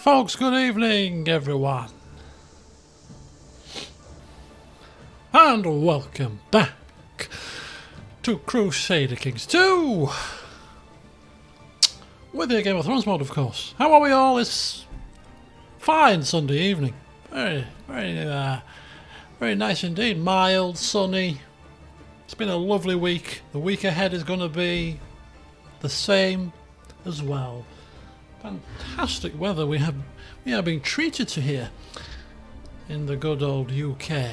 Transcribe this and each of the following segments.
folks, good evening everyone, and welcome back to Crusader Kings 2 with the Game of Thrones mod, of course. How are we all this fine Sunday evening? Very nice indeed. Mild, sunny. It's been a lovely week. The week ahead is going to be the same as well. Fantastic weather we are being treated to here in the good old UK.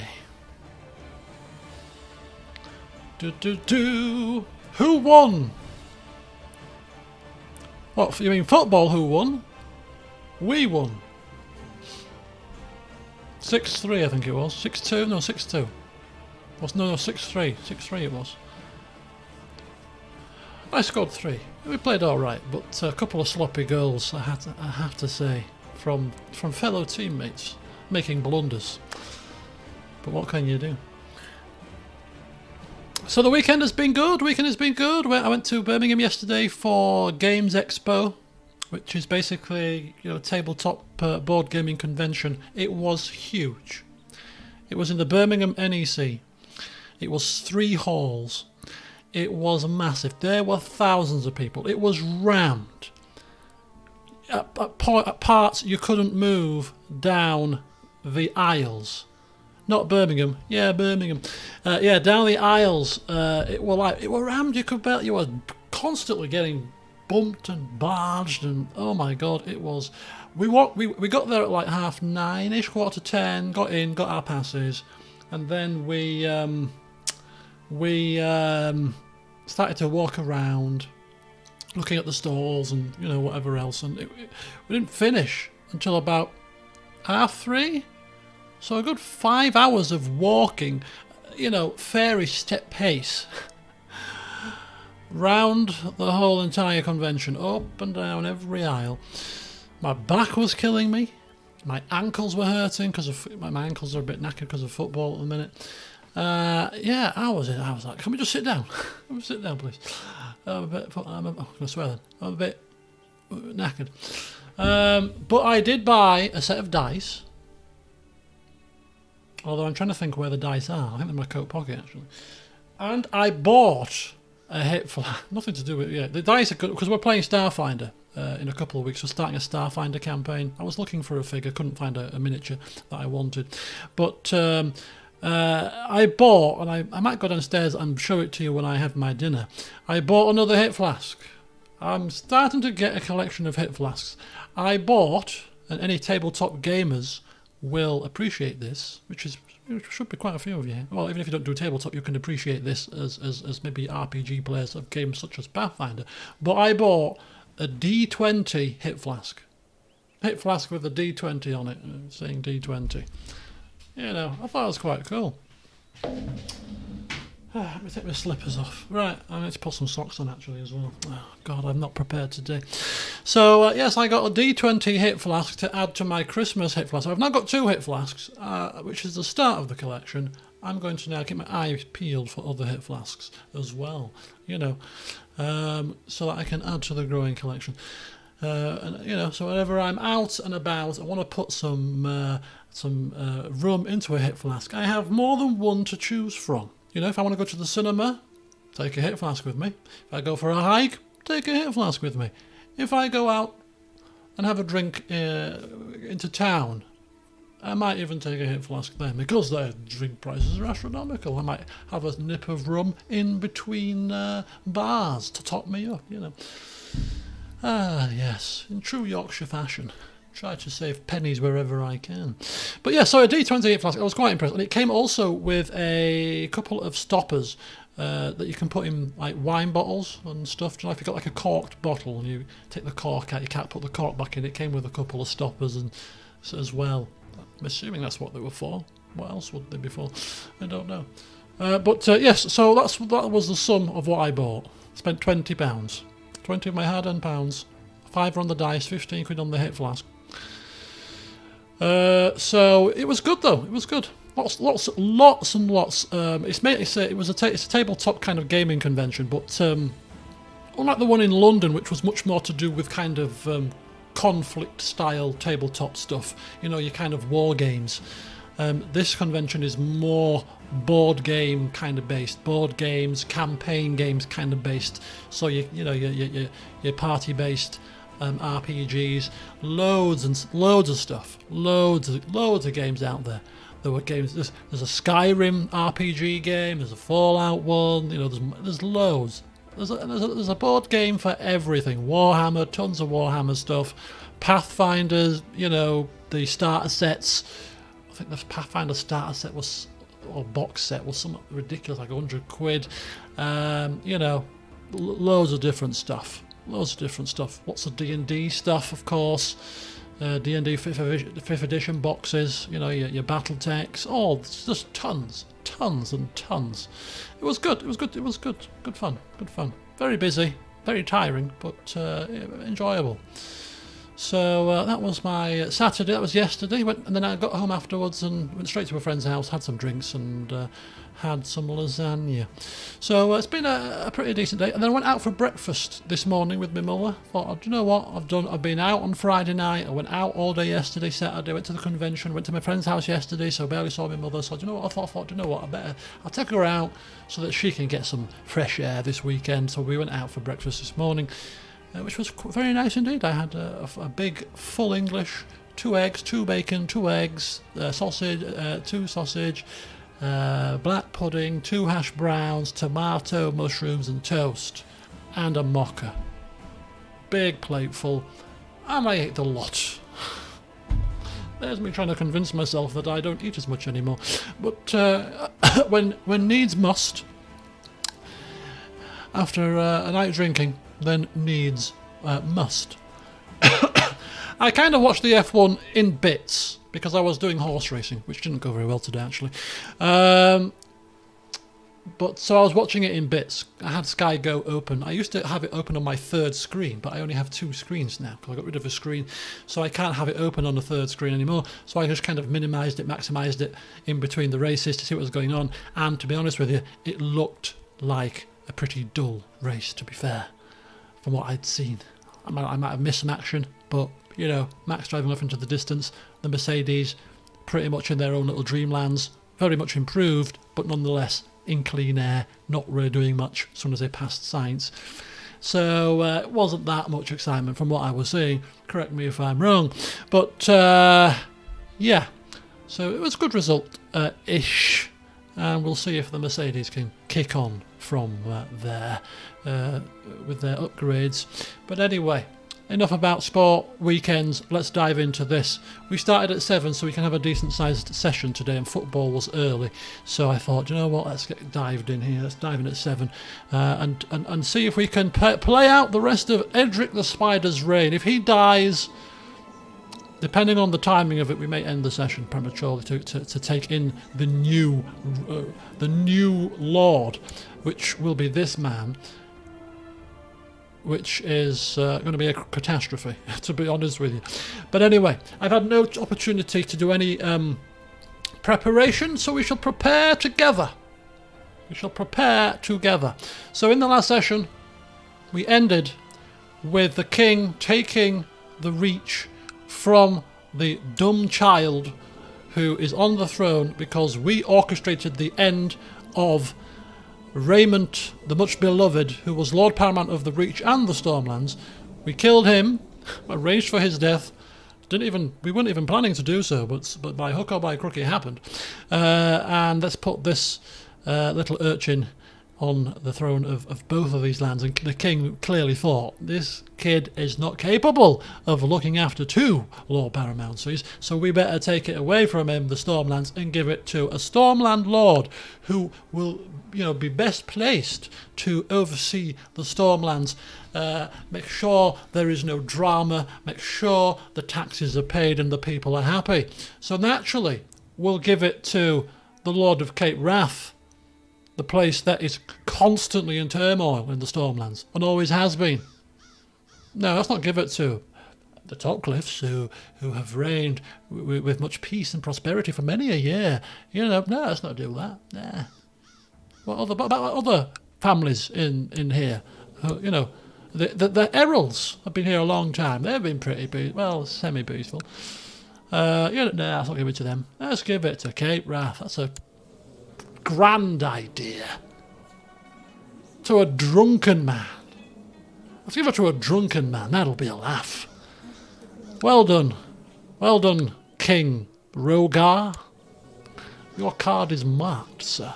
Who won? What, you mean football? Who won? We won. 6-3 I think it was. 6-2? No, 6-2. No, 6-3. 6-3 it was. I scored 3. We played alright, but a couple of sloppy goals, I have to say, from fellow teammates, making blunders. But what can you do? So the weekend has been good. I went to Birmingham yesterday for Games Expo, which is basically, you know, a tabletop board gaming convention. It was huge. It was in the Birmingham NEC. It was 3 halls. It was massive. There were thousands of people. It was rammed. At parts you couldn't move down the aisles. Not Birmingham. Yeah, Birmingham. Yeah, down the aisles. It were rammed. You were constantly getting bumped and barged, and oh my god, it was. We got there at like 9:30ish, 9:45, got in, got our passes, and then we started to walk around, looking at the stalls and, you know, whatever else, and we didn't finish until about 3:30. So a good 5 hours of walking, you know, fairy step pace, round the whole entire convention, up and down every aisle. My back was killing me. My ankles were hurting because of my ankles are a bit knackered because of football at the minute. Yeah, I was like, can we just sit down? Can we sit down, please? I'm gonna swear then. I'm a bit knackered. But I did buy a set of dice. Although I'm trying to think where the dice are. I think they're in my coat pocket, actually. And I bought a hit for nothing to do with the dice are good because we're playing Starfinder in a couple of weeks. We're starting a Starfinder campaign. I was looking for a figure, couldn't find a miniature that I wanted, but I bought, and I might go downstairs and show it to you when I have my dinner. I bought another hit flask. I'm starting to get a collection of hit flasks. I bought, and any tabletop gamers will appreciate this, which should be quite a few of you. Well, even if you don't do tabletop, you can appreciate this as maybe RPG players of games such as Pathfinder. But I bought a D20 hit flask. Hit flask with a D20 on it, saying D20. You know, I thought it was quite cool. Let me take my slippers off. Right, I need to put some socks on actually as well. Oh god, I'm not prepared today. So yes, I got a D20 hit flask to add to my Christmas hit flask. I've now got 2 hit flasks, which is the start of the collection. I'm going to now keep my eyes peeled for other hit flasks as well, you know, so that I can add to the growing collection. And you know, so whenever I'm out and about, I want to put some rum into a hit flask. I have more than one to choose from. You know, if I want to go to the cinema, take a hit flask with me. If I go for a hike, take a hit flask with me. If I go out and have a drink into town, I might even take a hit flask then, because their drink prices are astronomical. I might have a nip of rum in between bars to top me up, you know. Ah, yes, in true Yorkshire fashion. Try to save pennies wherever I can. But yeah, so a D20 hit flask, I was quite impressed. And it came also with a couple of stoppers that you can put in like wine bottles and stuff. You know, if you've got like a corked bottle and you take the cork out, you can't put the cork back in. It came with a couple of stoppers and as well. I'm assuming that's what they were for. What else would they be for? I don't know. But yes, so that was the sum of what I bought. Spent £20. 20 of my hard-earned pounds. £5 on the dice, 15 quid on the hit flask. So it was good though. It was good. Lots and lots. It was a tabletop kind of gaming convention, but unlike the one in London, which was much more to do with kind of conflict-style tabletop stuff. You know, your kind of war games. This convention is more board game kind of based, board games, campaign games kind of based. So your party based RPGs, loads of stuff, loads of games out there. There were games. There's a Skyrim RPG game. There's a Fallout one. You know, there's loads. There's a board game for everything. Warhammer, tons of Warhammer stuff. Pathfinders. You know, the starter sets. I think the Pathfinder starter set was, or box set was something ridiculous, like £100. You know, loads of different stuff. Lots of D&D stuff, of course. D&D 5th edition boxes, you know, your battle techs, just tons and tons. It was good. Good fun. Very busy, very tiring, but enjoyable. So that was my Saturday. That was yesterday. And then I got home afterwards and went straight to a friend's house, had some drinks and had some lasagna. So it's been a pretty decent day. And then I went out for breakfast this morning with my mother. Thought, oh, do you know what I've been out on Friday night. I went out all day yesterday, Saturday. Went to the convention. Went to my friend's house yesterday. So I barely saw my mother. So do you know what I thought? Do you know what? I'll take her out so that she can get some fresh air this weekend. So we went out for breakfast this morning. Which was very nice indeed. I had a big full English, 2 eggs, 2 bacon, 2 eggs, sausage, 2 sausage, black pudding, 2 hash browns, tomato, mushrooms and toast, and a mocha. Big plateful, and I ate a lot. There's me trying to convince myself that I don't eat as much anymore. But when needs must, after a night drinking, then needs must. I kind of watched the F1 in bits because I was doing horse racing, which didn't go very well today actually. But so I was watching it in bits. I had Sky Go open. I used to have it open on my 3rd screen, but I only have 2 screens now because I got rid of a screen, so I can't have it open on the 3rd screen anymore. So I just kind of minimised it, maximised it in between the races to see what was going on. And to be honest with you, it looked like a pretty dull race, to be fair. From what I'd seen, I might have missed some action, but you know, Max driving off into the distance, the Mercedes pretty much in their own little dreamlands, very much improved, but nonetheless in clean air, not really doing much as soon as they passed science. So it wasn't that much excitement from what I was seeing. Correct me if I'm wrong, but yeah. So it was a good result, ish, and we'll see if the Mercedes can kick on from there with their upgrades. But anyway, enough about sport weekends. Let's dive into this. We started at 7 so we can have a decent sized session today, and football was early, so I thought, you know what, let's get dived in here. Let's dive in at 7 and see if we can play out the rest of Edric the Spider's reign. If he dies, depending on the timing of it, we may end the session prematurely to take in the new Lord, which will be this man, which is going to be a catastrophe, to be honest with you. But anyway, I've had no opportunity to do any preparation, so we shall prepare together. So in the last session, we ended with the king taking the reach from the dumb child who is on the throne because we orchestrated the end of Raymond the Much Beloved, who was Lord Paramount of the Reach and the Stormlands. We killed him, arranged for his death. We weren't even planning to do so, but by hook or by crook it happened. And let's put this little urchin on the throne of both of these lands. And the king clearly thought, this kid is not capable of looking after 2 Lord Paramounts. So we better take it away from him, the Stormlands, and give it to a Stormland Lord who will, you know, be best placed to oversee the Stormlands, make sure there is no drama, make sure the taxes are paid and the people are happy. So naturally, we'll give it to the Lord of Cape Wrath, the place that is constantly in turmoil in the Stormlands, and always has been. No, let's not give it to the Topcliffs, who have reigned with much peace and prosperity for many a year. You know, no, let's not do that. Nah. What about other families in here? You know, The Errol's have been here a long time. They've been pretty, well, semi-peaceful. Yeah, no, let's not give it to them. Let's give it to Cape Wrath. That's a grand idea. To a drunken man. Let's give it to a drunken man. That'll be a laugh. Well done. Well done, King Rogar. Your card is marked, sir.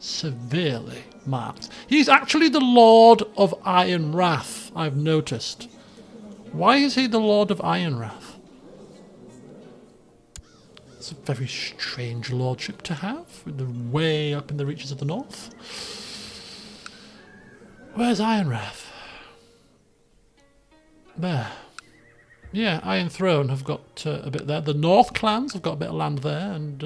Severely marked. He's actually the Lord of Iron Wrath, I've noticed. Why is he the Lord of Iron Wrath? It's a very strange lordship to have, way up in the reaches of the north. Where's Iron Wrath? There. Yeah, Iron Throne have got a bit there. The North clans have got a bit of land there, and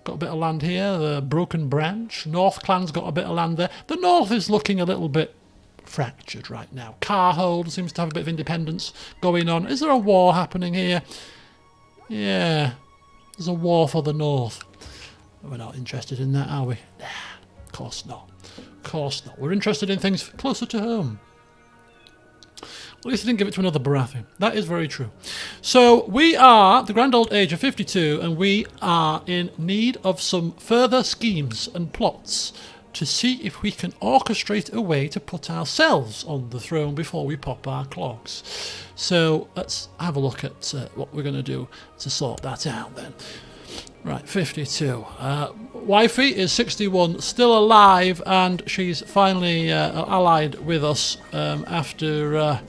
got a bit of land here. The Broken Branch. North clan's got a bit of land there. The North is looking a little bit fractured right now. Carhold seems to have a bit of independence going on. Is there a war happening here? Yeah, there's a war for the North. We're not interested in that, are we? Nah, of course not. Of course not. We're interested in things closer to home. At least I didn't give it to another Baratheon. That is very true. So we are the grand old age of 52, and we are in need of some further schemes and plots to see if we can orchestrate a way to put ourselves on the throne before we pop our clogs. So let's have a look at what we're going to do to sort that out then. Right, 52. Wifey is 61, still alive, and she's finally allied with us after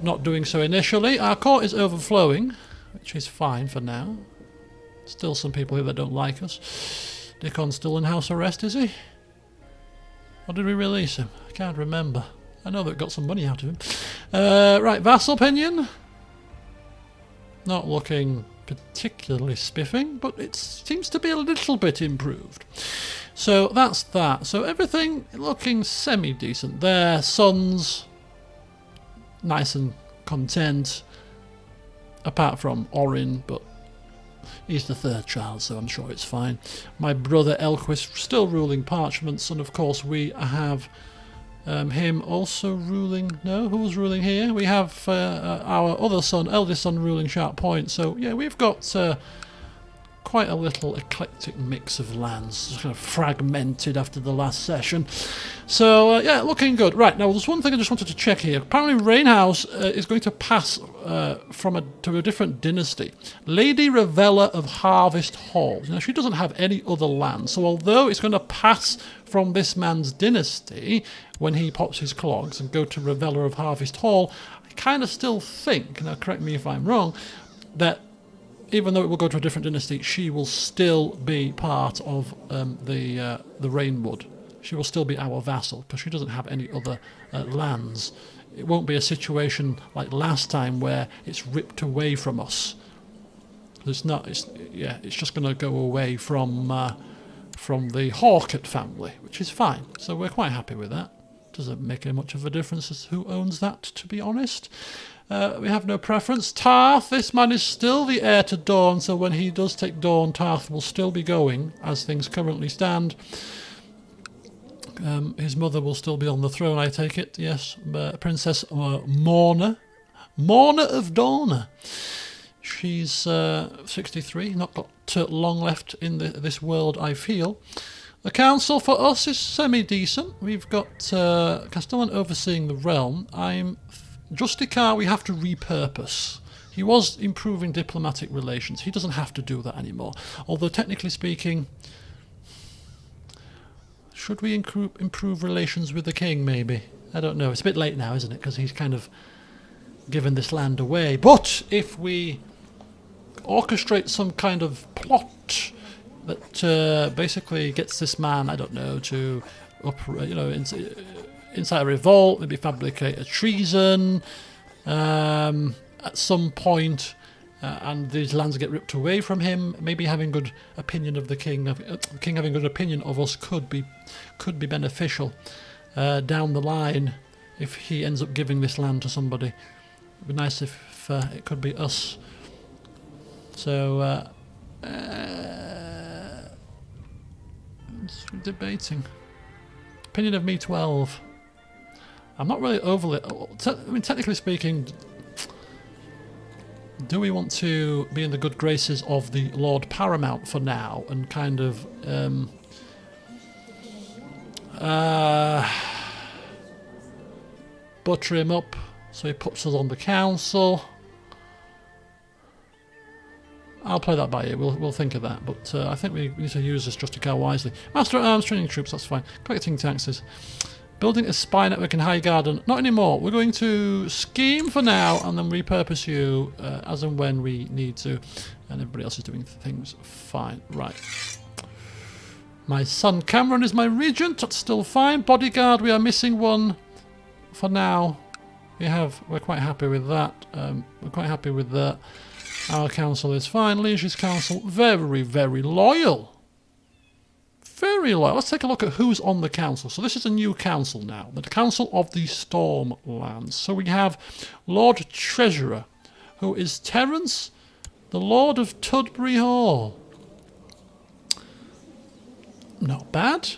not doing so initially. Our court is overflowing, which is fine for now. Still some people here that don't like us. Dickon's still in house arrest, is he? Or did we release him? I can't remember. I know that we got some money out of him. Right, vassal opinion. Not looking particularly spiffing, but it seems to be a little bit improved. So that's that. So everything looking semi-decent there. Sons, nice and content, apart from Orin, but he's the third child, so I'm sure it's fine. My brother Elquist still ruling parchments, and of course we have him also ruling. No, who's ruling here? We have our other son, eldest son, ruling Sharp Point. So yeah, we've got quite a little eclectic mix of lands, just kind of fragmented after the last session. So yeah, looking good. Right, now there's one thing I just wanted to check here. Apparently Rainhouse is going to pass to a different dynasty. Lady Ravella of Harvest Hall. Now she doesn't have any other land, so although it's going to pass from this man's dynasty when he pops his clogs and go to Ravella of Harvest Hall, I kind of still think, now correct me if I'm wrong, that even though it will go to a different dynasty, she will still be part of the Rainwood. She will still be our vassal because she doesn't have any other lands. It won't be a situation like last time where it's ripped away from us. It's not. It's just going to go away from the Hawkett family, which is fine. So we're quite happy with that. Doesn't make any much of a difference as who owns that, to be honest. We have no preference. Tarth, this man is still the heir to Dawn, so when he does take Dawn, Tarth will still be going, as things currently stand. His mother will still be on the throne, I take it, yes. Princess Morna. Morna of Dorna. She's 63, not got long left in this world, I feel. The council for us is semi-decent. We've got Castellan overseeing the realm. Justicar we have to repurpose. He was improving diplomatic relations. He doesn't have to do that anymore. Although technically speaking, should we improve relations with the king maybe? I don't know. It's a bit late now, isn't it? Because he's kind of given this land away. But if we orchestrate some kind of plot that basically gets this man, I don't know, to incite a revolt, maybe fabricate a treason at some point, and these lands get ripped away from him. Maybe having good opinion of the king, king having good opinion of us could be beneficial down the line if he ends up giving this land to somebody. It'd be nice if it could be us. So it's debating. Opinion of me 12. I'm not really overly... I mean, technically speaking, do we want to be in the good graces of the Lord Paramount for now and kind of... butter him up so he puts us on the council? I'll play that by ear. We'll think of that. But I think we need to use this just to go wisely. Master at Arms, training troops, that's fine. Collecting taxes. Building a spy network in High Garden. Not anymore. We're going to scheme for now and then repurpose you as and when we need to. And everybody else is doing things fine. Right. My son Cameron is my regent. That's still fine. Bodyguard, we are missing one for now. We're quite happy with that. We're quite happy with that. Our council is fine. Liege's council, very, very loyal. Very loyal. Let's take a look at who's on the council. So this is a new council now. The Council of the Stormlands. So we have Lord Treasurer, who is Terence, the Lord of Tudbury Hall. Not bad.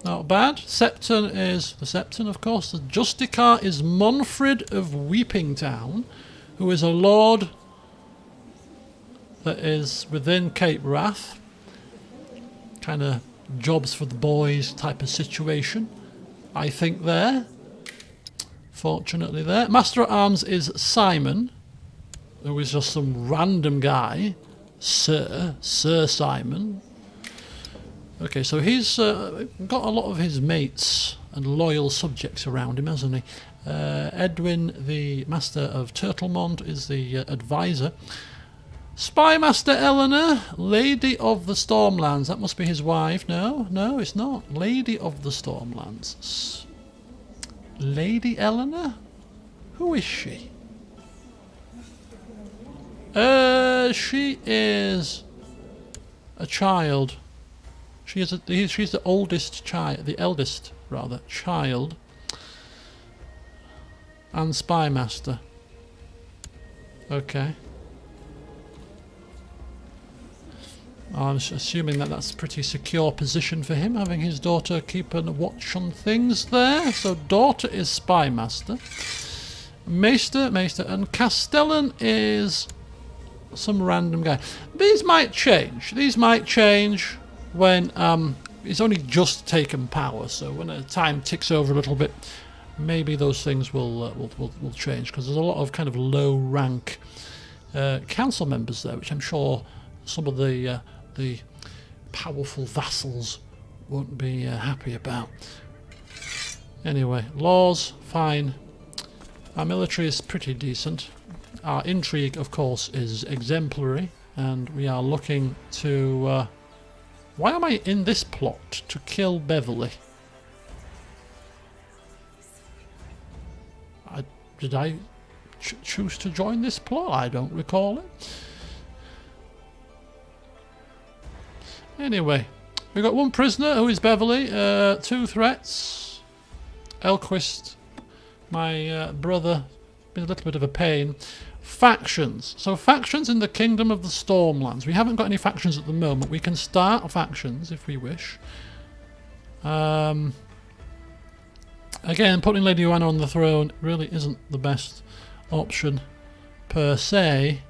Not bad. Septon is the Septon, of course. The Justicar is Monfrid of Weeping Town, who is a lord that is within Cape Wrath. Kind of jobs for the boys type of situation, I think there. Fortunately there. Master at Arms is Simon, who is just some random guy. Sir Simon. Okay, so he's got a lot of his mates and loyal subjects around him, hasn't he? Edwin, the Master of Turtlemont, is the advisor. Spy Master Eleanor, Lady of the Stormlands. That must be his wife. No, it's not. Lady of the Stormlands. Lady Eleanor? Who is she? She is a child. She's the oldest child, the eldest rather child, and Spy Master. Okay. I'm assuming that that's a pretty secure position for him, having his daughter keep a watch on things there. So daughter is Spy Master. Maester, and Castellan is some random guy. These might change. These might change when he's only just taken power. So when the time ticks over a little bit, maybe those things will change, because there's a lot of kind of low rank council members there, which I'm sure some of the powerful vassals won't be happy about. Anyway, laws, fine. Our military is pretty decent. Our intrigue, of course, is exemplary, and we are looking to... why am I in this plot? To kill Beverly. Did I choose to join this plot? I don't recall it. Anyway, we've got one prisoner, who is Beverly, 2 threats. Elquist, my brother, been a little bit of a pain. Factions. So factions in the Kingdom of the Stormlands. We haven't got any factions at the moment. We can start factions if we wish. Again, putting Lady Joanna on the throne really isn't the best option per se.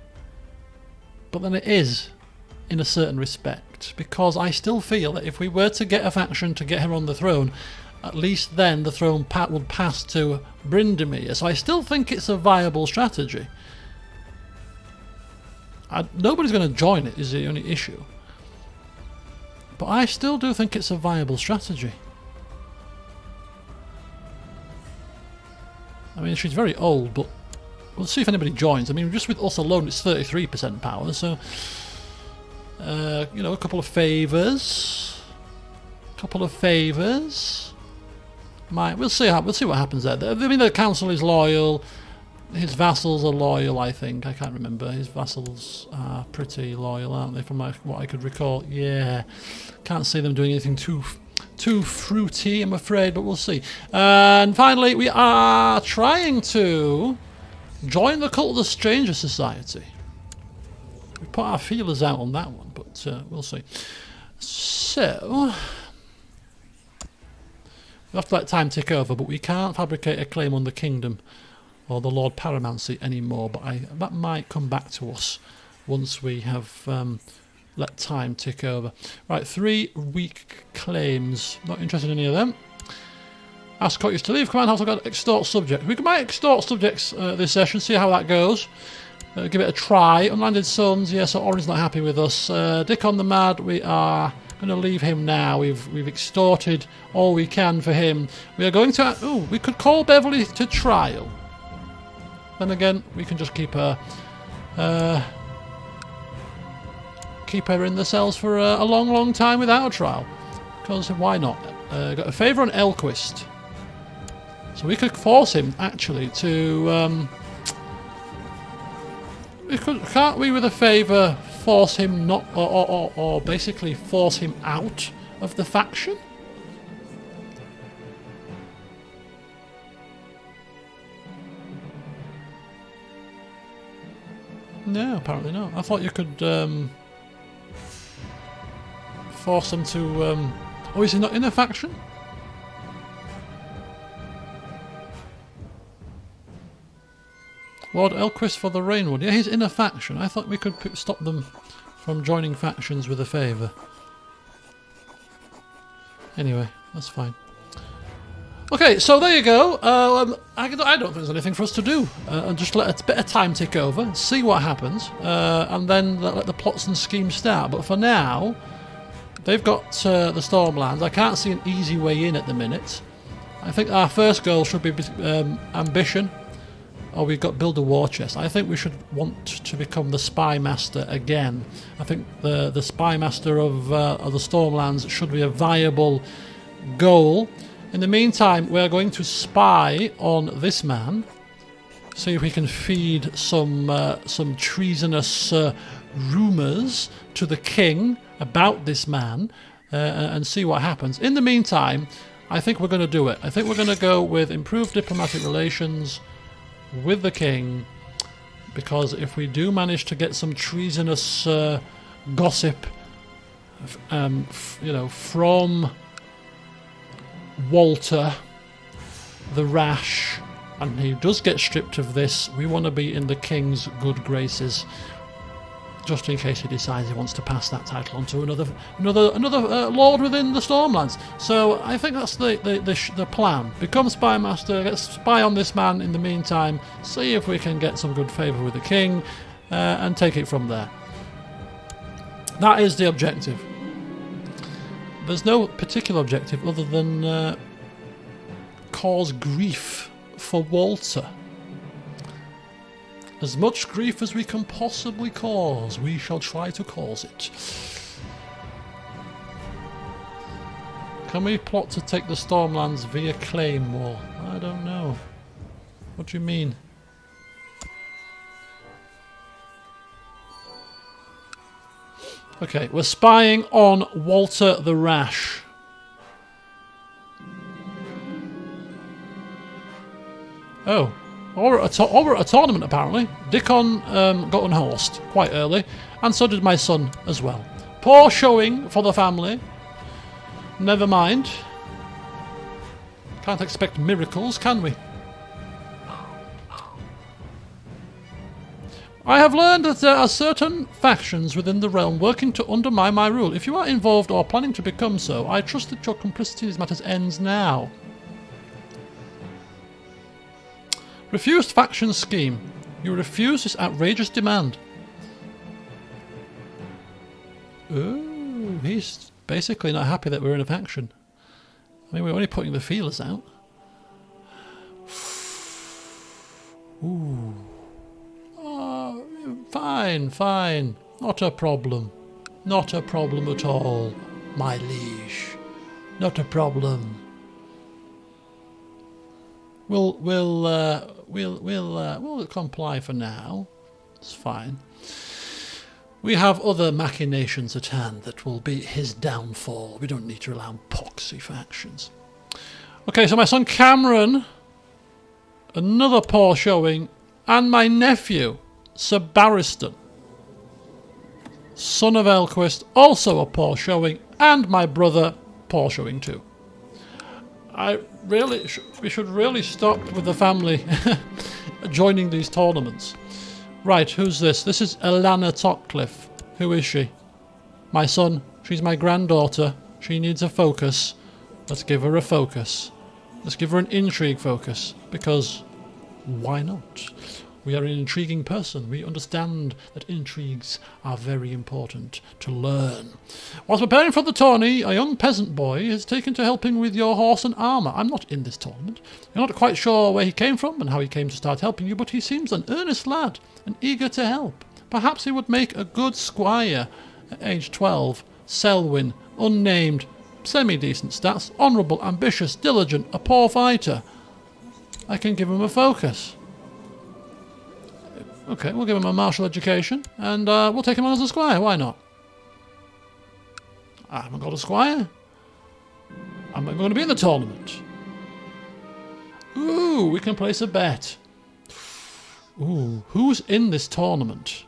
But then it is, in a certain respect, because I still feel that if we were to get a faction to get her on the throne, at least then the throne would pass to Brindamere. So I still think it's a viable strategy. Nobody's going to join it, is the only issue. But I still do think it's a viable strategy. I mean, she's very old, but we'll see if anybody joins. I mean, just with us alone, it's 33% power, so... you know, a couple of favours. We'll see what happens there. I mean, the council is loyal. His vassals are loyal, I think. I can't remember. His vassals are pretty loyal, aren't they, from what I could recall? Yeah. Can't see them doing anything too fruity, I'm afraid, but we'll see. And finally, we are trying to join the Cult of the Stranger Society. We put our feelers out on that one, but we'll see. So, We have to let time tick over, but we can't fabricate a claim on the kingdom or the Lord Paramount seat anymore. But that might come back to us once we have let time tick over. Right, 3 weak claims. Not interested in any of them. Ask courtiers to leave command house. I've got extort subjects. We might extort subjects this session, see how that goes. Give it a try. Unlanded sons, yes, Orin's not happy with us. Dick on the Mad, we are going to leave him now. We've extorted all we can for him. We are going to... Oh, we could call Beverly to trial. Then again, we can just keep her... keep her in the cells for a long, long time without a trial. Because why not? Got a favour on Elquist. So we could force him, actually, to... can't we, with a favour, force him not... Or basically force him out of the faction? No, apparently not. I thought you could... force him to... Oh, is he not in a faction? Lord Elquist for the Rainwood. Yeah, he's in a faction. I thought we could stop them from joining factions with a favour. Anyway, that's fine. Okay, so there you go. I don't think there's anything for us to do. And just let a bit of time tick over, see what happens, and then let the plots and schemes start. But for now... They've got the Stormlands. I can't see an easy way in at the minute. I think our first goal should be ambition. Or we've got build a war chest. I think we should want to become the spy master again. I think the spy master of the Stormlands should be a viable goal. In the meantime, we're going to spy on this man. See if we can feed some treasonous rumours to the king about this man and see what happens. In the meantime, I think we're going to do it. I think we're going to go with improved diplomatic relations with the king, because if we do manage to get some treasonous gossip, you know, from Walter the Rash, and he does get stripped of this, we want to be in the king's good graces. Just in case he decides he wants to pass that title on to another lord within the Stormlands. So I think that's the plan. Become spy master, get spy on this man in the meantime, see if we can get some good favour with the king, and take it from there. That is the objective. There's no particular objective other than cause grief for Walter. As much grief as we can possibly cause, we shall try to cause it. Can we plot to take the Stormlands via Claymore? I don't know. What do you mean? Okay, we're spying on Walter the Rash. Oh. Or at a tournament, apparently. Dickon got unhorsed quite early, and so did my son as well. Poor showing for the family. Never mind. Can't expect miracles, can we? I have learned that there are certain factions within the realm working to undermine my rule. If you are involved or planning to become so, I trust that your complicity in these matters ends now. Refused faction scheme. You refuse this outrageous demand. Ooh, he's basically not happy that we're in a faction. I mean, we're only putting the feelers out. Ooh. Oh, fine. Not a problem. Not a problem at all, my liege. Not a problem. We'll comply for now. It's fine. We have other machinations at hand that will be his downfall. We don't need to allow poxy factions. Okay, so my son Cameron, another poor showing, and my nephew, Sir Barristan, son of Elquist, also a poor showing, and my brother, poor showing too. we should really stop with the family joining these tournaments. Right, who's this? This is Alana Topcliffe. Who is she? My son. She's my granddaughter. She needs a focus. Let's give her a focus. Let's give her an intrigue focus. Because why not? We are an intriguing person. We understand that intrigues are very important to learn. Whilst preparing for the tourney, a young peasant boy is taken to helping with your horse and armour. I'm not in this tournament. You're not quite sure where he came from and how he came to start helping you, but he seems an earnest lad and eager to help. Perhaps he would make a good squire at age 12. Selwyn, unnamed, semi-decent stats, honourable, ambitious, diligent, a poor fighter. I can give him a focus. Okay, we'll give him a martial education, and we'll take him on as a squire. Why not? I haven't got a squire. I'm not going to be in the tournament. Ooh, we can place a bet. Ooh, who's in this tournament?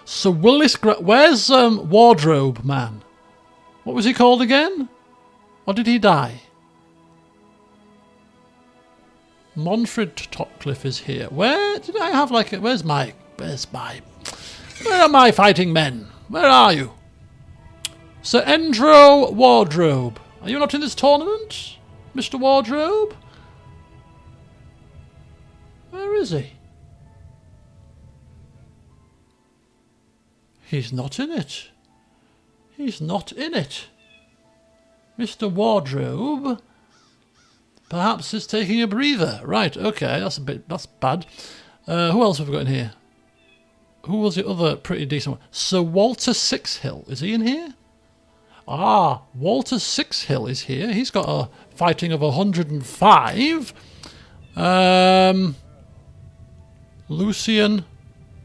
Sir Willis... Where's Wardrobe Man? What was he called again? Or did he die? Monfred Topcliffe is here. Where did I have like... Where are my fighting men? Where are you? Sir Endro Wardrobe. Are you not in this tournament, Mr. Wardrobe? Where is he? He's not in it. He's not in it. Mr. Wardrobe perhaps is taking a breather. Right, okay, that's bad. Who else have we got in here? Who was the other pretty decent one? Sir Walter Sixhill. Is he in here? Ah, Walter Sixhill is here. He's got a fighting of 105. Lucian,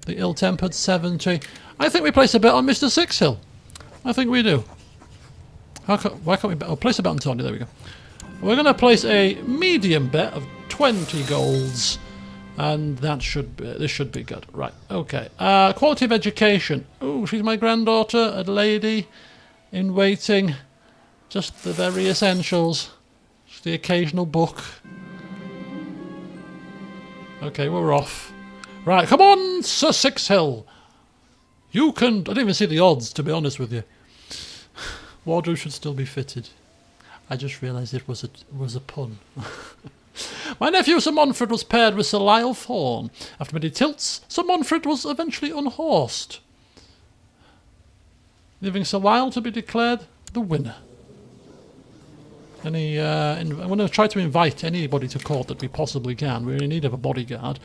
the ill-tempered 70. I think we place a bet on Mr. Sixhill. I think we do. Why can't we bet? Oh, place a bet on Tony. There we go. We're going to place a medium bet of 20 golds. And that this should be good. Right, okay. Quality of education. Oh, she's my granddaughter, a lady in waiting. Just the very essentials. Just the occasional book. Okay, we're off. Right, come on, Sir Sixhill. You can... I didn't even see the odds, to be honest with you. Wardrobe should still be fitted. I just realised it was a pun. My nephew Sir Monfred was paired with Sir Lyle Thorne. After many tilts, Sir Monfred was eventually unhorsed, leaving Sir Lyle to be declared the winner. I'm going to try to invite anybody to court that we possibly can. We're in need of a bodyguard.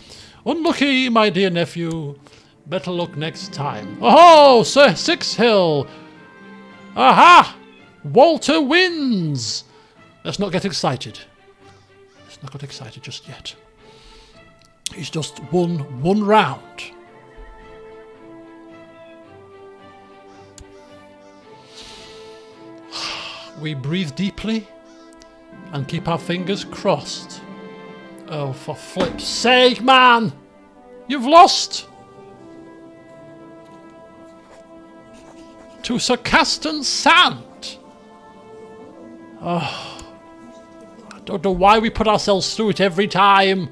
Unlucky, my dear nephew. Better luck next time. Oh, Sir Sixhill! Aha! Walter wins! Let's not get excited. Let's not get excited just yet. He's just won one round. We breathe deeply and keep our fingers crossed. Oh, for flip's sake, man! You've lost! To Sir Caston Sand! Oh, I don't know why we put ourselves through it every time.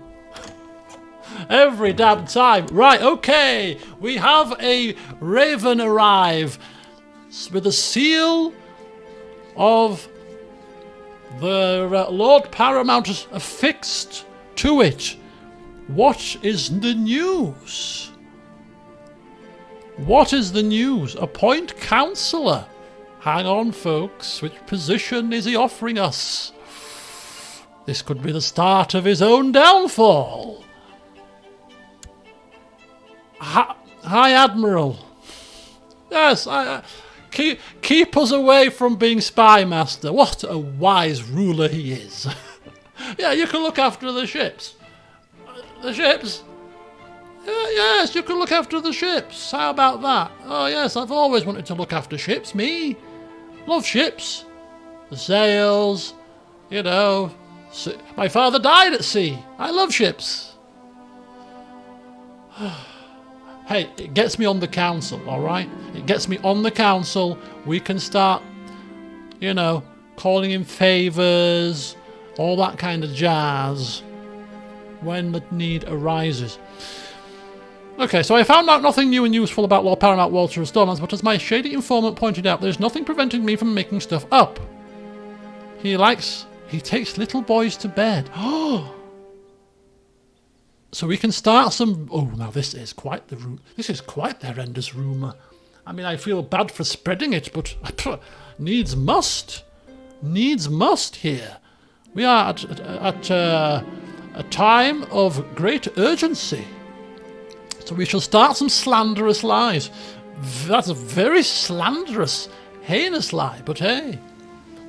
Every damn time. Right, okay. We have a raven arrive with a seal of the Lord Paramount affixed to it. What is the news? What is the news? Appoint counsellor. Hang on, folks. Which position is he offering us? This could be the start of his own downfall. Hi, Admiral. Yes, keep us away from being spy master. What a wise ruler he is. Yeah, you can look after the ships. The ships? Yes, you can look after the ships. How about that? Oh, yes, I've always wanted to look after ships. Me? Love ships. The sails, you know. My father died at sea. I love ships. Hey, it gets me on the council, all right? It gets me on the council. We can start, you know, calling in favours, all that kind of jazz, when the need arises. Okay, so I found out nothing new and useful about Lord Paramount, Walter of Stormlands, but as my shady informant pointed out, there's nothing preventing me from making stuff up. He takes little boys to bed. Oh! So we can start some... Oh, now this is quite the horrendous rumour. I mean, I feel bad for spreading it, but needs must. Needs must here. We are at a time of great urgency. So we shall start some slanderous lies. That's a very slanderous, heinous lie, but hey,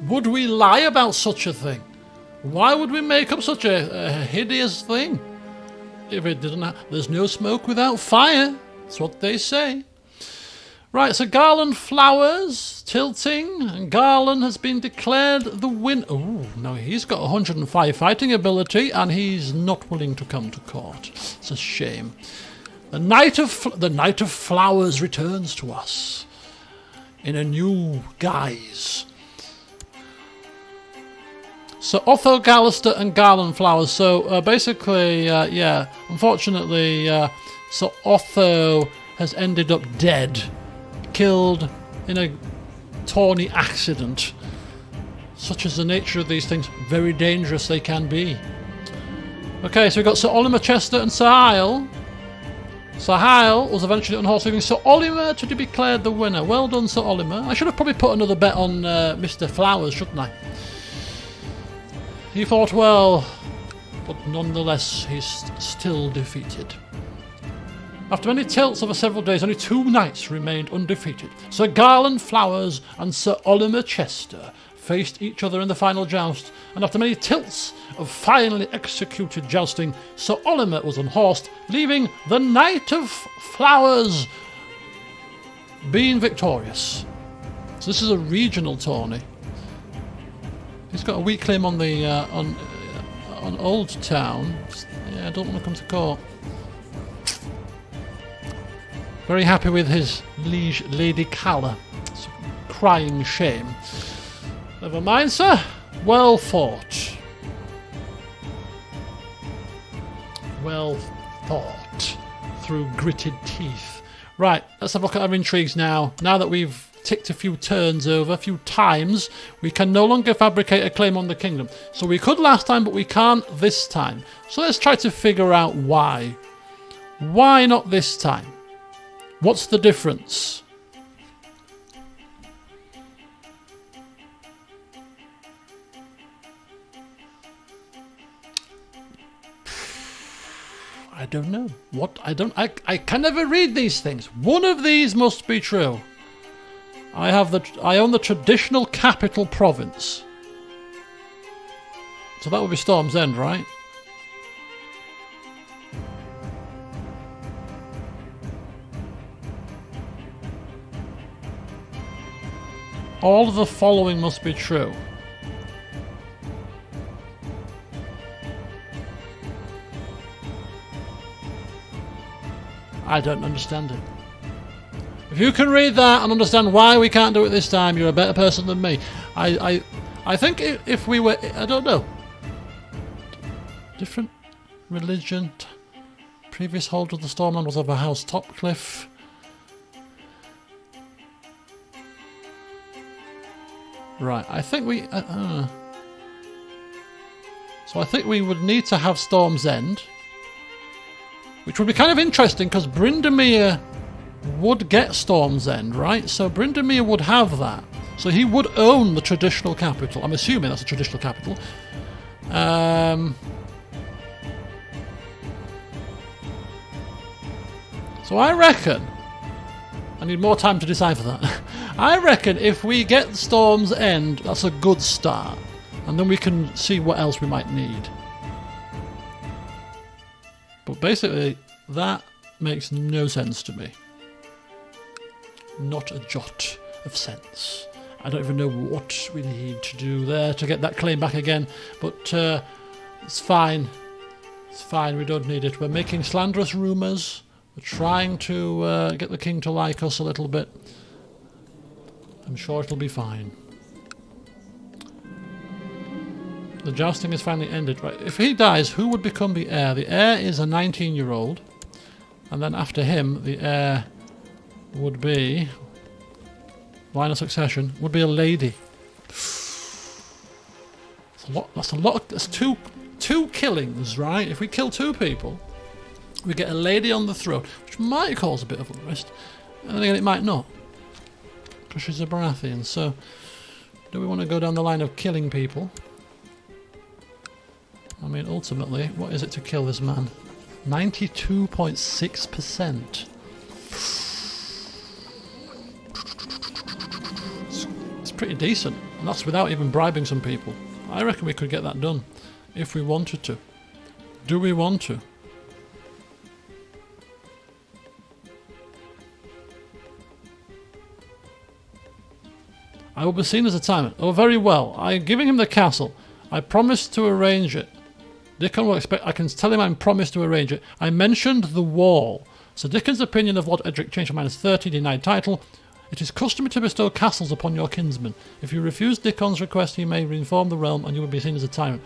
would we lie about such a thing? Why would we make up such a hideous thing? If it didn't there's no smoke without fire. That's what they say. Right, so Garland Flowers tilting, and Garland has been declared the winner. Oh, no, he's got 105 fighting ability, and he's not willing to come to court. It's a shame. The Knight of Flowers returns to us in a new guise. So Otho Gallister and Garland Flowers. So basically, yeah, unfortunately, so Otho has ended up dead, killed in a tawny accident. Such is the nature of these things. Very dangerous they can be. Okay, so we've got Sir Olymer Chester and Sir Hyle. Sir Hyle was eventually unhorsed, leaving Sir Olymer to be declared the winner. Well done, Sir Olymer. I should have probably put another bet on Mr. Flowers, shouldn't I? He fought well, but nonetheless he's still defeated. After many tilts over several days, only 2 knights remained undefeated. Sir Garland Flowers and Sir Olymer Chester faced each other in the final joust, and after many tilts of finely executed jousting, Sir Olymer was unhorsed, leaving the Knight of Flowers being victorious. So this is a regional tourney. He's got a weak claim on the on Old Town. Yeah, I don't want to come to court. Very happy with his liege Lady Calla. It's a crying shame. Never mind, sir. Well fought. Well fought through gritted teeth. Right, let's have a look at our intrigues now. Now that we've ticked a few turns over, a few times, we can no longer fabricate a claim on the kingdom. So we could last time, but we can't this time. So let's try to figure out why. Why not this time? What's the difference? I don't know. What? I can never read these things. One of these must be true. I own the traditional capital province. So that would be Storm's End, right? All of the following must be true. I don't understand it. If you can read that and understand why we can't do it this time, you're a better person than me. I think if we were, I don't know, different religion, previous holder of the Stormland was of a house Topcliffe. Right, I think we, so I think we would need to have Storm's End, which would be kind of interesting because Brindamere would get Storm's End, right? So Brindamere would have that. So he would own the traditional capital. I'm assuming that's a traditional capital. So I reckon... I need more time to decipher that. I reckon if we get Storm's End, that's a good start. And then we can see what else we might need. But basically, that makes no sense to me. Not a jot of sense. I don't even know what we need to do there to get that claim back again. But it's fine. It's fine, we don't need it. We're making slanderous rumours. We're trying to get the king to like us a little bit. I'm sure it'll be fine. The jousting is finally ended. Right, if he dies, who would become the heir? The heir is a 19-year-old. And then after him, the heir would be... line of succession, would be a lady. That's a lot. That's two killings, right? If we kill 2 people, we get a lady on the throne, which might cause a bit of unrest. And then again, it might not. Because she's a Baratheon, so... do we want to go down the line of killing people? I mean, ultimately, what is it to kill this man? 92.6%. It's pretty decent. And that's without even bribing some people. I reckon we could get that done. If we wanted to. Do we want to? I will be seen as a tyrant. Oh, very well. I am giving him the castle. I promised to arrange it. Dickon will expect... I can tell him I'm promised to arrange it. I mentioned the wall. Sir Dickon's opinion of Lord Edric changed from -30, denied title. It is customary to bestow castles upon your kinsman. If you refuse Dickon's request, he may reform the realm and you will be seen as a tyrant.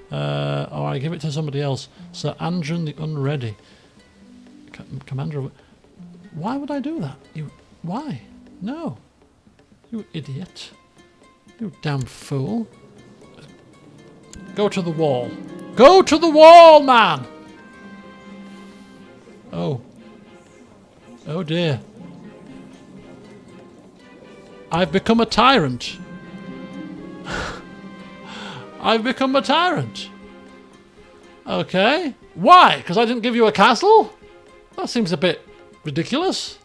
Or I give it to somebody else. Sir Andron the Unready. Commander of... Why would I do that? Why? No. You idiot. You damn fool. Go to the wall. Go to the wall, man! Oh. Oh dear. I've become a tyrant. I've become a tyrant. Okay. Why? Because I didn't give you a castle? That seems a bit ridiculous.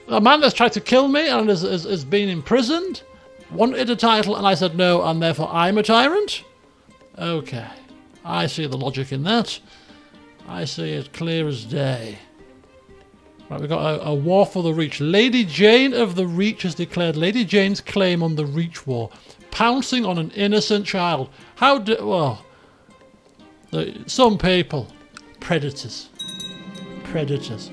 A man that's tried to kill me and has been imprisoned wanted a title and I said no and therefore I'm a tyrant? Okay. I see the logic in that. I see it clear as day. Right, we've got a war for the Reach. Lady Jane of the Reach has declared Lady Jane's claim on the Reach War. Pouncing on an innocent child. How do... well... some people. Predators. Predators.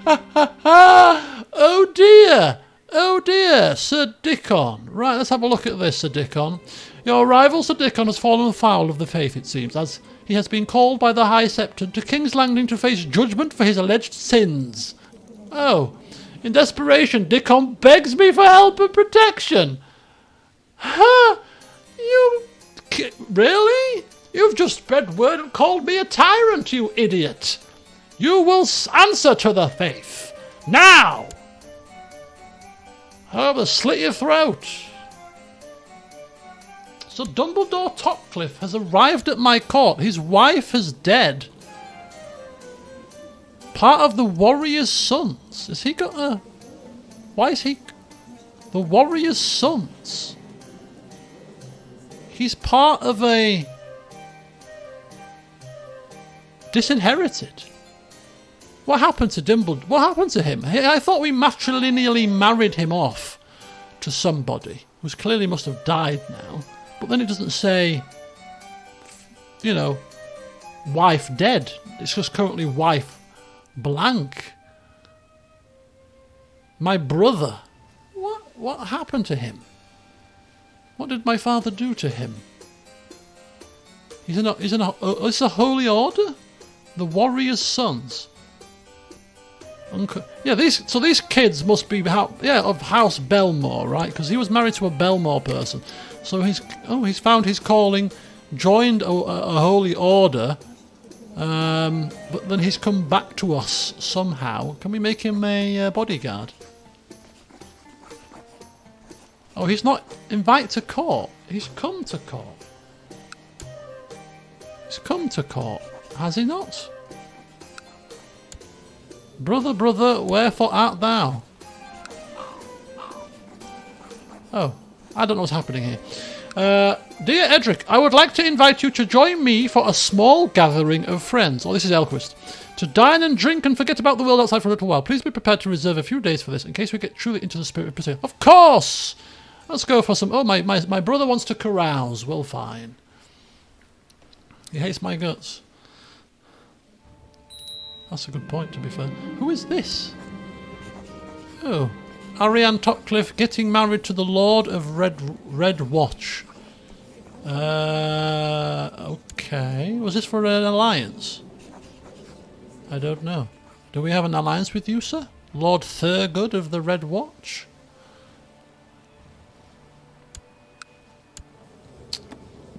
Oh dear! Oh dear, Sir Dickon. Right, let's have a look at this, Sir Dickon. Your rival, Sir Dickon, has fallen foul of the faith, it seems, as he has been called by the High Septon to King's Landing to face judgment for his alleged sins. Oh, in desperation, Dickon begs me for help and protection. Huh? You... really? You've just spread word and called me a tyrant, you idiot. You will answer to the faith. Now! I will slit your throat. So Dumbledore Topcliffe has arrived at my court. His wife is dead. Part of the Warrior's Sons. Has he got a... why is he... the Warrior's Sons? He's part of a... disinherited. What happened to Dumbledore? What happened to him? I thought we matrilineally married him off to somebody who's clearly must have died now. But then it doesn't say, you know, wife dead. It's just currently wife blank. My brother. What happened to him? What did my father do to him? He's in it's a holy order? The Warrior's Sons. Yeah, these kids must be of House Belmore, right? Because he was married to a Belmore person, so he's found his calling, joined a holy order, but then he's come back to us somehow. Can we make him a bodyguard? Oh, he's not invited to court. He's come to court. He's come to court, has he not? Brother, brother, wherefore art thou? Oh, I don't know what's happening here. Dear Edric, I would like to invite you to join me for a small gathering of friends. Oh, this is Elquist. To dine and drink and forget about the world outside for a little while. Please be prepared to reserve a few days for this in case we get truly into the spirit of pursuit. Of course! Let's go for some... oh, my brother wants to carouse. Well, fine. He hates my guts. That's a good point, to be fair. Who is this? Oh, Ariane Topcliffe getting married to the Lord of Red Watch. Okay. Was this for an alliance? I don't know. Do we have an alliance with you, sir? Lord Thurgood of the Red Watch?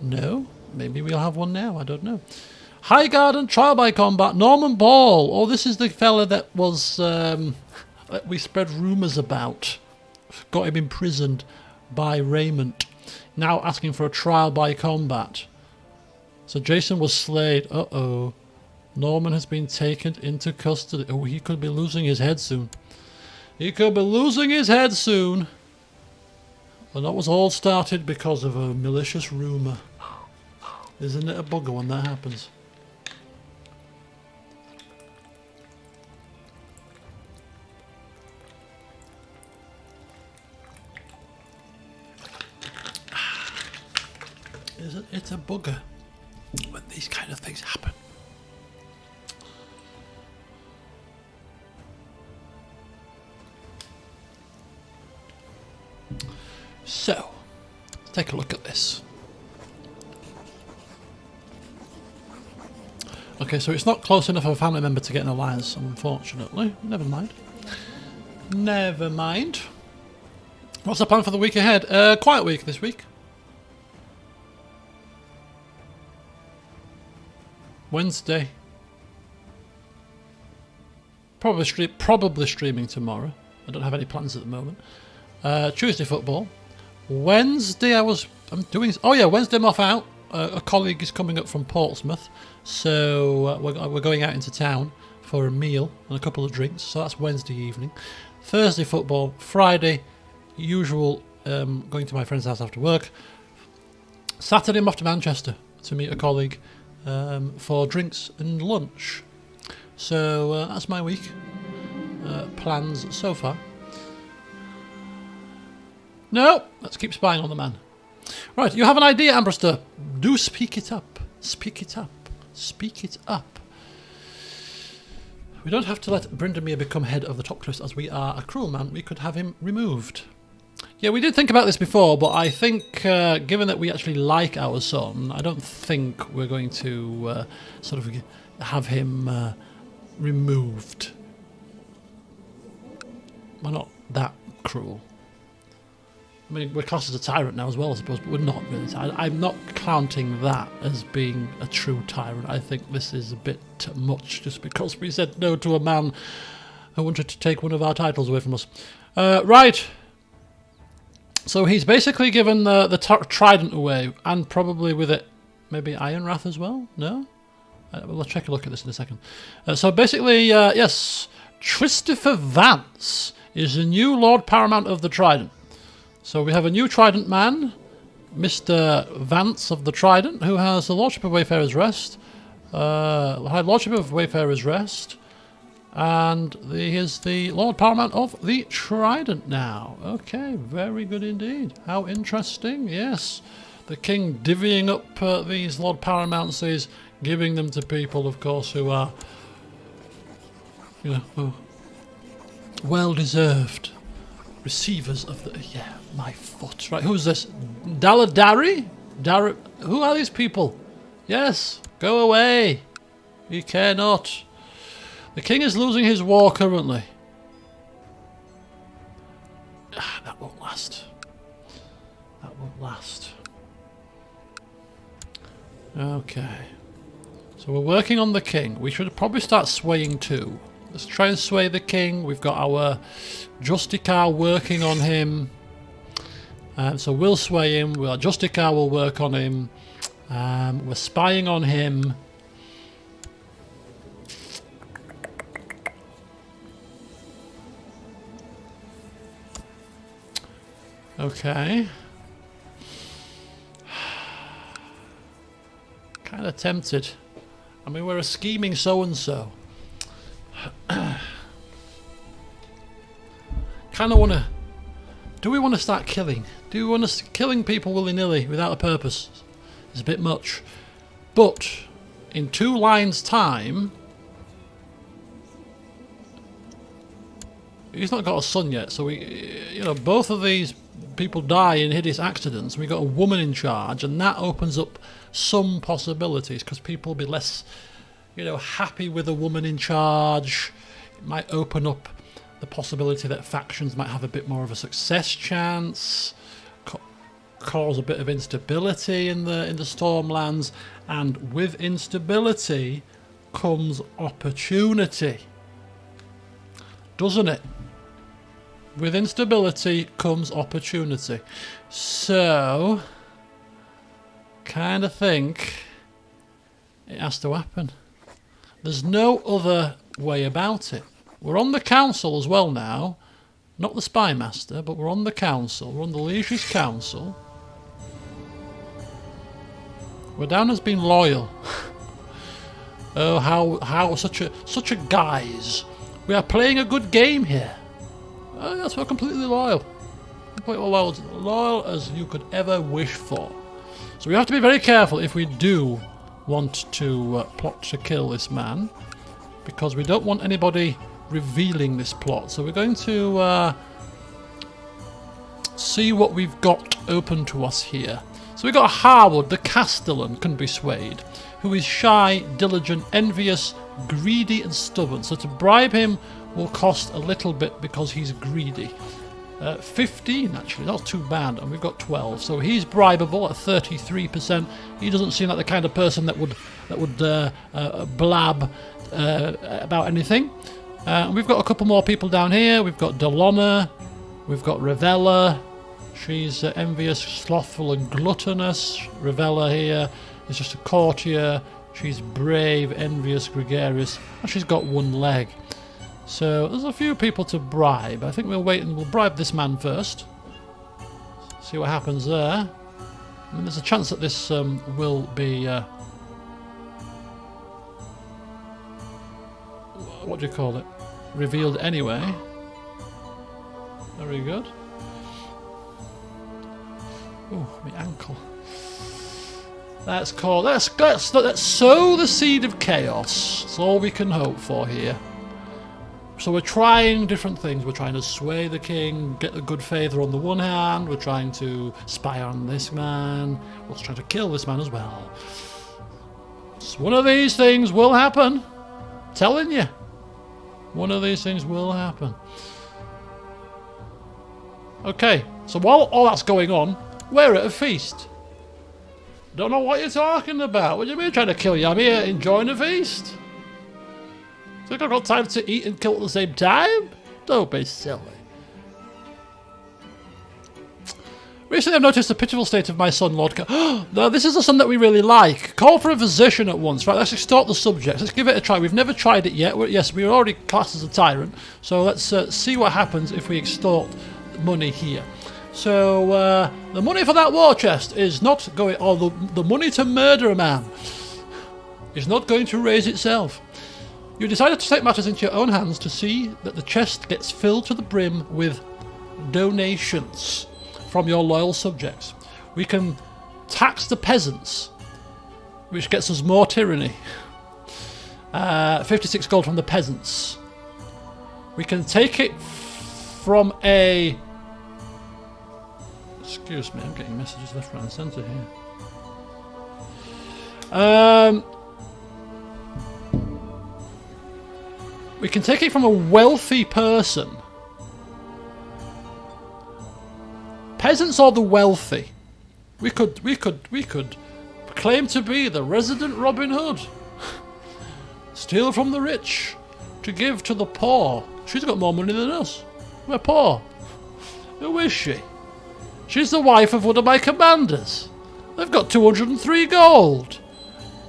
No. Maybe we'll have one now. I don't know. High Garden Trial by Combat. Norman Ball. Oh, this is the fella that was... that we spread rumours about. Got him imprisoned by Raymond. Now asking for a trial by combat. So Jason was slayed. Uh-oh. Norman has been taken into custody. Oh, he could be losing his head soon. He could be losing his head soon. And that was all started because of a malicious rumour. Isn't it a bugger when that happens? Isn't it a bugger when these kind of things happen? So, let's take a look at this. Okay, so it's not close enough of a family member to get an alliance, unfortunately. Never mind. Never mind. What's the plan for the week ahead? Quiet week this week. Wednesday. Probably streaming tomorrow. I don't have any plans at the moment. Tuesday football. Wednesday I'm doing... Oh yeah, Wednesday I'm off out. A colleague is coming up from Portsmouth. So we're going out into town for a meal and a couple of drinks. So that's Wednesday evening. Thursday football. Friday, usual, going to my friend's house after work. Saturday I'm off to Manchester to meet a colleague for drinks and lunch. So that's my week. Plans so far. No, let's keep spying on the man. Right, you have an idea, Ambrister. Do speak it up. Speak it up. Speak it up. We don't have to let Brindamere become head of the top cliffs as we are a cruel man. We could have him removed. Yeah, we did think about this before, but I think given that we actually like our son, I don't think we're going to sort of have him removed. We're not that cruel. I mean, we're classed as a tyrant now as well, I suppose, but we're not really. I'm not counting that as being a true tyrant. I think this is a bit much just because we said no to a man who wanted to take one of our titles away from us. Right. So he's basically given the trident away, and probably with it, maybe Iron Wrath as well? No? We'll check a look at this in a second. So basically, yes, Christopher Vance is the new Lord Paramount of the Trident. So we have a new Trident man, Mr. Vance of the Trident, who has the Lordship of Wayfarer's Rest, High Lordship of Wayfarer's Rest, and he is the Lord Paramount of the Trident now. Okay, very good indeed. How interesting, yes. The King divvying up these Lord Paramounts, giving them to people, of course, who are, you know, well-deserved receivers of the... Yeah, my foot. Right, who's this? Daladari? Who are these people? Yes, go away. We care not. The king is losing his war currently. That won't last. That won't last. Okay. So we're working on the king. We should probably start swaying too. Let's try and sway the king. We've got our Justicar working on him. So we'll sway him. Our Justicar will work on him. We're spying on him. Okay. Kind of tempted. I mean, we're a scheming so-and-so. Kind of want to... Do we want to start killing? Do we want to killing people willy-nilly without a purpose? It's a bit much. But in 2 lines' time... he's not got a son yet, so both of these people die in hideous accidents. We got a woman in charge, and that opens up some possibilities because people will be less, happy with a woman in charge. It might open up the possibility that factions might have a bit more of a success chance, cause a bit of instability in the Stormlands, and with instability comes opportunity, doesn't it? With instability comes opportunity. So, kind of think it has to happen. There's no other way about it. We're on the council as well now. Not the spy master, but we're on the council. We're on the Liege's council. We're down as being loyal. Oh, how such a guise. We are playing a good game here. Oh, yes, we're completely loyal. Completely loyal as you could ever wish for. So we have to be very careful if we do want to plot to kill this man, because we don't want anybody revealing this plot. So we're going to see what we've got open to us here. So we've got Harwood, the Castellan, can be swayed, who is shy, diligent, envious, greedy and stubborn. So to bribe him will cost a little bit because he's greedy. 15 actually, not too bad, and we've got 12. So he's bribable at 33%. He doesn't seem like the kind of person that would blab about anything. We've got a couple more people down here. We've got Delonna, we've got Revella. She's envious, slothful and gluttonous. Revella here is just a courtier. She's brave, envious, gregarious, and she's got one leg. So there's a few people to bribe. I think we'll wait and we'll bribe this man first. See what happens there. I mean, there's a chance that this will be... what do you call it? Revealed anyway. Very good. Oh, my ankle. Let's sow the seed of chaos. That's all we can hope for here. So we're trying different things. We're trying to sway the king, get the good favour on the one hand. We're trying to spy on this man. We're trying to kill this man as well. So one of these things will happen. I'm telling you. One of these things will happen. Okay, so while all that's going on, we're at a feast. Don't know what you're talking about. What do you mean trying to kill you? I'm here enjoying a feast. Think I've got time to eat and kill at the same time? Don't be silly. Recently I've noticed the pitiful state of my son, Lord No, this is the son that we really like. Call for a physician at once. Right, let's extort the subject. Let's give it a try. We've never tried it yet. Yes, we're already classed as a tyrant. So let's see what happens if we extort money here. So the money for that war chest is not going... or the money to murder a man is not going to raise itself. You decided to take matters into your own hands to see that the chest gets filled to the brim with donations from your loyal subjects. We can tax the peasants, which gets us more tyranny. 56 gold from the peasants. We can take it from a... Excuse me, I'm getting messages left, right and centre here. We can take it from a wealthy person. Peasants or the wealthy. We could claim to be the resident Robin Hood. Steal from the rich to give to the poor. She's got more money than us. We're poor. Who is she? She's the wife of one of my commanders. They've got 203 gold.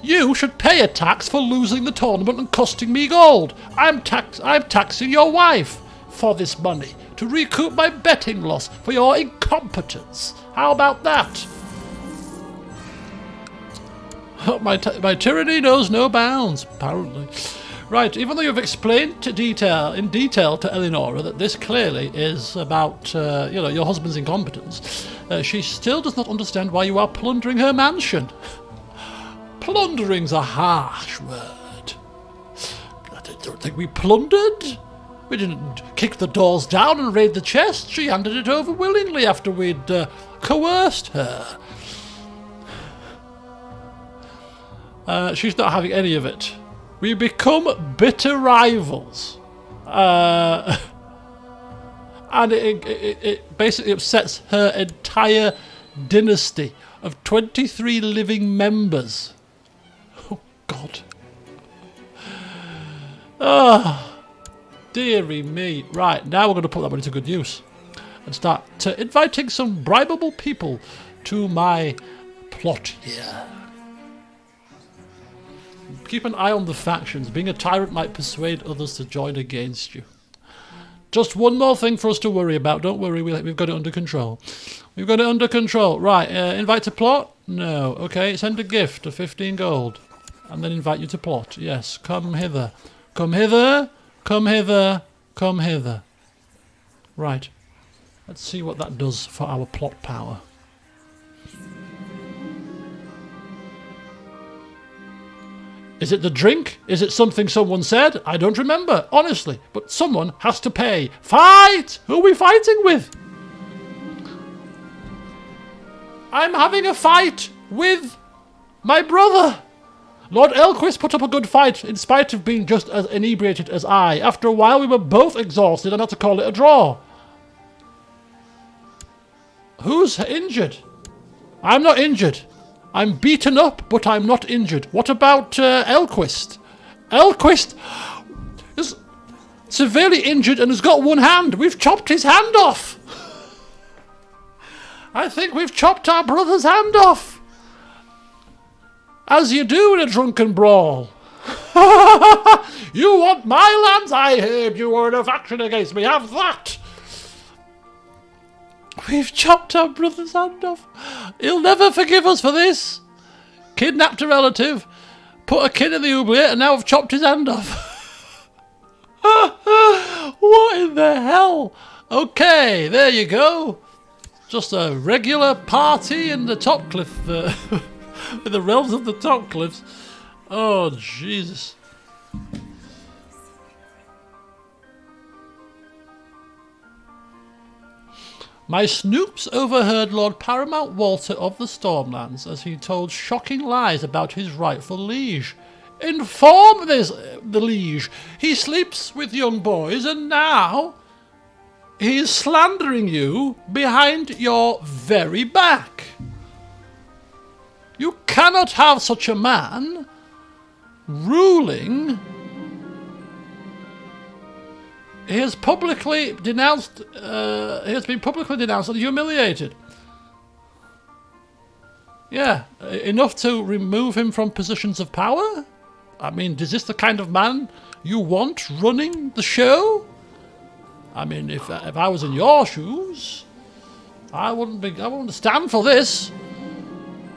You should pay a tax for losing the tournament and costing me gold. I'm taxing your wife for this money to recoup my betting loss for your incompetence. How about that? My tyranny knows no bounds, apparently. Right, even though you've explained in detail to Eleonora that this clearly is about, your husband's incompetence, she still does not understand why you are plundering her mansion. Plundering's a harsh word. I don't think we plundered. We didn't kick the doors down and raid the chest. She handed it over willingly after we'd coerced her. She's not having any of it. We become bitter rivals. And it basically upsets her entire dynasty of 23 living members. Oh, God. Oh, dearie me. Right, now we're going to put that money to good use and start inviting some bribable people to my plot here. Keep an eye on the factions. Being a tyrant might persuade others to join against you. Just one more thing for us to worry about. Don't worry, we've got it under control. We've got it under control. Right, invite to plot? No. Okay, send a gift of 15 gold. And then invite you to plot. Yes, come hither. Come hither, come hither, come hither. Right. Let's see what that does for our plot power. Is it the drink? Is it something someone said? I don't remember, honestly. But someone has to pay. Fight! Who are we fighting with? I'm having a fight with my brother. Lord Elquist put up a good fight in spite of being just as inebriated as I. After a while we were both exhausted and had to call it a draw. Who's injured? I'm not injured. I'm beaten up, but I'm not injured. What about Elquist? Elquist is severely injured and has got one hand. We've chopped his hand off. I think we've chopped our brother's hand off. As you do in a drunken brawl. You want my lands? I heard you were in a faction against me. Have that. We've chopped our brother's hand off. He'll never forgive us for this. Kidnapped a relative, put a kid in the oubliette, and now I've chopped his hand off. What in the hell? Okay, there you go. Just a regular party in the top cliff, in the realms of the top cliffs. Oh, Jesus. My snoops overheard Lord Paramount Walter of the Stormlands as he told shocking lies about his rightful liege. Inform the liege. He sleeps with young boys and now he is slandering you behind your very back. You cannot have such a man ruling. He has publicly denounced. He has been publicly denounced and humiliated. Yeah, enough to remove him from positions of power. I mean, is this the kind of man you want running the show? I mean, if I was in your shoes, I wouldn't stand for this.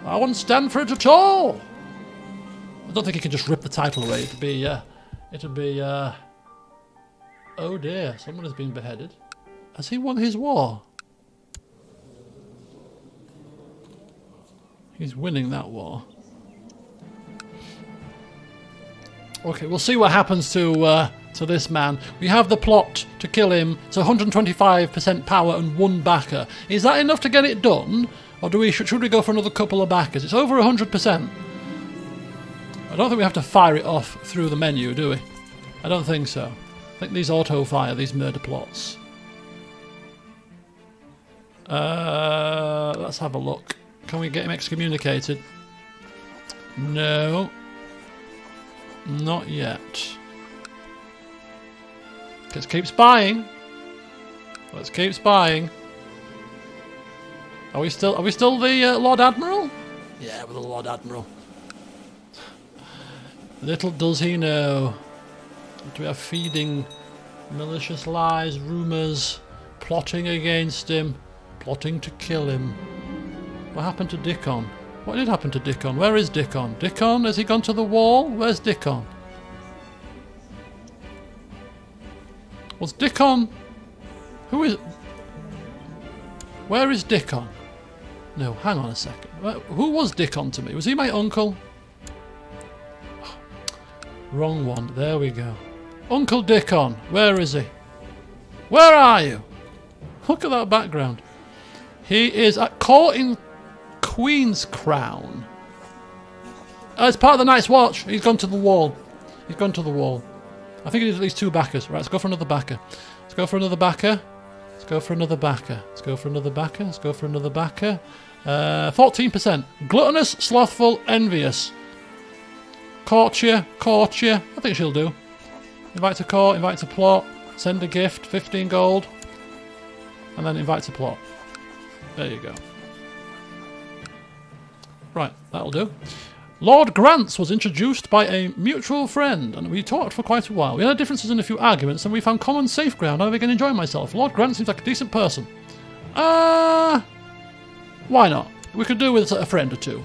I wouldn't stand for it at all. I don't think he can just rip the title away. It'd be. Oh dear, someone has been beheaded. Has he won his war? He's winning that war. Okay, we'll see what happens to this man. We have the plot to kill him. It's 125% power and one backer. Is that enough to get it done? Or should we go for another couple of backers? It's over 100%. I don't think we have to fire it off through the menu, do we? I don't think so. I think these auto-fire, these murder plots. Let's have a look. Can we get him excommunicated? No. Not yet. Let's keep spying. Let's keep spying. Are we still the Lord Admiral? Yeah, we're the Lord Admiral. Little does he know. We are feeding malicious lies, rumours, plotting against him, plotting to kill him. What happened to Dickon? What did happen to Dickon? Where is Dickon? Dickon, has he gone to the wall? Where's Dickon? Was Dickon... Who is... Where is Dickon? No, hang on a second. Who was Dickon to me? Was he my uncle? Oh, wrong one. There we go. Uncle Dickon, where is he? Where are you? Look at that background. He is at court in Queen's Crown. It's part of the Night's Watch. He's gone to the wall. He's gone to the wall. I think he needs at least 2 backers. Right, let's go for another backer. Let's go for another backer. Let's go for another backer. Let's go for another backer. Let's go for another backer. 14%. Gluttonous, slothful, envious. Courtier. I think she'll do. Invite to court, invite to plot, send a gift, 15 gold. And then invite to plot. There you go. Right, that'll do. Lord Grants was introduced by a mutual friend, and we talked for quite a while. We had differences in a few arguments, and we found common safe ground. I began enjoying myself. Lord Grant seems like a decent person. Why not? We could do with a friend or two.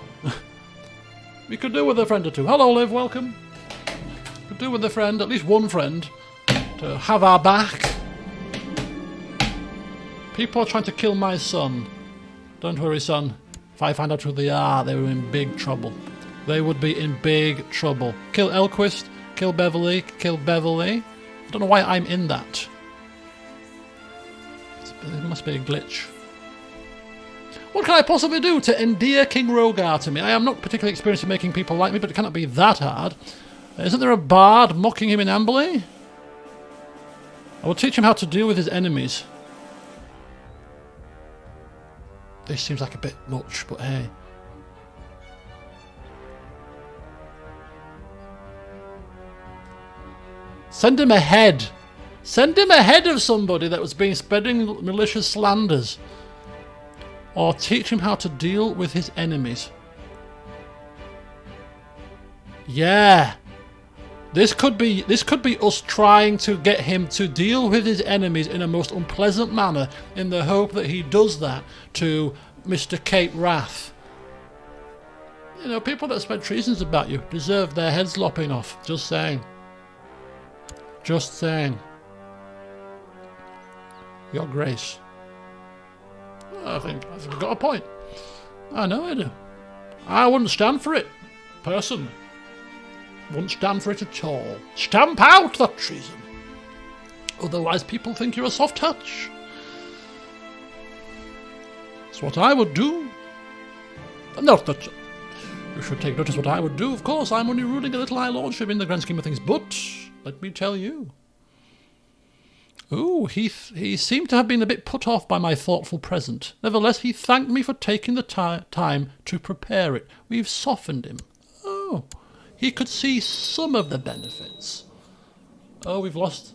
We could do with a friend or two. Hello, Liv, welcome. We could do with a friend, at least one friend, to have our back. People are trying to kill my son. Don't worry, son. If I find out who they are, they were in big trouble. They would be in big trouble. Kill Elquist, kill Beverly, kill Beverly. I don't know why I'm in that. It must be a glitch. What can I possibly do to endear King Rogar to me? I am not particularly experienced in making people like me, but it cannot be that hard. Isn't there a bard mocking him in Amberley? I will teach him how to deal with his enemies. This seems like a bit much, but hey. Send him ahead. Send him ahead of somebody that was being spreading malicious slanders. Or teach him how to deal with his enemies. Yeah. This could be us trying to get him to deal with his enemies in a most unpleasant manner in the hope that he does that to Mr. Cape Wrath. You know, people that spread treasons about you deserve their heads lopping off. Just saying. Just saying. Your Grace. I think I've got a point. I know I do. I wouldn't stand for it, personally. Wouldn't stand for it at all. Stamp out that treason. Otherwise people think you're a soft touch. That's what I would do. Not that you should take notice what I would do. Of course, I'm only ruling a little high lordship in the grand scheme of things, but let me tell you. Ooh, he seemed to have been a bit put off by my thoughtful present. Nevertheless, he thanked me for taking the time to prepare it. We've softened him. Oh, he could see some of the benefits. Oh, we've lost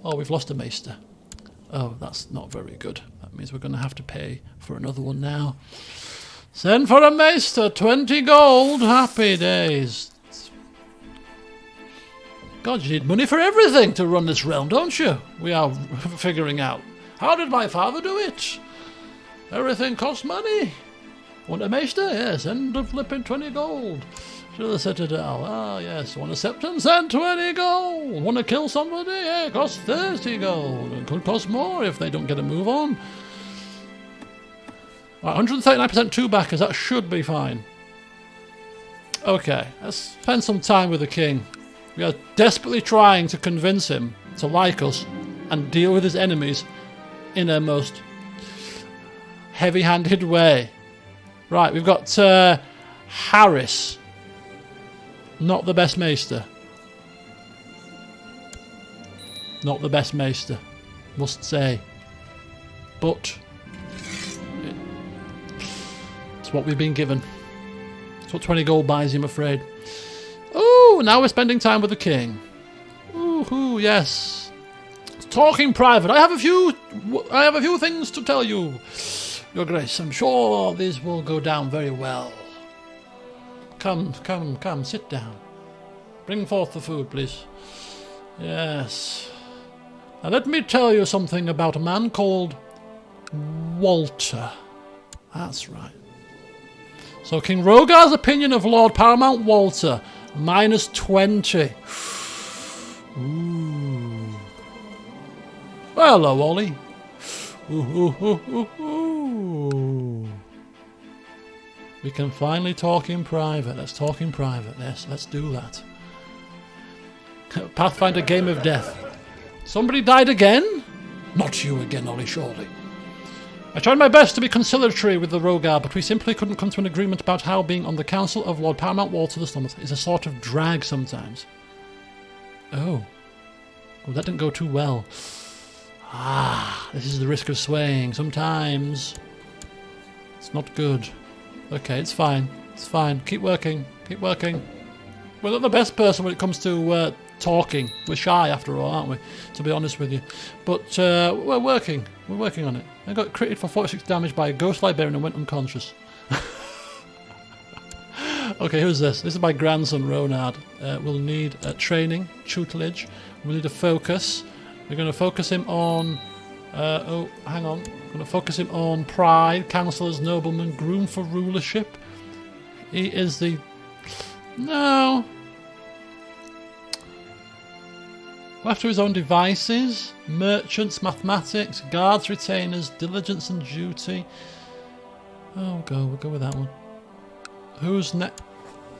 a maester. Oh, that's not very good. That means we're going to have to pay for another one now. Send for a maester, 20 gold. Happy days. God, you need money for everything to run this realm, don't you? We are figuring out. How did my father do it? Everything costs money. Want a maester? Yes, send a flipping 20 gold. To the citadel. Ah, yes. Want a septum? Send 20 gold. Want to kill somebody? Yeah, it costs 30 gold. It could cost more if they don't get a move on. Right, 139% 2 backers. That should be fine. Okay, let's spend some time with the king. We are desperately trying to convince him to like us and deal with his enemies in a most heavy-handed way. Right, we've got Harris. Not the best maester. Not the best maester, must say. But it's what we've been given. It's what 20 gold buys him, I'm afraid. Oh, now we're spending time with the king. Ooh, yes. Talking private. I have a few things to tell you, Your Grace. I'm sure this will go down very well. Come, sit down. Bring forth the food, please. Yes. Now let me tell you something about a man called Walter. That's right. So King Rogar's opinion of Lord Paramount Walter, minus 20. Ooh. Well, hello, Ollie. Ooh. We can finally talk in private. Let's talk in private. Yes, let's do that. Pathfinder Game of Death. Somebody died again? Not you again, Ollie, surely. I tried my best to be conciliatory with the Rogar, but we simply couldn't come to an agreement about how being on the council of Lord Paramount Walter the Stormlands is a sort of drag sometimes. Oh. Well, that didn't go too well. Ah, this is the risk of swaying. Sometimes it's not good. Okay, it's fine. It's fine. Keep working. Keep working. We're not the best person when it comes to talking. We're shy after all, aren't we? To be honest with you. But we're working. We're working on it. I got critted for 46 damage by a ghost librarian and went unconscious. Okay, who's this? This is my grandson, Ronard. We'll need training, tutelage. We'll need a focus. We're going to focus him on... oh, hang on. We're going to focus him on pride, councillors, noblemen, groom for rulership. He is the... No. Left to his own devices. Merchants, mathematics, guards, retainers, diligence and duty. Oh, we'll go with that one. Who's next?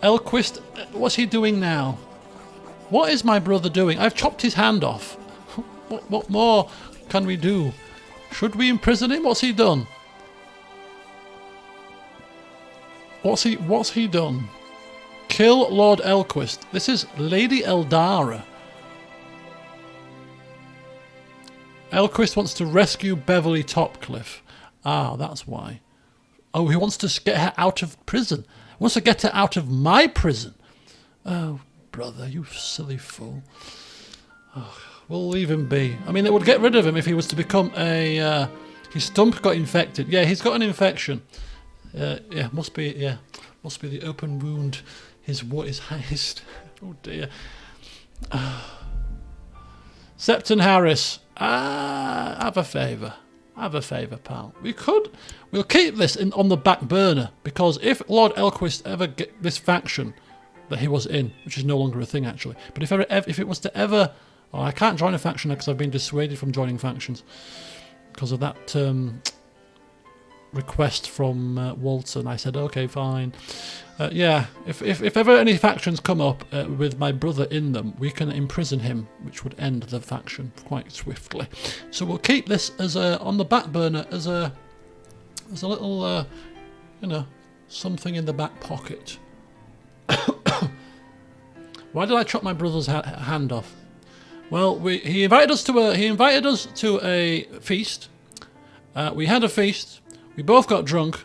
Elquist, what's he doing now? What is my brother doing? I've chopped his hand off. What more can we do? Should we imprison him? What's he done? What's he done? Kill Lord Elquist. This is Lady Eldara. Elquist wants to rescue Beverly Topcliffe. Ah, that's why. Oh, he wants to get her out of prison. He wants to get her out of my prison. Oh, brother, you silly fool. Oh, we'll leave him be. I mean, it would get rid of him if he was to become a... his stump got infected. Yeah, he's got an infection. Yeah, must be the open wound. What is highest? Oh dear. Septon Harris. Have a favour. Have a favour, pal. We'll keep this on the back burner, because if Lord Elquist ever get this faction that he was in, which is no longer a thing actually, but if it was to ever... Oh, I can't join a faction because I've been dissuaded from joining factions because of that request from Walter, and I said, okay, fine. Yeah, if ever any factions come up with my brother in them, we can imprison him, which would end the faction quite swiftly. So we'll keep this as on the back burner as a little, something in the back pocket. Why did I chop my brother's hand off? Well, he invited us to a feast. We had a feast. We both got drunk,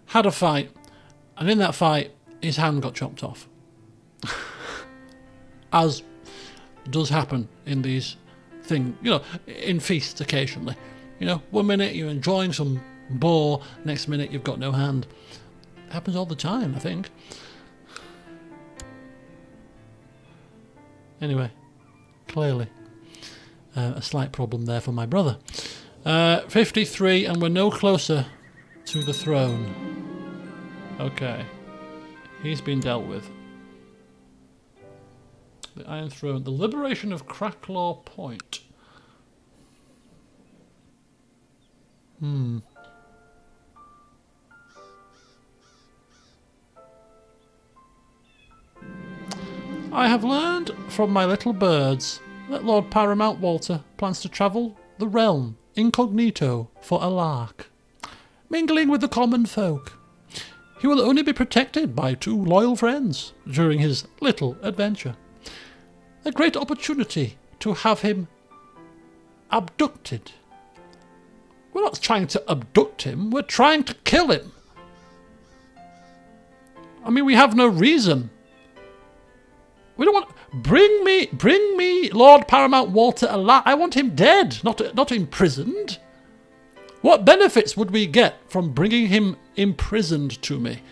had a fight, and in that fight, his hand got chopped off. As does happen in these things, in feasts occasionally. 1 minute you're enjoying some boar, next minute you've got no hand. It happens all the time, I think. Anyway, clearly a slight problem there for my brother. 53, and we're no closer to the throne. Okay. He's been dealt with. The Iron Throne. The liberation of Cracklaw Point. I have learned from my little birds that Lord Paramount Walter plans to travel the realm incognito for a lark, mingling with the common folk. He will only be protected by 2 loyal friends during his little adventure. A great opportunity to have him abducted. We're not trying to abduct him, we're trying to kill him. I mean, we have no reason. We don't want... Bring me Lord Paramount Walter alive. I want him dead, not imprisoned. What benefits would we get from bringing him imprisoned to me?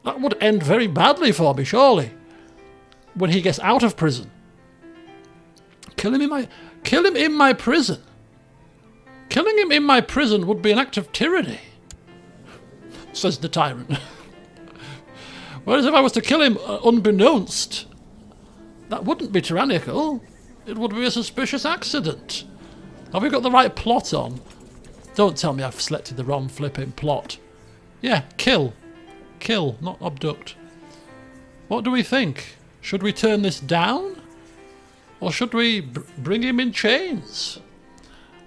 That would end very badly for me, surely. When he gets out of prison. Kill him in my prison. Killing him in my prison would be an act of tyranny, says the tyrant. Whereas if I was to kill him unbeknownst, that wouldn't be tyrannical. It would be a suspicious accident. Have we got the right plot on? Don't tell me I've selected the wrong flipping plot. Yeah, kill. Kill, not abduct. What do we think? Should we turn this down? Or should we bring him in chains?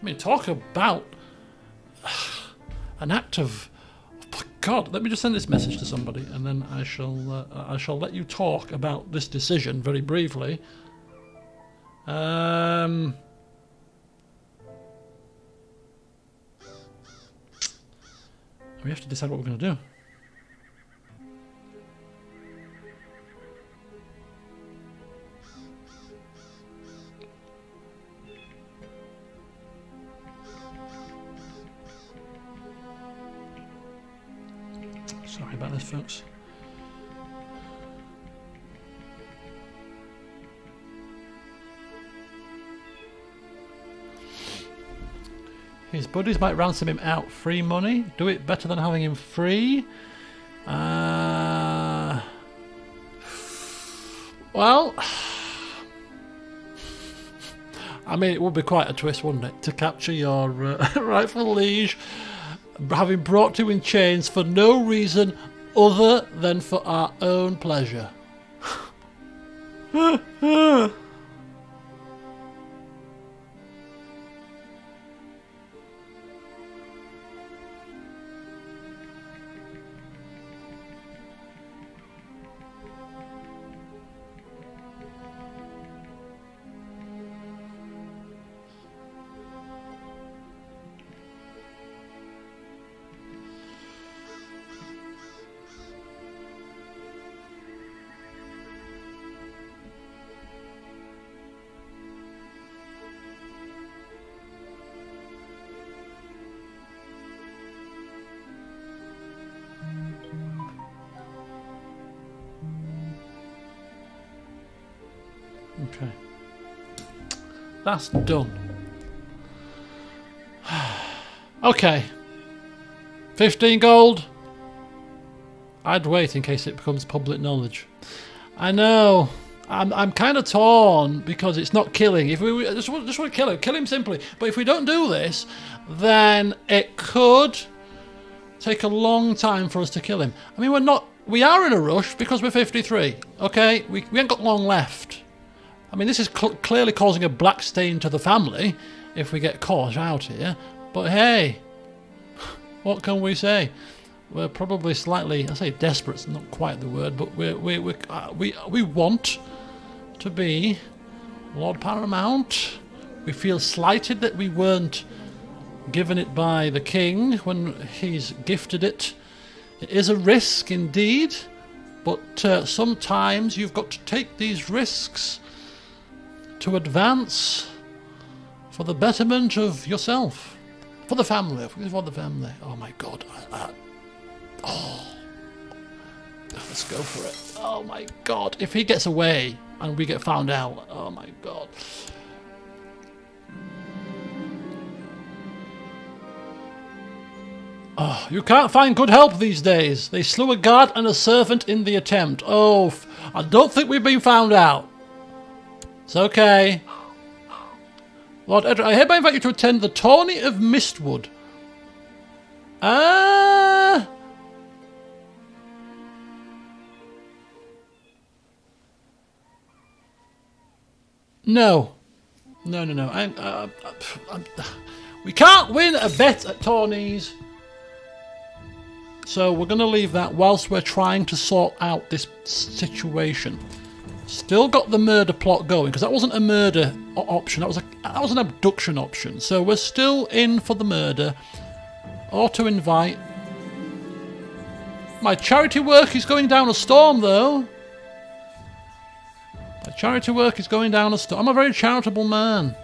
I mean, talk about an act of... Oh, God, let me just send this message to somebody, and then I shall let you talk about this decision very briefly. We have to decide what we're going to do. Sorry about this, folks. His buddies might ransom him out. Free money. Do it better than having him free. Well, I mean, it would be quite a twist, wouldn't it, to capture your rightful liege, having brought you in chains for no reason other than for our own pleasure. Okay. That's done. Okay. 15 gold. I'd wait in case it becomes public knowledge. I know. I'm kind of torn because it's not killing. If we just want to kill him simply. But if we don't do this, then it could take a long time for us to kill him. I mean, we are in a rush because we're 53. Okay, we ain't got long left. I mean, this is clearly causing a black stain to the family if we get caught out here. But hey, what can we say? We're probably slightly, I say desperate, it's not quite the word, but we want to be Lord Paramount. We feel slighted that we weren't given it by the king when he's gifted it. It is a risk indeed, but sometimes you've got to take these risks to advance for the betterment of yourself, for the family, for the family. Oh my God. Let's go for it. Oh my God. If he gets away and we get found out, oh my God. Oh, you can't find good help these days. They slew a guard and a servant in the attempt. Oh, I don't think we've been found out. It's okay. Lord Edric, I hereby invite you to attend the Tourney of Mistwood. No. No. We can't win a bet at tourneys. So we're going to leave that whilst we're trying to sort out this situation. Still got the murder plot going, because that wasn't a murder option, that was an abduction option. So we're still in for the murder. Auto invite. My charity work is going down a storm, though. My charity work is going down a storm. I'm a very charitable man.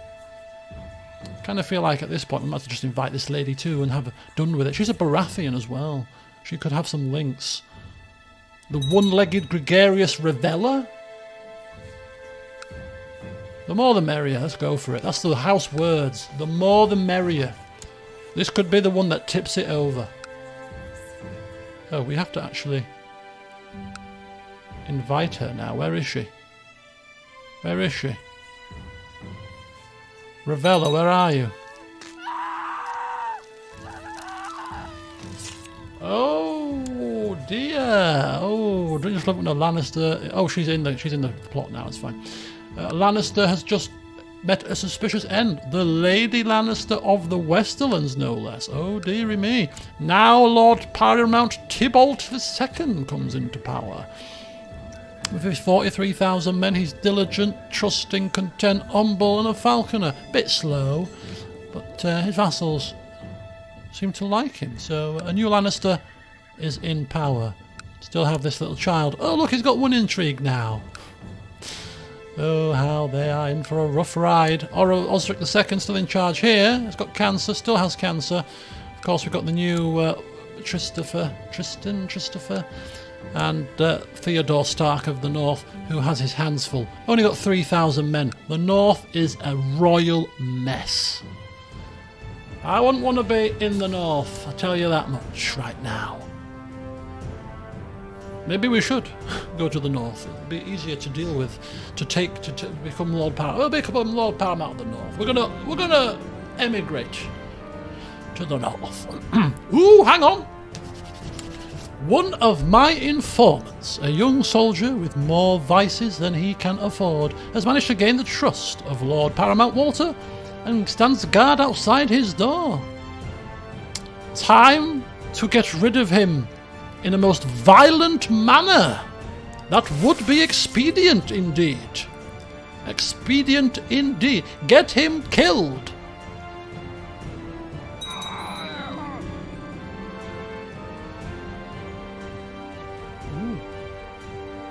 Kind of feel like at this point we might have to just invite this lady too and have done with it. She's a Baratheon as well. She could have some links. The one-legged gregarious reveller. The more the merrier. Let's go for it. That's the house words. The more the merrier. This could be the one that tips it over. Oh, we have to actually invite her now. Where is she? Where is she? Ravella, where are you? Oh dear. Oh, don't just look at no Lannister. Oh, she's in the plot now. It's fine. Lannister has just met a suspicious end. The Lady Lannister of the Westerlands, no less. Oh, dearie me. Now Lord Paramount Tybalt II comes into power. With his 43,000 men, he's diligent, trusting, content, humble, and a falconer. Bit slow, but his vassals seem to like him. So a new Lannister is in power. Still have this little child. Oh, look, he's got one intrigue now. Oh, how they are in for a rough ride. Osric II still in charge here. He's got cancer, still has cancer. Of course, we've got the new Tristan, and Theodore Stark of the North, who has his hands full. Only got 3,000 men. The North is a royal mess. I wouldn't want to be in the North, I tell you that much right now. Maybe we should go to the North. It'd be easier to deal with, to become Lord Paramount. We'll become Lord Paramount of the North. We're gonna emigrate to the North. Ooh, hang on. One of my informants, a young soldier with more vices than he can afford, has managed to gain the trust of Lord Paramount Walter and stands guard outside his door. Time to get rid of him in a most violent manner. That would be expedient indeed. Expedient indeed. Get him killed.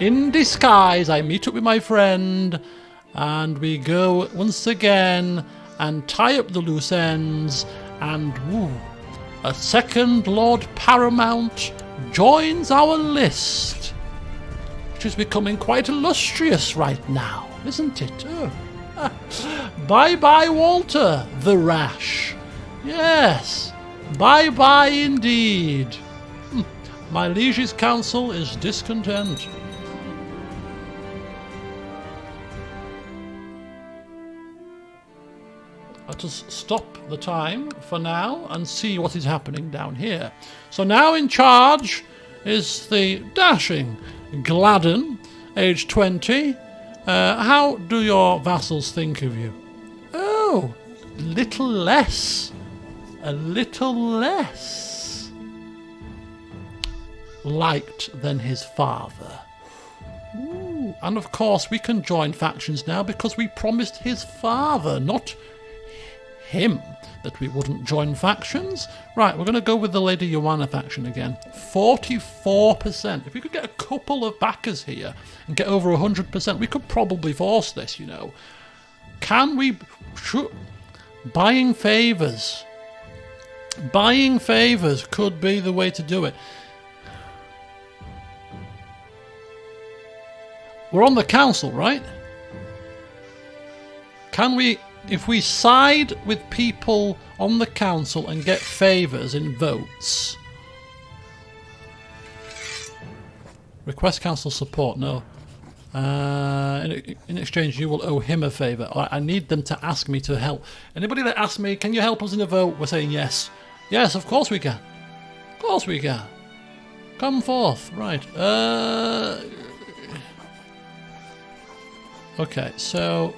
In disguise, I meet up with my friend and we go once again and tie up the loose ends, and a second Lord Paramount joins our list, which is becoming quite illustrious right now, isn't it? Oh. Bye-bye, Walter the Rash. Yes, bye-bye indeed. My liege's council is discontent. Let us stop the time for now and see what is happening down here. So now in charge is the dashing Gladden, age 20. How do your vassals think of you? Oh, a little less liked than his father. Ooh. And of course we can join factions now because we promised his father, not him, that we wouldn't join factions. Right, we're going to go with the Lady Joanna faction again. 44%. If we could get a couple of backers here and get over 100%, we could probably force this, you know. Can we... Buying favours. Buying favours could be the way to do it. We're on the council, right? Can we... If we side with people on the council and get favours in votes... Request council support, no. In exchange, you will owe him a favour. I need them to ask me to help. Anybody that asks me, can you help us in a vote? We're saying yes. Yes, of course we can. Of course we can. Come forth. Right. Okay, so...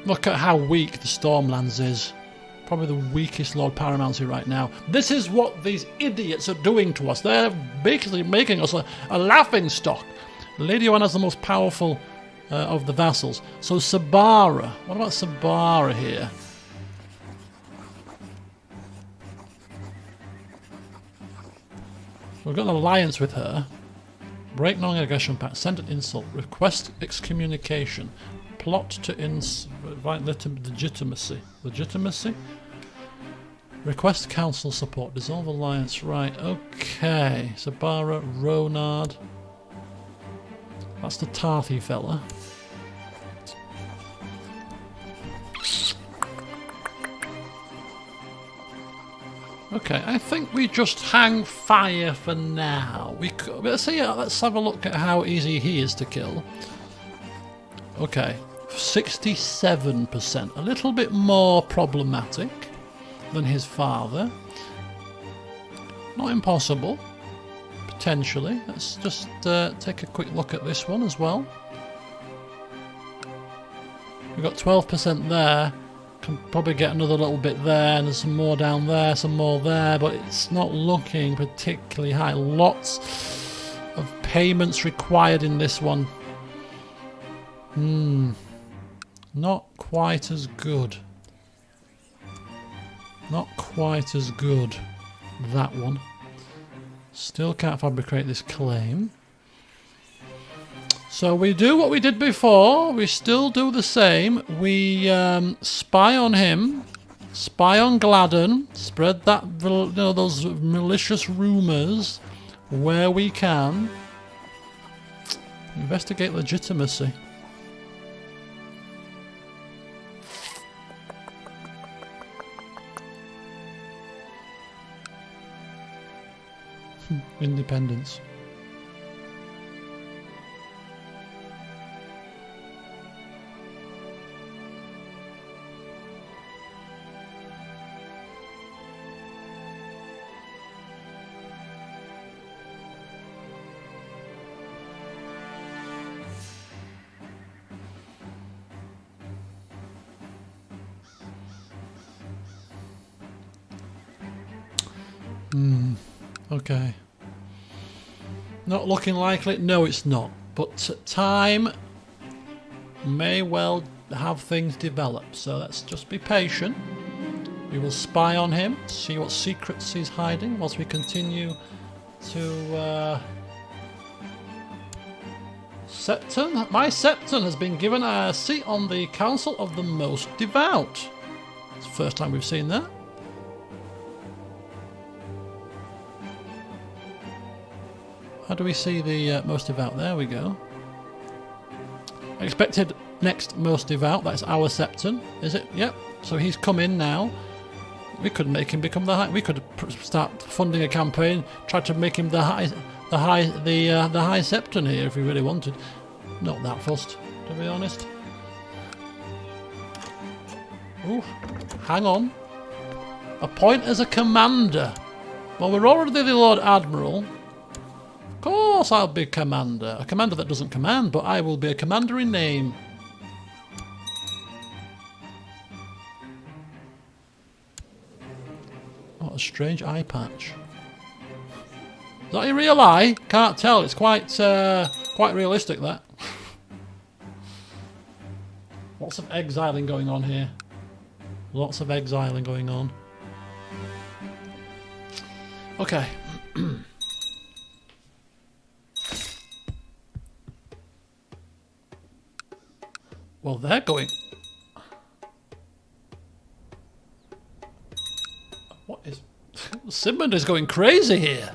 Look at how weak the Stormlands is. Probably the weakest Lord Paramount right now. This is what these idiots are doing to us. They're basically making us a laughing stock. Lady Joanna's the most powerful of the vassals. So Sabara. What about Sabara here? We've got an alliance with her. Break non-aggression pact. Send an insult. Request excommunication. Plot to invite legitimacy. Legitimacy? Request council support. Dissolve alliance. Right, okay. Sabara, Ronard. That's the Tarthy fella. Okay, I think we just hang fire for now. Let's have a look at how easy he is to kill. Okay, 67%. A little bit more problematic than his father. Not impossible. potentially. Let's just take a quick look at this one as well. We've got 12% there. Can probably get another little bit there, and there's some more down there, some more there, but it's not looking particularly high. Lots of payments required in this one. Not quite as good. Not quite as good. That one. Still can't fabricate this claim. So we do what we did before. We still do the same. We spy on him, spy on Gladden, spread that, you know, those malicious rumours where we can. Investigate legitimacy. Independence. Okay. Not looking likely? No, it's not. But time may well have things develop. So let's just be patient. We will spy on him, see what secrets he's hiding whilst we continue to... Septon? My Septon has been given a seat on the Council of the Most Devout. It's the first time we've seen that. How do we see the Most Devout? There we go. Expected next Most Devout. That's our Septon, is it? Yep. So he's come in now. We could make him become the high. We could start funding a campaign, try to make him the high Septon here if we really wanted. Not that fussed, to be honest. Ooh, hang on. Appoint as a commander. Well, we're already the Lord Admiral. Of course I'll be commander. A commander that doesn't command, but I will be a commander in name. What a strange eye patch. Is that your real eye? Can't tell. It's quite realistic, that. Lots of exiling going on here. Lots of exiling going on. Okay. Well, they're going... What is... Sigmund is going crazy here.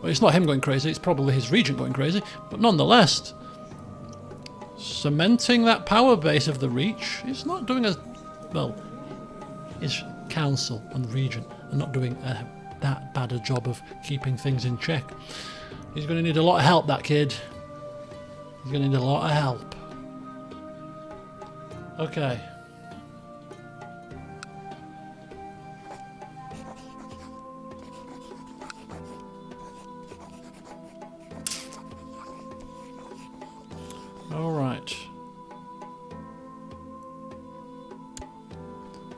Well, it's not him going crazy, it's probably his regent going crazy. But nonetheless, cementing that power base of the Reach is not doing as... Well, his council and regent are not doing that bad a job of keeping things in check. He's going to need a lot of help, that kid. He's going to need a lot of help. Okay. All right.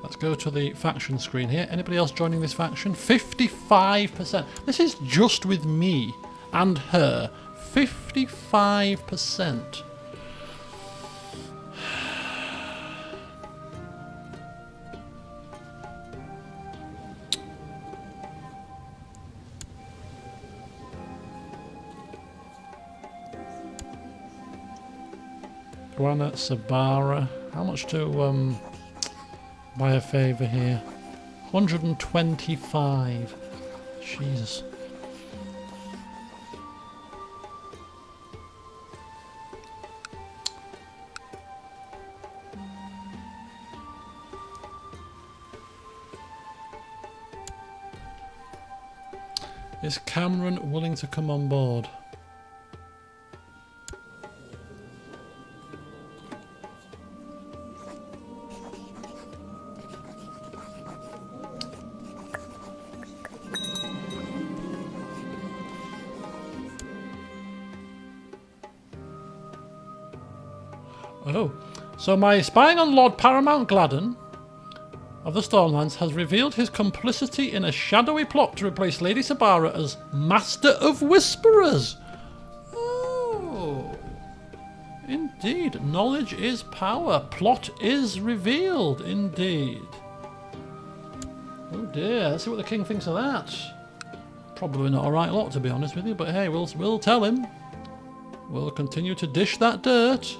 Let's go to the faction screen here. Anybody else joining this faction? 55%. This is just with me and her. 55%. Guana, Sabara. How much to buy a favour here? 125. Jesus. Is Cameron willing to come on board? Oh. So my spying on Lord Paramount Gladden of the Stormlands has revealed his complicity in a shadowy plot to replace Lady Sabara as Master of Whisperers. Oh. Indeed. Knowledge is power. Plot is revealed. Indeed. Oh dear. Let's see what the king thinks of that. Probably not a right lot, to be honest with you, but hey, we'll tell him. We'll continue to dish that dirt.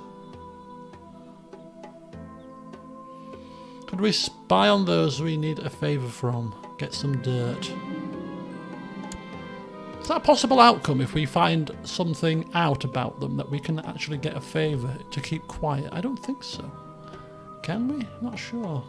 Could we spy on those we need a favour from? Get some dirt. Is that a possible outcome if we find something out about them that we can actually get a favour to keep quiet? I don't think so. Can we? Not sure.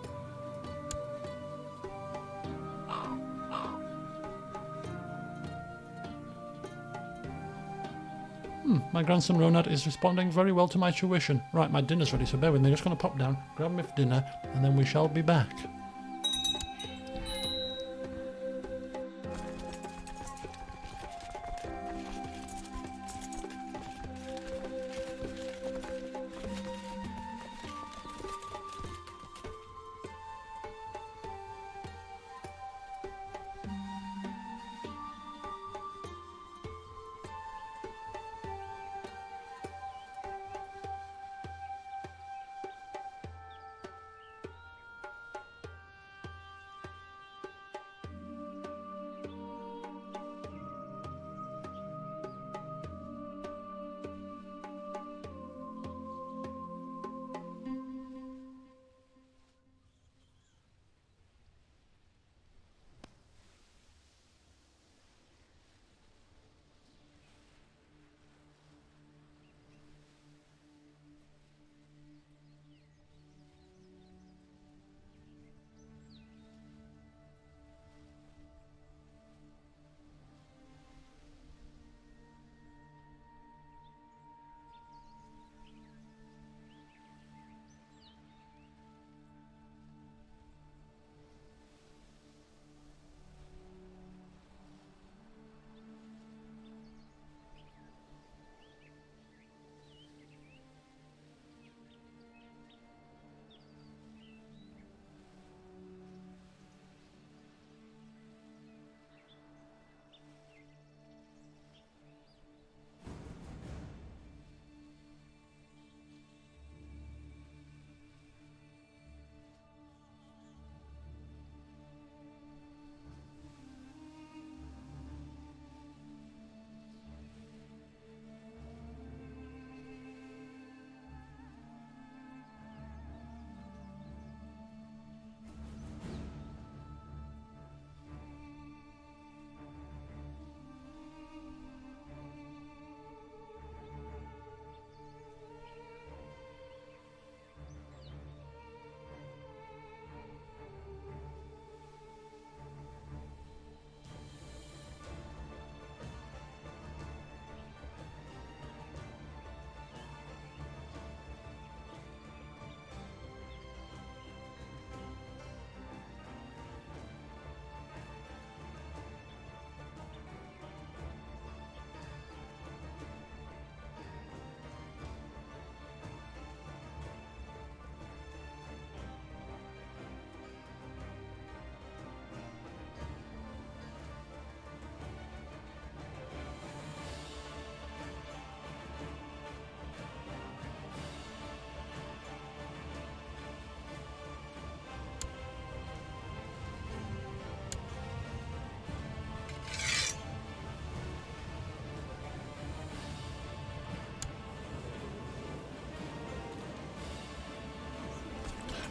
My grandson Ronad is responding very well to my tuition. Right, my dinner's ready, so bear with me. I'm just going to pop down, grab my dinner, and then we shall be back.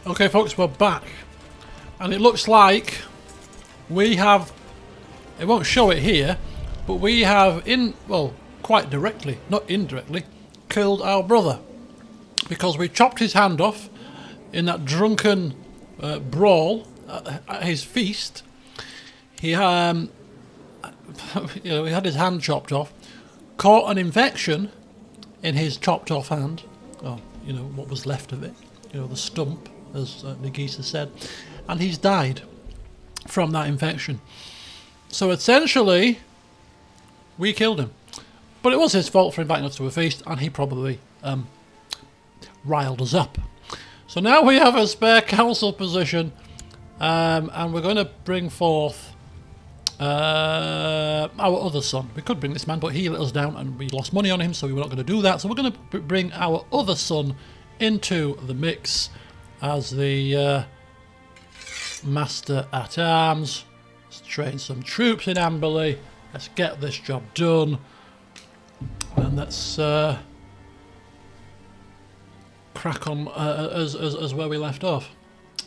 Okay folks, we're back, and it looks like we have, it won't show it here, but we have quite directly, not indirectly, killed our brother, because we chopped his hand off in that drunken brawl at his feast. He had his hand chopped off, caught an infection in his chopped off hand, what was left of it, the stump, as Nagisa said, and he's died from that infection. So essentially, we killed him. But it was his fault for inviting us to a feast, and he probably riled us up. So now we have a spare council position, and we're going to bring forth our other son. We could bring this man, but he let us down and we lost money on him, so we were not going to do that. So we're going to bring our other son into the mix as the master at arms. Let's train some troops in Amberley. Let's get this job done, and let's crack on as where we left off.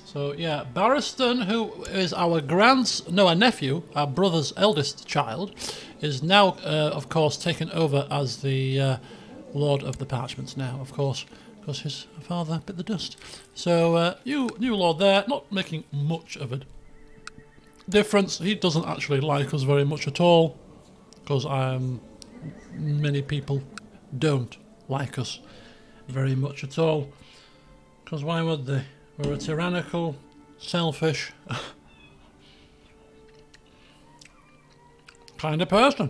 So yeah, Barristan, who is our nephew, our brother's eldest child, is now of course taken over as the Lord of the Parchments now, of course, because his father bit the dust. So new Lord there, not making much of a difference. He doesn't actually like us very much at all, because many people don't like us very much at all, because why would they? We're a tyrannical, selfish kind of person.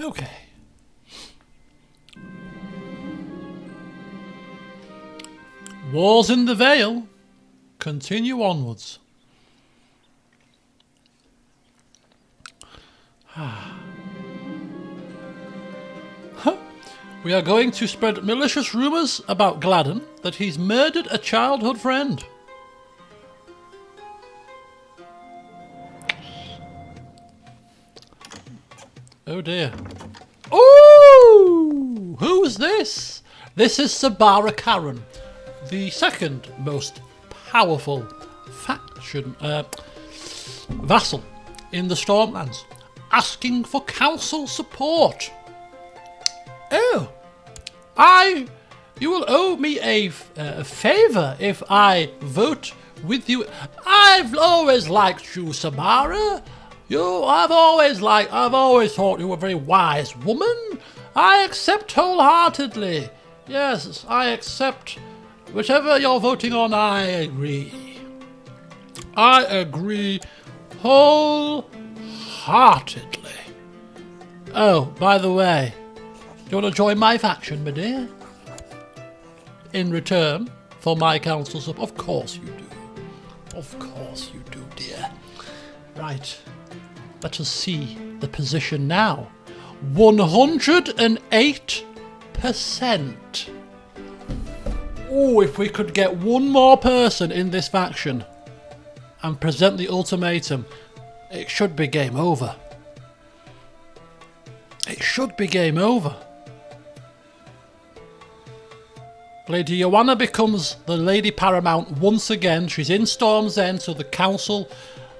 Okay. Wars in the Vale continue onwards. We are going to spread malicious rumours about Gladden that he's murdered a childhood friend. Oh dear. Ooh! Who's this? This is Sabara Karen, the second most powerful faction vassal in the Stormlands, asking for council support. Oh, you will owe me a favour if I vote with you. I've always liked you, Sabara. I've always thought you were a very wise woman. I accept wholeheartedly. Yes, I accept. Whichever you're voting on, I agree. I agree wholeheartedly. Oh, by the way, do you want to join my faction, my dear? In return for my council support? Of course you do. Of course you do, dear. Right. Let us see the position now. 108%. Oh, if we could get one more person in this faction and present the ultimatum, it should be game over. It should be game over. Lady Joanna becomes the Lady Paramount once again. She's in Storm's End, so the council,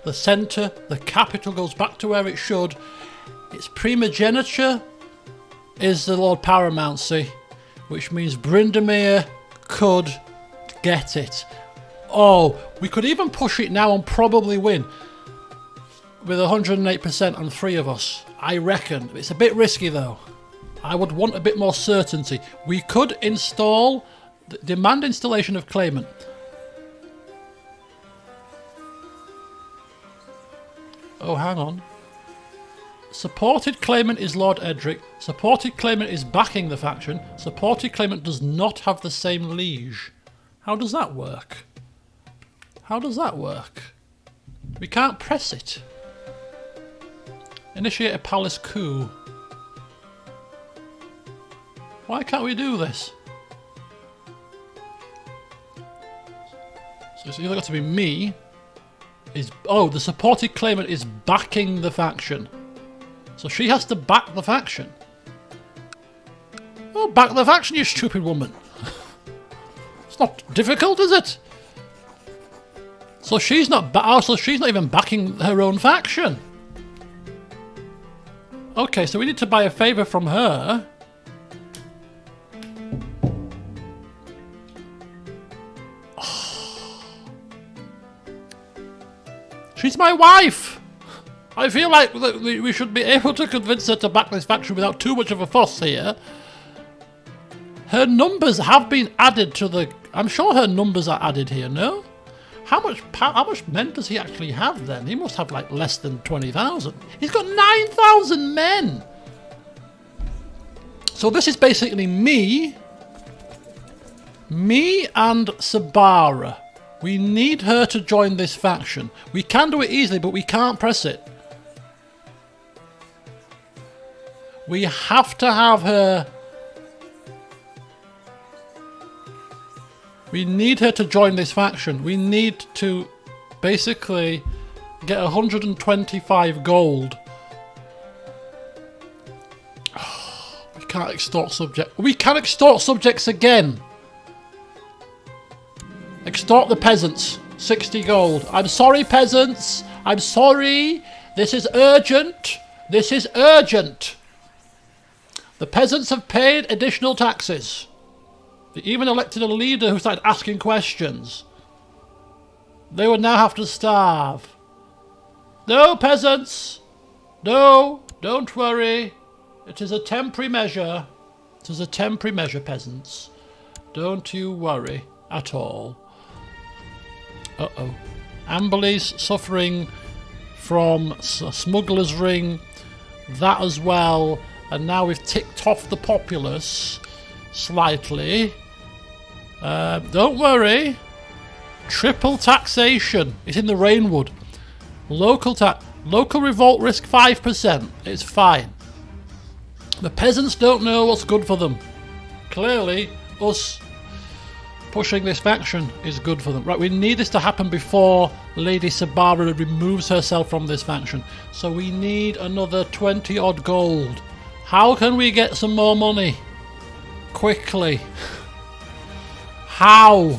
the centre, the capital goes back to where it should. Its primogeniture is the Lord Paramount, see, which means Brindamere could get it. Oh, we could even push it now and probably win with 108% on 3 of us. I reckon. It's a bit risky though. I would want a bit more certainty. We could install, demand installation of claimant. Oh, hang on. Supported claimant is Lord Edric. Supported claimant is backing the faction. Supported claimant does not have the same liege. How does that work? How does that work? We can't press it. Initiate a palace coup. Why can't we do this? So it's either got to be me. The supported claimant is backing the faction. So she has to back the faction. Oh, back the faction, you stupid woman. It's not difficult, is it? So she's not even backing her own faction. Okay, so we need to buy a favour from her. She's my wife! I feel like we should be able to convince her to back this faction without too much of a fuss here. Her numbers have been added to the... I'm sure her numbers are added here, no? How much men does he actually have then? He must have like less than 20,000. He's got 9,000 men! So this is basically me and Sabara. We need her to join this faction. We can do it easily, but we can't press it. We have to have her... We need her to join this faction. We need to basically get 125 gold. We can't extort subjects. We can extort subjects again. Extort the peasants. 60 gold. I'm sorry, peasants. I'm sorry. This is urgent. This is urgent. The peasants have paid additional taxes. They even elected a leader who started asking questions. They would now have to starve. No, peasants! No, don't worry. It is a temporary measure. It is a temporary measure, peasants. Don't you worry at all. Uh-oh. Amberley's suffering from a smuggler's ring. That as well. And now we've ticked off the populace slightly. Don't worry. Triple taxation. It's in the Rainwood. Local revolt risk 5%. It's fine. The peasants don't know what's good for them. Clearly, us pushing this faction is good for them. Right, we need this to happen before Lady Sabara removes herself from this faction. So we need another 20 odd gold. How can we get some more money? Quickly. How?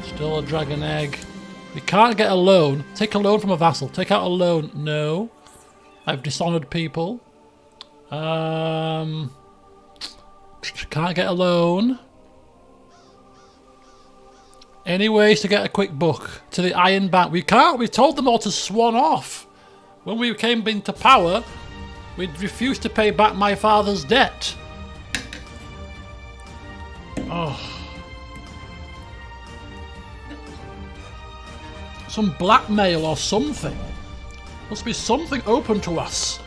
Still a dragon egg. We can't get a loan. Take a loan from a vassal. Take out a loan. No. I've dishonoured people. Can't get a loan. Any ways to get a quick book to the Iron Bank? We can't. We told them all to swan off. When we came into power, we refused to pay back my father's debt. Oh. Some blackmail or something. Must be something open to us.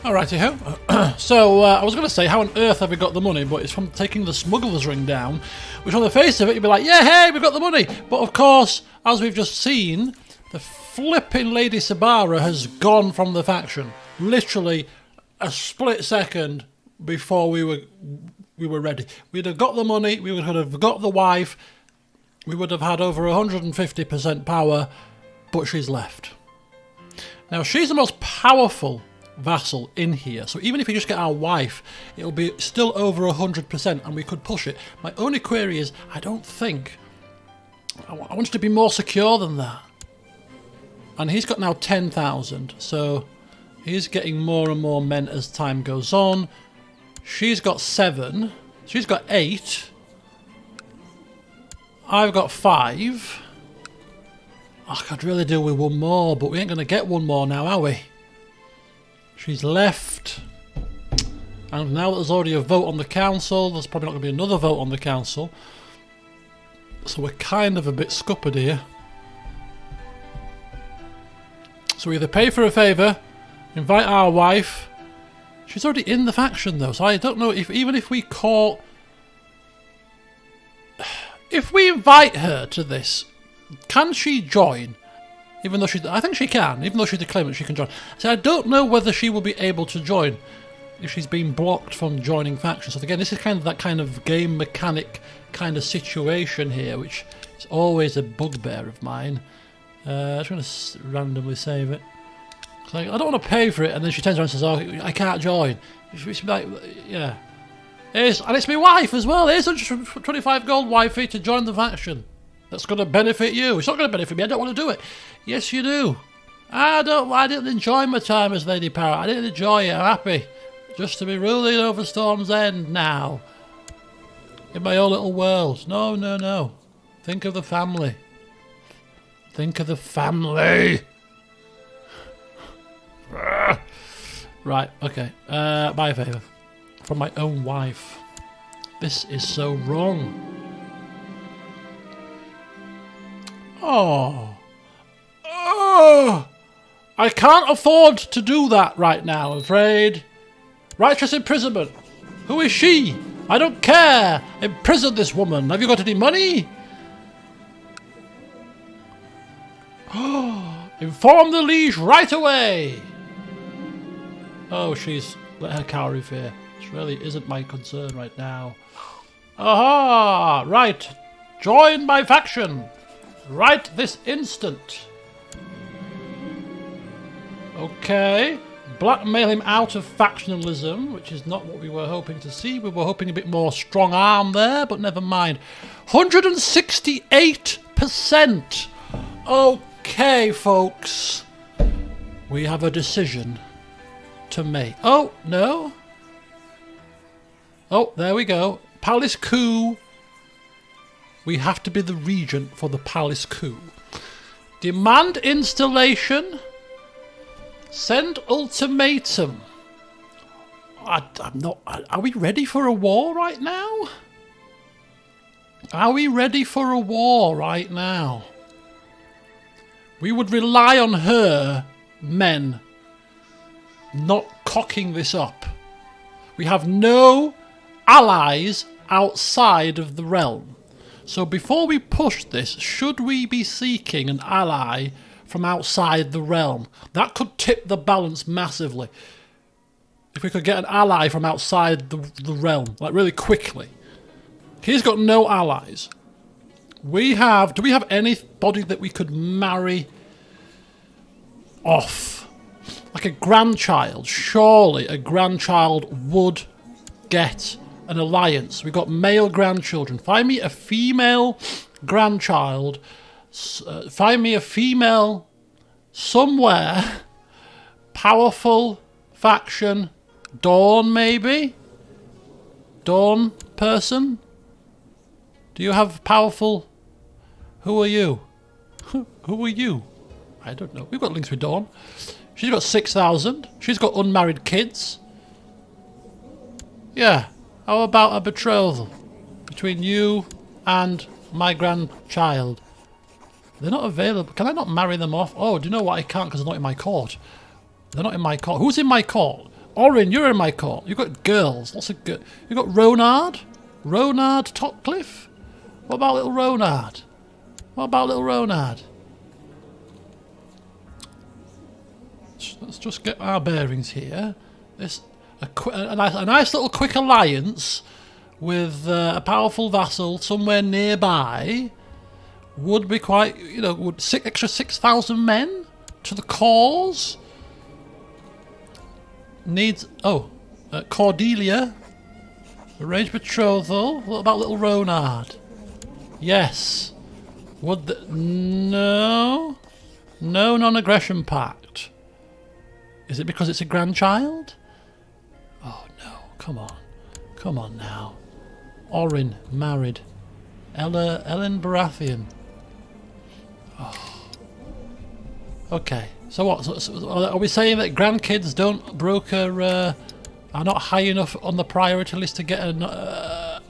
Alrighty ho. So, I was going to say, how on earth have we got the money? But it's from taking the smuggler's ring down, which on the face of it, you'd be like, yeah, hey, we got the money. But of course, as we've just seen, the flipping Lady Sabara has gone from the faction. Literally a split second before we were ready. We'd have got the money, we would have got the wife, we would have had over 150% power, but she's left. Now, she's the most powerful vassal in here, so even if we just get our wife, it'll be still over 100% and we could push it. My only query is, I don't think I want it to be more secure than that. And he's got now 10,000, so he's getting more and more men as time goes on. She's got 7, she's got 8, I've got 5. I could really do with one more, but we ain't going to get one more now, are we? She's left, and now that there's already a vote on the council, there's probably not going to be another vote on the council, so we're kind of a bit scuppered here. So we either pay for a favour, invite our wife. She's already in the faction though, so I don't know if even if we call, if we invite her to this, can she join? Even though I think she can, even though she's a claimant, she can join. So I don't know whether she will be able to join if she's been blocked from joining factions. So again, this is kind of that kind of game mechanic kind of situation here, which is always a bugbear of mine. I'm just going to randomly save it. So I don't want to pay for it, and then she turns around and says, "Oh, I can't join." It's like, yeah, and it's my wife as well. Here's 125 gold wifey to join the faction. That's going to benefit you. It's not going to benefit me. I don't want to do it. Yes, you do. I didn't enjoy my time as Lady Paramount. I didn't enjoy it. I'm happy just to be ruling over Storm's End now, in my own little world. No, no, no. Think of the family. Think of the family. Right. Okay. Buy a favour from my own wife. This is so wrong. Oh. Oh. I can't afford to do that right now, I'm afraid. Righteous imprisonment. Who is she? I don't care. Imprison this woman. Have you got any money? Oh. Inform the liege right away. Oh, she's let her cowrie fear. This really isn't my concern right now. Aha! Right. Join my faction. Right this instant. Okay. Blackmail him out of factionalism, which is not what we were hoping to see. We were hoping a bit more strong arm there, but never mind. 168%. Okay, folks. We have a decision to make. Oh, no. Oh, there we go. Palace coup. We have to be the regent for the palace coup. Demand installation. Send ultimatum. I'm not. Are we ready for a war right now? Are we ready for a war right now? We would rely on her men not cocking this up. We have no allies outside of the realm. So before we push this, should we be seeking an ally from outside the realm? That could tip the balance massively. If we could get an ally from outside the realm, like really quickly. He's got no allies. Do we have anybody that we could marry off? Like a grandchild. Surely a grandchild would get an alliance. We've got male grandchildren. Find me a female grandchild. Find me a female somewhere. Powerful faction. Dawn, maybe? Dawn person? Do you have powerful... Who are you? Who are you? I don't know. We've got links with Dawn. She's got 6,000. She's got unmarried kids. Yeah. How about a betrothal between you and my grandchild? They're not available. Can I not marry them off? Oh, do you know what? I can't because they're not in my court. They're not in my court. Who's in my court? Orin, you're in my court. You've got girls. Lots of good. You've got Ronard. Ronard Topcliffe. What about little Ronard? What about little Ronard? Let's just get our bearings here. This a nice little quick alliance with a powerful vassal somewhere nearby would be quite, you know, would extra 6,000 men to the cause. Needs Cordelia. Arranged betrothal. What about little Ronard? Yes. Would the... No. No non-aggression pact. Is it because it's a grandchild? Oh no, come on. Come on now. Orin, married. Ellen Baratheon. Oh. Okay, so what? So are we saying that grandkids don't broker, are not high enough on the priority list to get a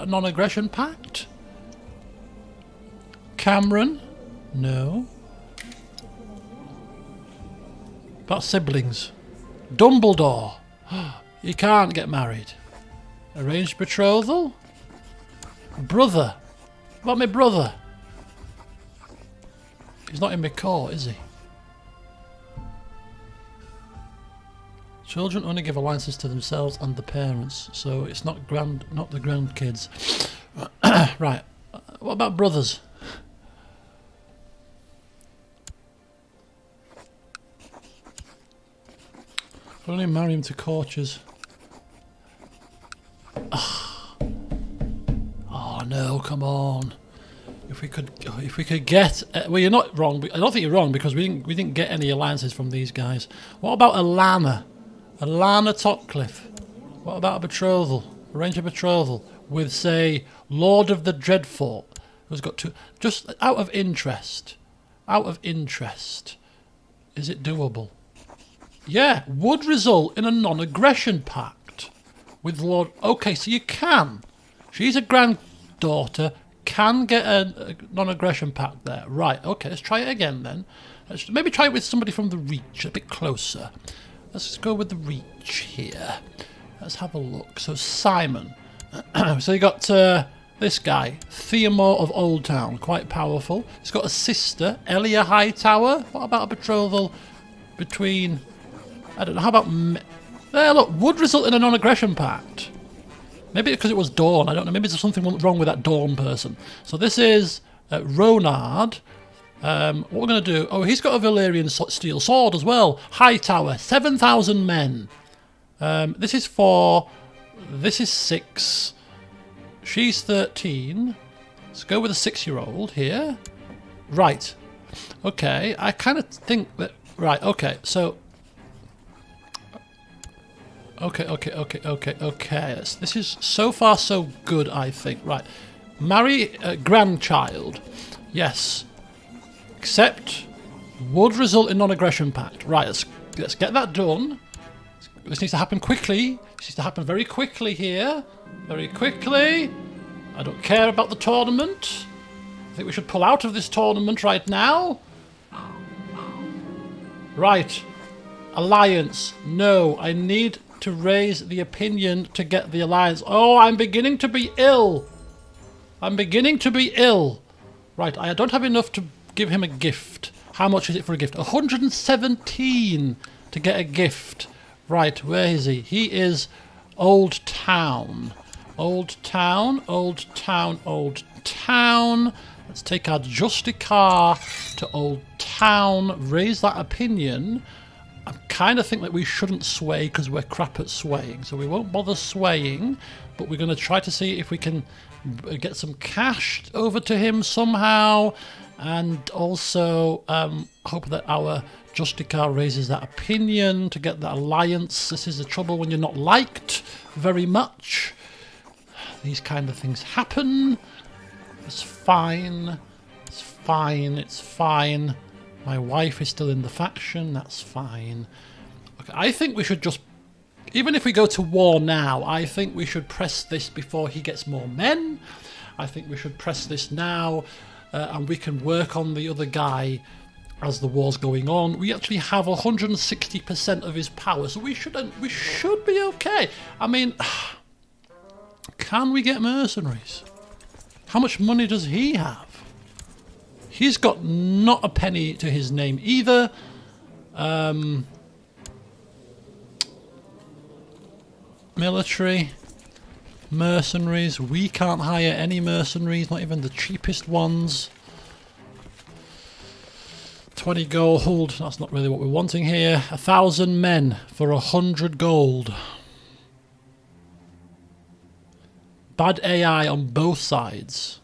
non-aggression pact? Cameron? No. About siblings. Dumbledore. He can't get married. Arranged betrothal? Brother. What about my brother? He's not in my court, is he? Children only give alliances to themselves and the parents, so it's not the grandkids. Right. What about brothers? Only marry him to courtiers. Oh no! Come on. If we could get, well, you're not wrong. I don't think you're wrong because we didn't get any alliances from these guys. What about Alana? Alana Topcliffe. What about a betrothal? Arrange a betrothal with, say, Lord of the Dreadfort, who's got two. Just out of interest. Out of interest. Is it doable? Yeah, would result in a non-aggression pact with Lord... Okay, so you can. She's a granddaughter, can get a non-aggression pact there. Right, okay, let's try it again then. Let's maybe try it with somebody from the Reach, a bit closer. Let's just go with the Reach here. Let's have a look. So Simon. So you got this guy, Theomore of Old Town, quite powerful. He's got a sister, Elia Hightower. What about a betrothal between... I don't know, how about... There, look, would result in a non-aggression pact. Maybe because it was Dawn, I don't know. Maybe there's something wrong with that Dawn person. So this is Ronard. What we're going to do... Oh, he's got a Valyrian steel sword as well. Hightower, 7,000 men. This is 4. This is 6. She's 13. Let's go with a 6-year-old here. Right. Okay, I kind of think that... Right, okay, so... Okay. This is so far so good, I think. Right. Marry a grandchild. Yes. Except would result in non-aggression pact. Right, let's get that done. This needs to happen quickly. This needs to happen very quickly here. Very quickly. I don't care about the tournament. I think we should pull out of this tournament right now. Right. Alliance. No, I need to raise the opinion to get the alliance. Oh, I'm beginning to be ill. I'm beginning to be ill. Right, I don't have enough to give him a gift. How much is it for a gift? 117 to get a gift. Right, where is he? He is Old Town. Old Town, Old Town, Old Town. Let's take our Justicar to Old Town. Raise that opinion. I kind of think that we shouldn't sway because we're crap at swaying, so we won't bother swaying, but we're going to try to see if we can get some cash over to him somehow, and also hope that our Justicar raises that opinion to get that alliance. This is the trouble when you're not liked very much. These kind of things happen. It's fine. It's fine. It's fine. My wife is still in the faction, that's fine. Okay, I think we should just... Even if we go to war now, I think we should press this before he gets more men. I think we should press this now, and we can work on the other guy as the war's going on. We actually have 160% of his power, so we should be okay. I mean, can we get mercenaries? How much money does he have? He's got not a penny to his name either. Military, mercenaries. We can't hire any mercenaries, not even the cheapest ones. 20 gold. That's not really what we're wanting here. 1,000 men for 100 gold. Bad AI on both sides.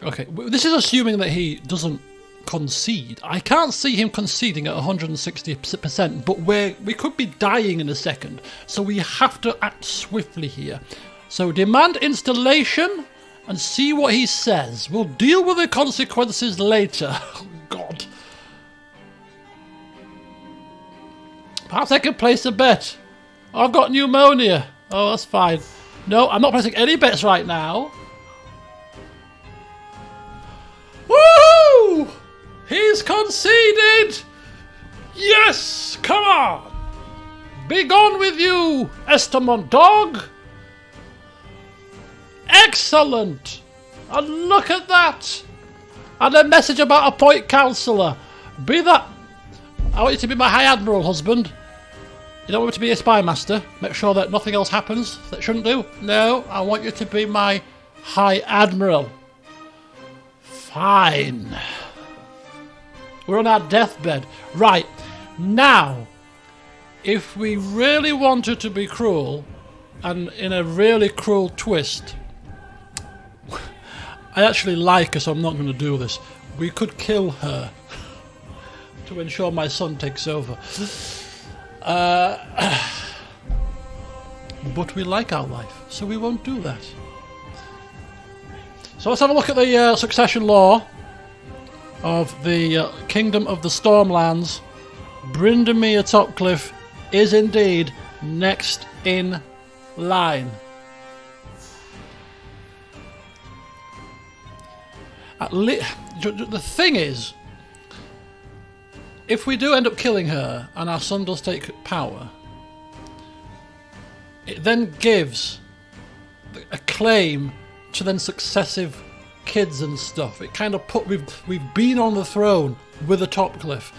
Okay, this is assuming that he doesn't concede. I can't see him conceding at 160%, but we could be dying in a second, so we have to act swiftly here. So demand installation and see what he says. We'll deal with the consequences later. Oh, God. Perhaps I can place a bet. Oh, I've got pneumonia. Oh, that's fine. No, I'm not placing any bets right now. Woo! He's conceded! Yes! Come on! Be gone with you, Estamont dog! Excellent! And look at that! And a message about a point councillor. Be that... I want you to be my High Admiral, husband. You don't want me to be a spy master? Make sure that nothing else happens that shouldn't do? No, I want you to be my High Admiral. Fine. We're on our deathbed. Right. Now, if we really wanted to be cruel, and in a really cruel twist, I actually like her, so I'm not going to do this. We could kill her to ensure my son takes over. But we like our life, so we won't do that. So let's have a look at the succession law of the Kingdom of the Stormlands. Brindamere Topcliffe is indeed next in line. The thing is, if we do end up killing her and our son does take power, it then gives a claim to then successive kids and stuff. It kind of we've been on the throne with a Topcliffe,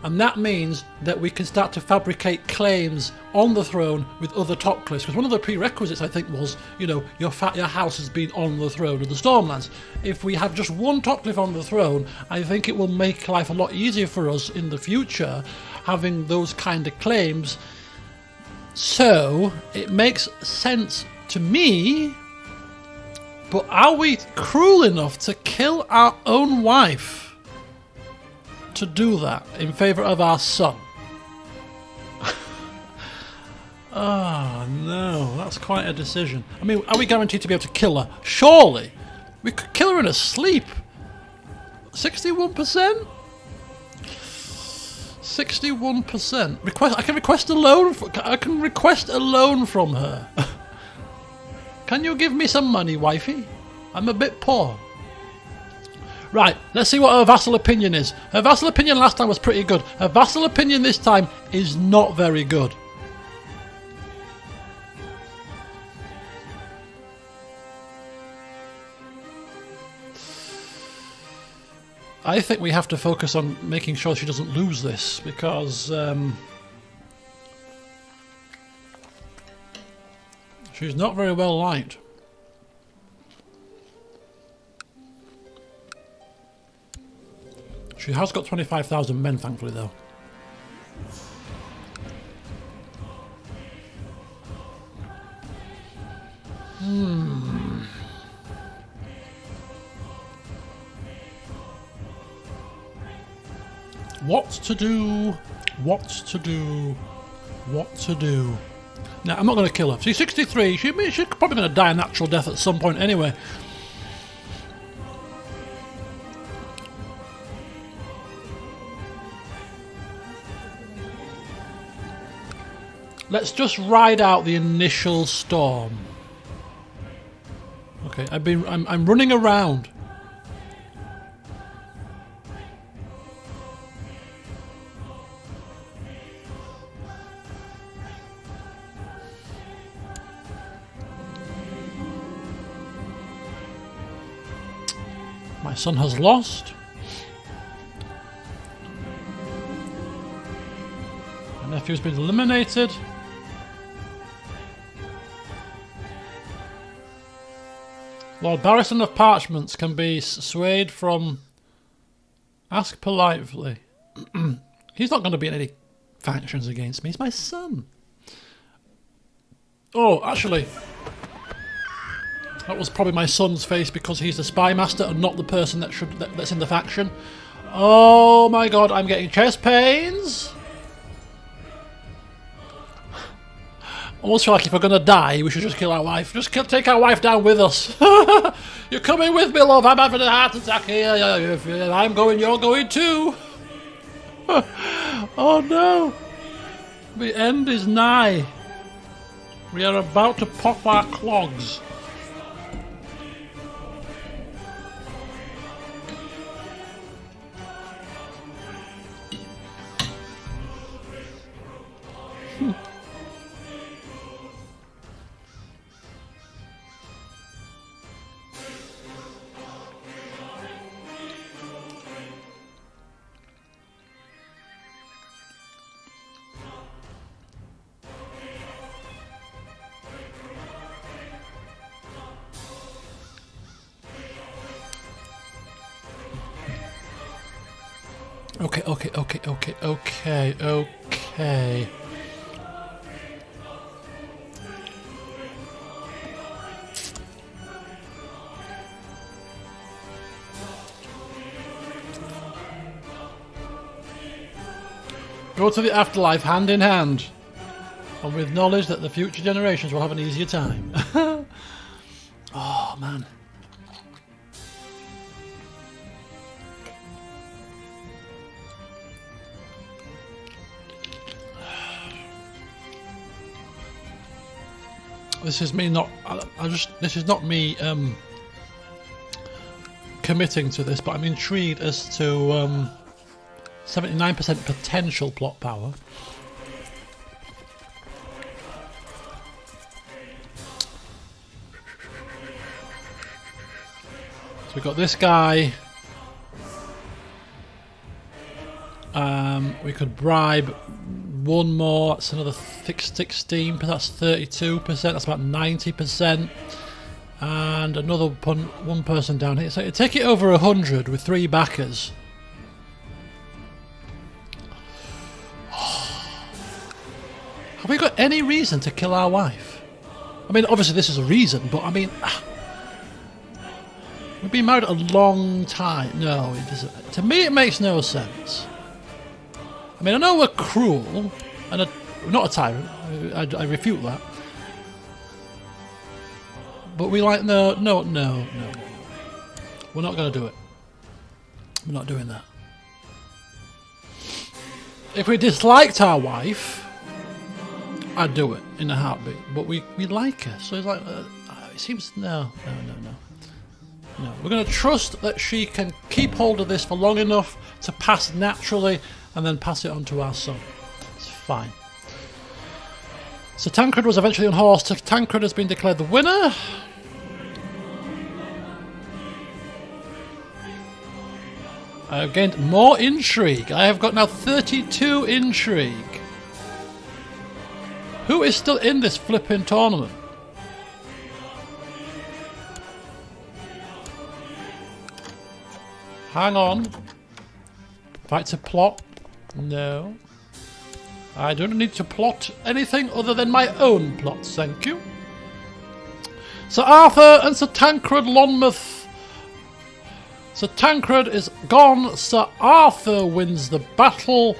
and that means that we can start to fabricate claims on the throne with other Topcliffes. Because one of the prerequisites, I think, was, you know, your house has been on the throne of the Stormlands. If we have just one Topcliffe on the throne, I think it will make life a lot easier for us in the future, having those kind of claims. So it makes sense to me. But are we cruel enough to kill our own wife to do that in favour of our son? Oh no, that's quite a decision. I mean, are we guaranteed to be able to kill her? Surely. We could kill her in her sleep. 61%? 61%. I can request a loan. I can request a loan from her. Can you give me some money, wifey? I'm a bit poor. Right, let's see what her vassal opinion is. Her vassal opinion last time was pretty good. Her vassal opinion this time is not very good. I think we have to focus on making sure she doesn't lose this, because she's not very well liked. She has got 25,000 men, thankfully, though. What to do? What to do? What to do? Now, I'm not going to kill her. She's 63. She's probably going to die a natural death at some point anyway. Let's just ride out the initial storm. Okay, I'm running around. My son has lost. My nephew's been eliminated. Lord Barristan of Parchments can be swayed from... Ask politely. He's not going to be in any factions against me. He's my son. Oh, actually... That was probably my son's face because he's the spy master and not the person that's in the faction. Oh my god, I'm getting chest pains. Almost feel like if we're gonna die, we should just kill our wife. Just take our wife down with us. You're coming with me, love. I'm having a heart attack here. If I'm going, you're going too. Oh no. The end is nigh. We are about to pop our clogs. Okay. Go to the afterlife hand in hand, and with knowledge that the future generations will have an easier time. Oh, man. This is me not... This is not me committing to this, but I'm intrigued as to 79% potential plot power. So we've got this guy. We could bribe one more, that's another 16%, that's 32%, that's about 90%. And another one person down here. So take it over 100 with 3 backers. Have we got any reason to kill our wife? I mean, obviously this is a reason, but I mean... We've been married a long time. No, it doesn't. To me it makes no sense. I mean, I know we're cruel, and not a tyrant, I refute that. But we like, no. We're not going to do it. We're not doing that. If we disliked our wife, I'd do it in a heartbeat. But we like her, so it's like, it seems, no. We're going to trust that she can keep hold of this for long enough to pass naturally and then pass it on to our son. It's fine. So Tancred was eventually unhorsed. Tancred has been declared the winner. I have gained more intrigue. I have got now 32 intrigue. Who is still in this flipping tournament? Hang on. Fight to plot. No. I don't need to plot anything other than my own plots, thank you. Sir Arthur and Sir Tancred Lonmouth. Sir Tancred is gone. Sir Arthur wins the battle.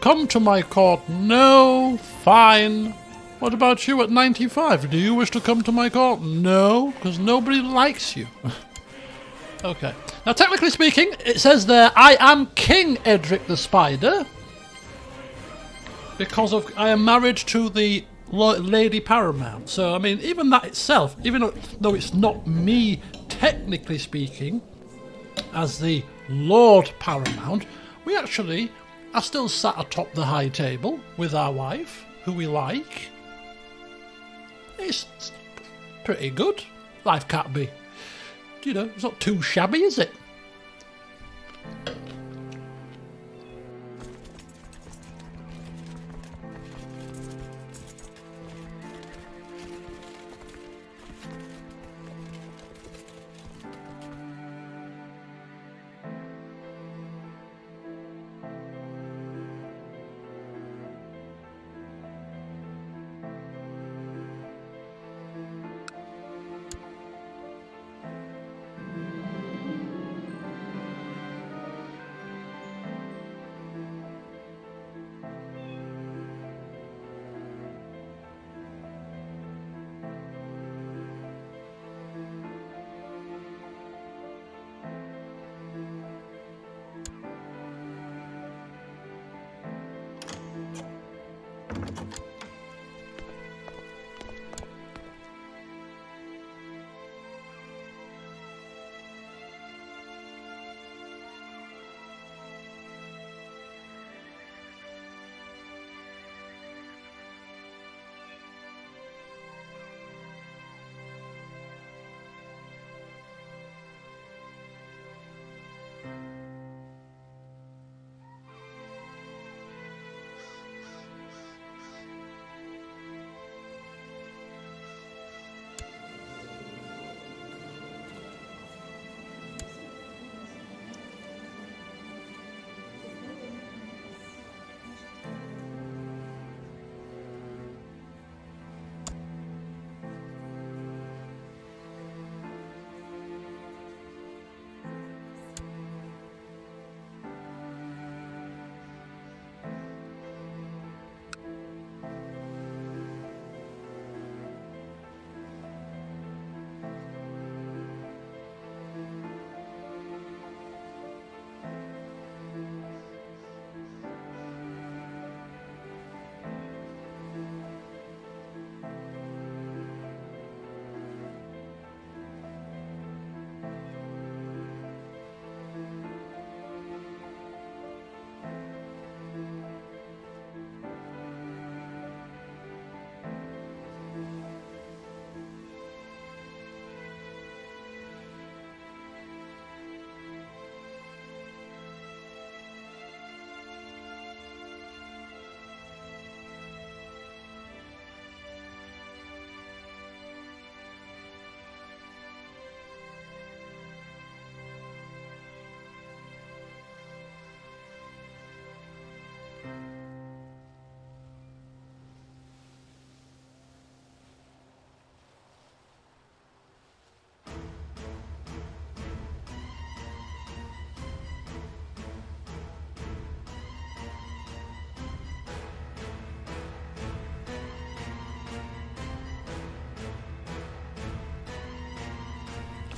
Come to my court. No. Fine. What about you at 95? Do you wish to come to my court? No, because nobody likes you. Okay. Now, technically speaking, it says there, I am King Edric the Spider. Because I am married to the Lady Paramount. So, I mean, even that itself, even though it's not me, technically speaking, as the Lord Paramount, we actually are still sat atop the high table with our wife, who we like. It's pretty good. Life can't be, you know, it's not too shabby, is it?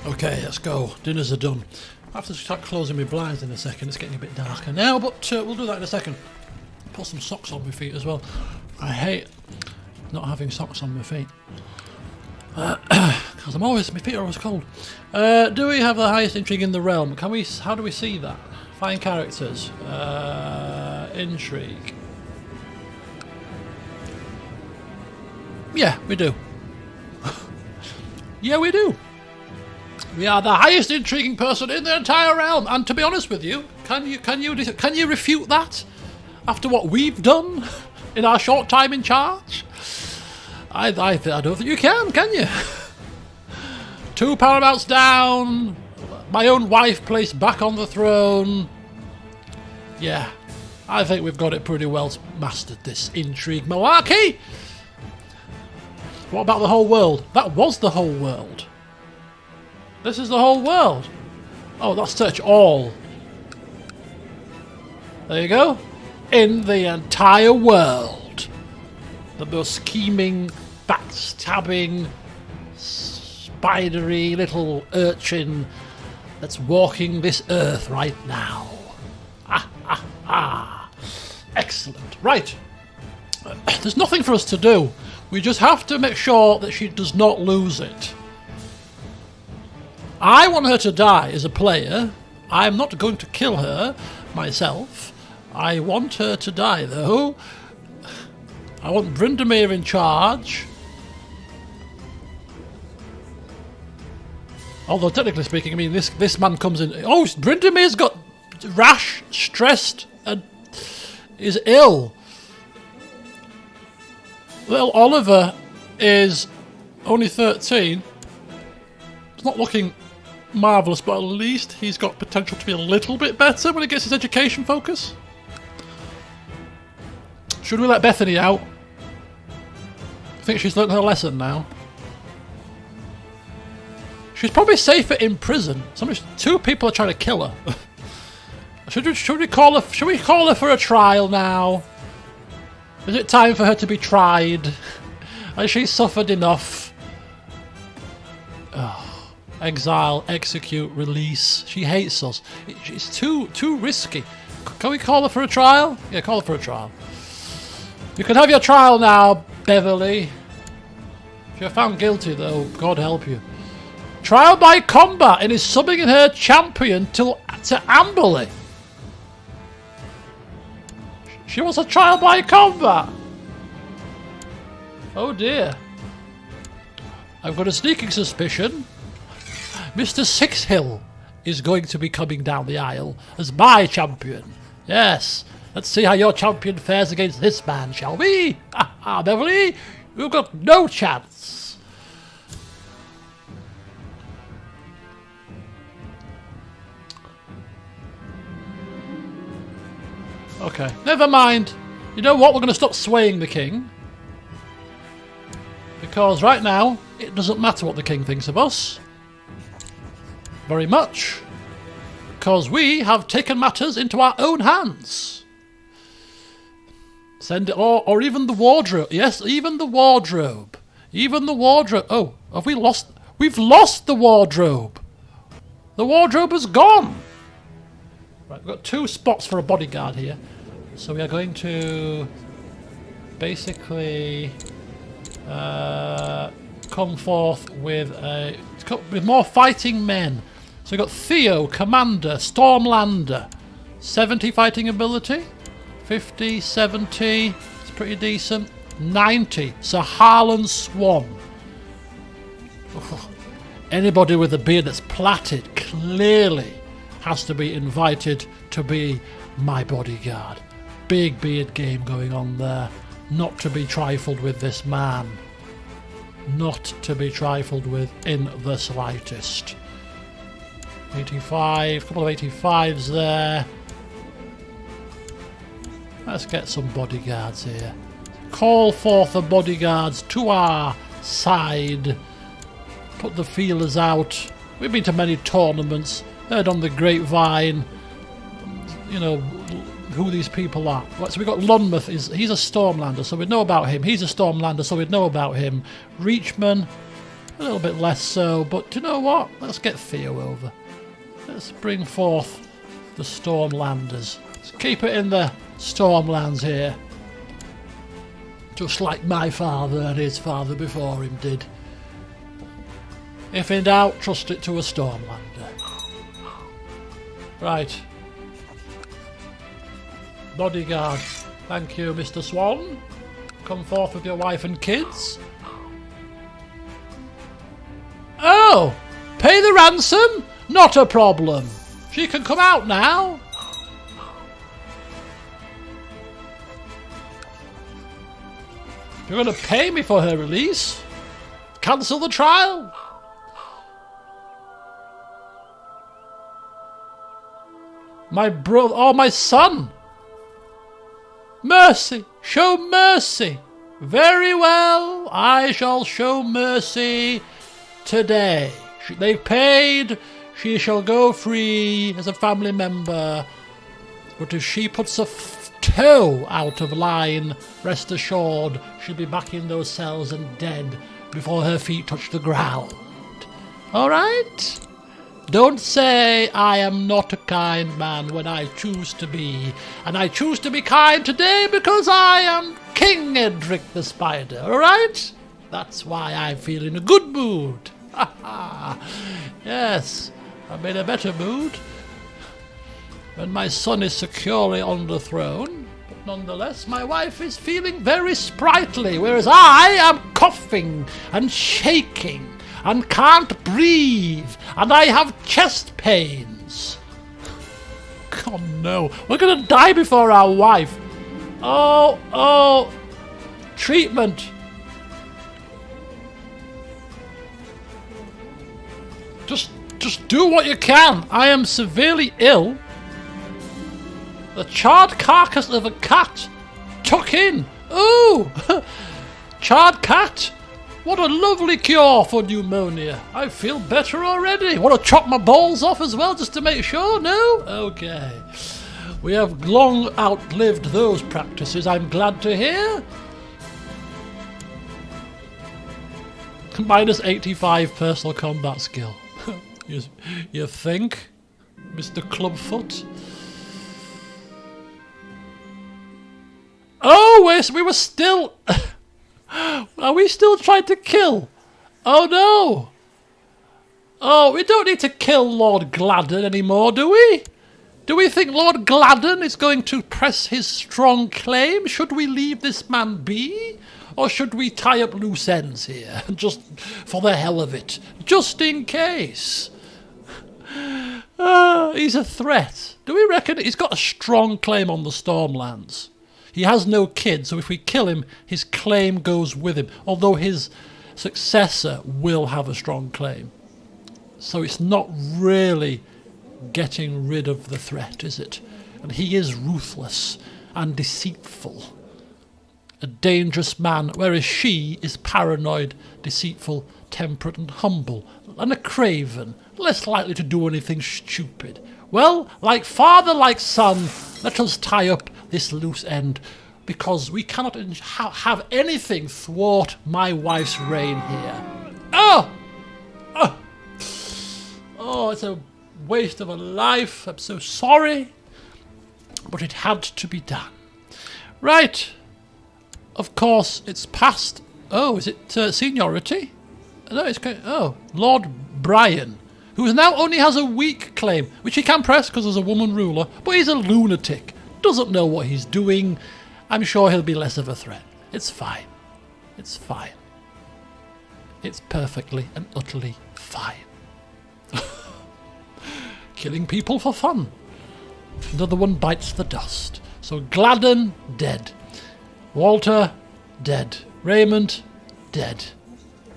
Okay, let's go. Dinners are done. I have to start closing my blinds in a second. It's getting a bit darker now, but we'll do that in a second. Put some socks on my feet as well. I hate not having socks on my feet. Because my feet are always cold. Do we have the highest intrigue in the realm? How do we see that? Find characters. Intrigue. Yeah, we do. Yeah, we do. We are the highest intriguing person in the entire realm, and to be honest with you, can you refute that after what we've done in our short time in charge? I don't think you can you? 2 Paramounts down, my own wife placed back on the throne. Yeah, I think we've got it pretty well mastered, this intrigue malarkey. What about the whole world? That was the whole world. This is the whole world. Oh, that's search all. There you go. In the entire world. The most scheming, backstabbing, spidery little urchin that's walking this earth right now. Excellent. Right. There's nothing for us to do. We just have to make sure that she does not lose it. I want her to die as a player. I'm not going to kill her myself. I want her to die, though. I want Brindamere in charge. Although, technically speaking, I mean, this man comes in... Oh, Brindamere's got rash, stressed, and is ill. Little Oliver is only 13. It's not looking marvellous, but at least he's got potential to be a little bit better when he gets his education focus. Should we let Bethany out? I think she's learnt her lesson now. She's probably safer in prison. Two people are trying to kill her. Should we call her? Should we call her for a trial now? Is it time for her to be tried? Has she suffered enough? Oh, exile, execute, release. She hates us. It's too risky. Can we call her for a trial? Yeah, call her for a trial. You can have your trial now, Beverly. If you're found guilty, though, God help you. Trial by combat and is subbing in her champion to Amberley. She wants a trial by combat. Oh dear. I've got a sneaking suspicion Mr. Sixhill is going to be coming down the aisle as my champion. Yes. Let's see how your champion fares against this man, shall we? Ah, Beverly, you've got no chance. Okay, never mind. You know what? We're going to stop swaying the king. Because right now, it doesn't matter what the king thinks of us. Very much. Because we have taken matters into our own hands. Send it, or even the wardrobe. Yes, even the wardrobe. Even the wardrobe. Oh, have we lost? We've lost the wardrobe. The wardrobe has gone. Right, we've got 2 spots for a bodyguard here. So we are going to basically come forth with more fighting men. So we've got Theo, Commander, Stormlander, 70 fighting ability, 50, 70, it's pretty decent, 90, Sir Harlan Swan. Anybody with a beard that's plaited clearly has to be invited to be my bodyguard. Big beard game going on there. Not to be trifled with, this man. Not to be trifled with in the slightest. 85, couple of 85s there. Let's get some bodyguards here. Call forth the bodyguards to our side. Put the feelers out. We've been to many tournaments. Heard on the grapevine, you know, who these people are. Right, so we've got Lunmouth, he's a Stormlander, so we know about him. He's a Stormlander, so we'd know about him. Reachman, a little bit less so, but do you know what? Let's get Theo over. Let's bring forth the Stormlanders. Let's keep it in the Stormlands here. Just like my father and his father before him did. If in doubt, trust it to a Stormlander. Right. Bodyguard. Thank you, Mr. Swan. Come forth with your wife and kids. Oh! Pay the ransom? Not a problem. She can come out now. You're going to pay me for her release? Cancel the trial? My brother, oh, my son. Mercy, show mercy. Very well, I shall show mercy today. They've paid, she shall go free as a family member. But if she puts a toe out of line, rest assured, she'll be back in those cells and dead before her feet touch the ground. All right? Don't say I am not a kind man when I choose to be. And I choose to be kind today because I am King Edric the Spider, alright? That's why I feel in a good mood. Ha ha. Yes, I'm in a better mood when my son is securely on the throne. But nonetheless, my wife is feeling very sprightly, whereas I am coughing and shaking and can't breathe, and I have chest pains. Oh no, we're gonna die before our wife. Oh, treatment. Just do what you can. I am severely ill. The charred carcass of a cat. Tuck in. Ooh, charred cat. What a lovely cure for pneumonia. I feel better already. Want to chop my balls off as well just to make sure? No? Okay. We have long outlived those practices, I'm glad to hear. Minus 85 personal combat skill. You think, Mr. Clubfoot? Oh, we were still... Are we still trying to kill? Oh no! Oh, we don't need to kill Lord Gladden anymore, do we? Do we think Lord Gladden is going to press his strong claim? Should we leave this man be? Or should we tie up loose ends here, just for the hell of it? Just in case. He's a threat. Do we reckon he's got a strong claim on the Stormlands? He has no kids, so if we kill him, his claim goes with him. Although his successor will have a strong claim. So it's not really getting rid of the threat, is it? And he is ruthless and deceitful. A dangerous man, whereas she is paranoid, deceitful, temperate and humble. And a craven, less likely to do anything stupid. Well, like father, like son, let us tie up this loose end, because we cannot have anything thwart my wife's reign here. Oh, it's a waste of a life. I'm so sorry, but it had to be done. Right, of course, it's past. Oh, is it seniority? No, it's Lord Brian, who now only has a weak claim, which he can press because there's a woman ruler, but he's a lunatic. Doesn't know what he's doing. I'm sure he'll be less of a threat. It's fine. It's fine. It's perfectly and utterly fine. Killing people for fun. Another one bites the dust. So Gladden, dead. Walter, dead. Raymond, dead.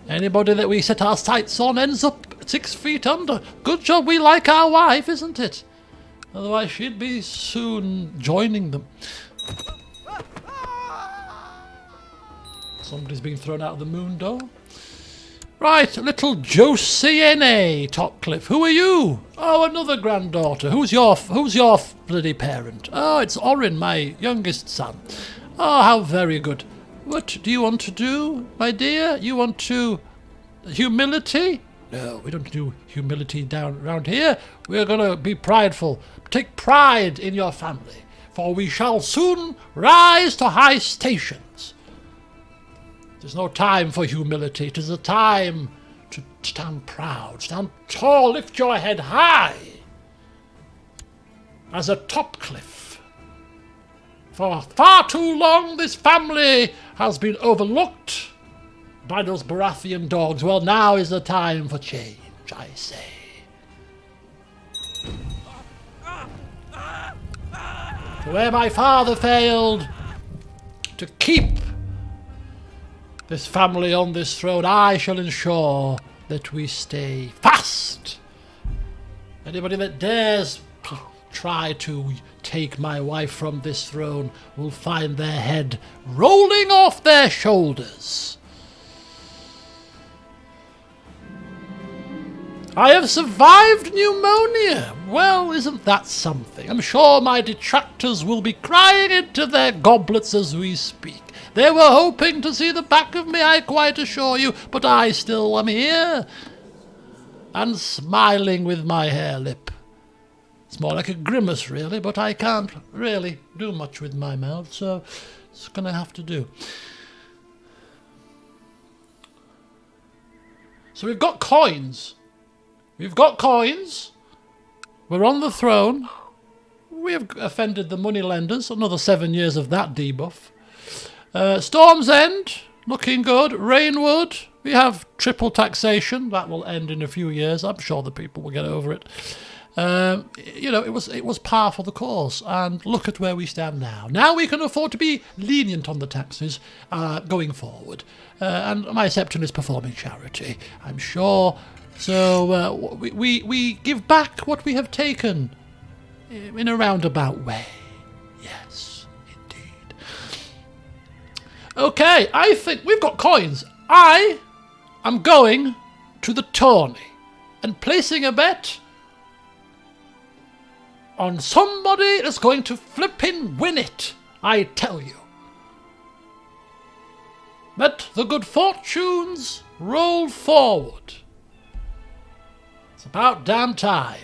Anybody that we set our sights on ends up 6 feet under. Good job we like our wife, isn't it? Otherwise she'd be soon joining them. Somebody's been thrown out of the moon door. Right, little Josiane Topcliffe. Who are you? Oh, another granddaughter. Who's your bloody parent? Oh, it's Orin, my youngest son. Oh, how very good. What do you want to do, my dear? You want to... humility? No, we don't do humility down around here. We're going to be prideful. Take pride in your family, for we shall soon rise to high stations. There's no time for humility. It is a time to stand proud, stand tall, lift your head high as a Topcliffe. For far too long this family has been overlooked by those Baratheon dogs. Well, now is the time for change, I say. Where my father failed to keep this family on this throne, I shall ensure that we stay fast. Anybody that dares try to take my wife from this throne will find their head rolling off their shoulders. I have survived pneumonia. Well, isn't that something? I'm sure my detractors will be crying into their goblets as we speak. They were hoping to see the back of me, I quite assure you, but I still am here. and smiling with my hair lip. It's more like a grimace, really, but I can't really do much with my mouth, so it's going to have to do. So we've got coins. We've got coins. We're on the throne. We have offended the moneylenders. Another 7 years of that debuff. Storm's End, looking good. Rainwood, we have triple taxation. That will end in a few years. I'm sure the people will get over it. You know, it was par for the course, and look at where we stand now. Now we can afford to be lenient on the taxes going forward. And my Septon is performing charity, I'm sure. So we give back what we have taken in a roundabout way. Yes, indeed. Okay, I think we've got coins. I am going to the tourney and placing a bet on somebody that's going to flippin' win it, I tell you. Let the good fortunes roll forward. It's about damn time.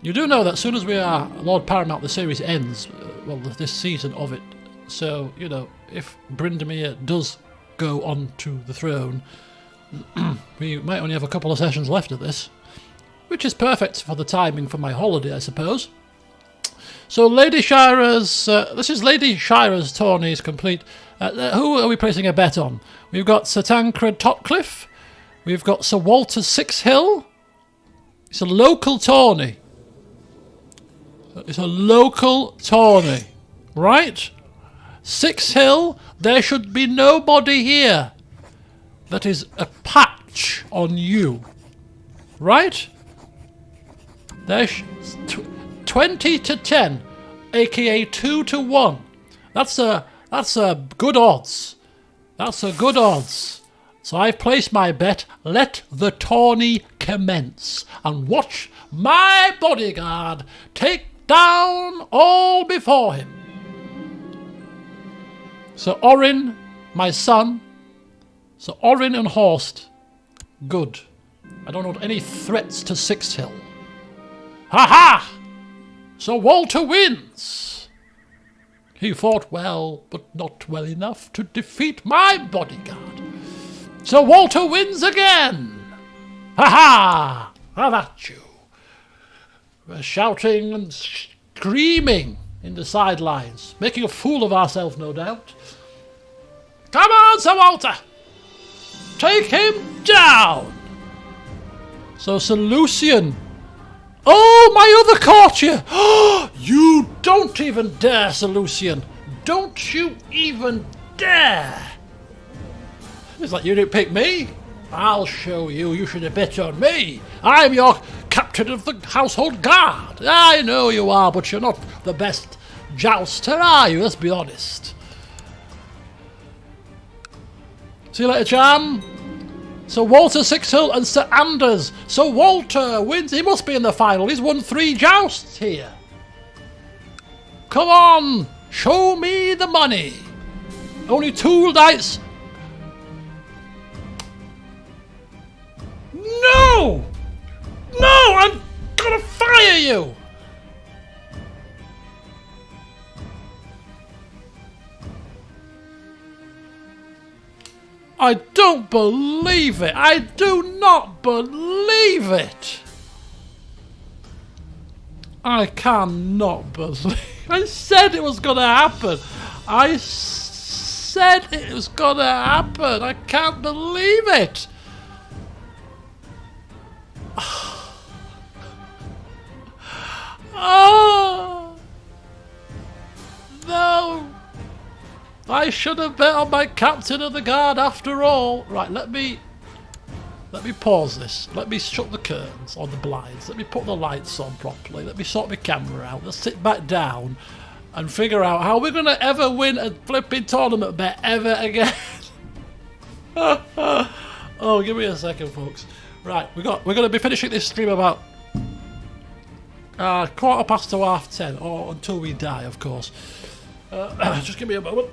You do know that as soon as we are Lord Paramount, the series ends, well, this season of it. So, you know, if Brindamere does go on to the throne, we might only have a couple of sessions left of this, which is perfect for the timing for my holiday, I suppose. So Lady Shira's, this is Lady Shira's tourney is complete. Who are we placing a bet on? We've got Sir Tancred Topcliffe. We've got Sir Walter Sixhill. It's a local tourney. It's a local tourney, right? Sixhill, there should be nobody here that is a patch on you, right? There's 20 to 10, aka 2 to 1. That's a good odds. That's a good odds. So I've placed my bet. Let the tourney commence, and watch my bodyguard take down all before him. Sir Orin, my son. Sir Orin and Horst. Good. I don't want any threats to Sixhill. Ha ha! Sir Walter wins. He fought well, but not well enough to defeat my bodyguard. Sir Walter wins again. Ha ha! Have at you. We're shouting and screaming in the sidelines, making a fool of ourselves, no doubt. Come on, Sir Walter! Take him down! So Sir Lucian... Oh, my other courtier! You don't even dare, Sir Lucian! Don't you even dare! It's like you didn't pick me. I'll show you. You should have bet on me. I'm your captain of the household guard. I know you are, but you're not the best jouster, are you? Let's be honest. See you later, Cham. Sir Walter Sixhill and Sir Anders. Sir Walter wins. He must be in the final. He's won 3 jousts here. Come on. Show me the money. Only 2 knights. No! No! I'm gonna fire you! I don't believe it! I do not believe it! I cannot believe... I said it was gonna happen! I said it was gonna happen! I can't believe it! Oh no! I should have bet on my captain of the guard after all. Right, let me pause this. Let me shut the curtains on the blinds. Let me put the lights on properly. Let me sort my camera out. Let's sit back down and figure out how we're gonna ever win a flipping tournament bet ever again. Oh, give me a second, folks. Right, we're going to be finishing this stream about 10:15 to 10:30, or until we die, of course. Just give me a moment.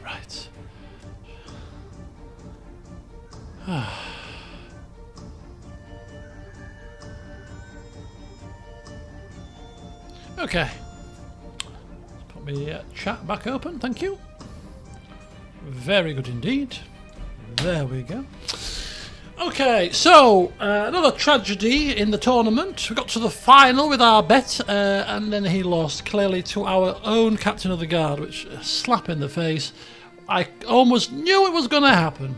Right. Okay. Let's put my chat back open, thank you. Very good indeed. There we go. Okay, so another tragedy in the tournament. We got to the final with our bet, and then he lost clearly to our own captain of the guard, which a slap in the face. I almost knew it was going to happen.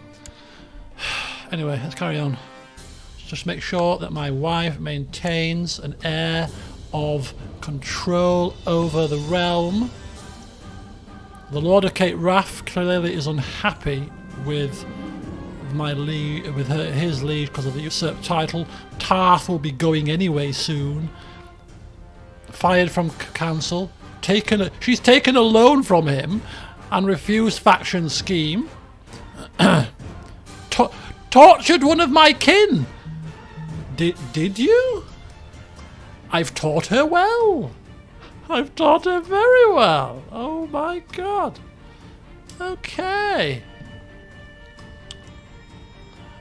Anyway, let's carry on. Just make sure that my wife maintains an air of control over the realm. The Lord of Cape Wrath clearly is unhappy with my lead, with his lead because of the usurped title. Tarth will be going anyway soon. Fired from council. She's taken a loan from him and refused faction scheme. Tortured one of my kin. Did you? I've taught her well. I've taught her very well. Oh my god. Okay.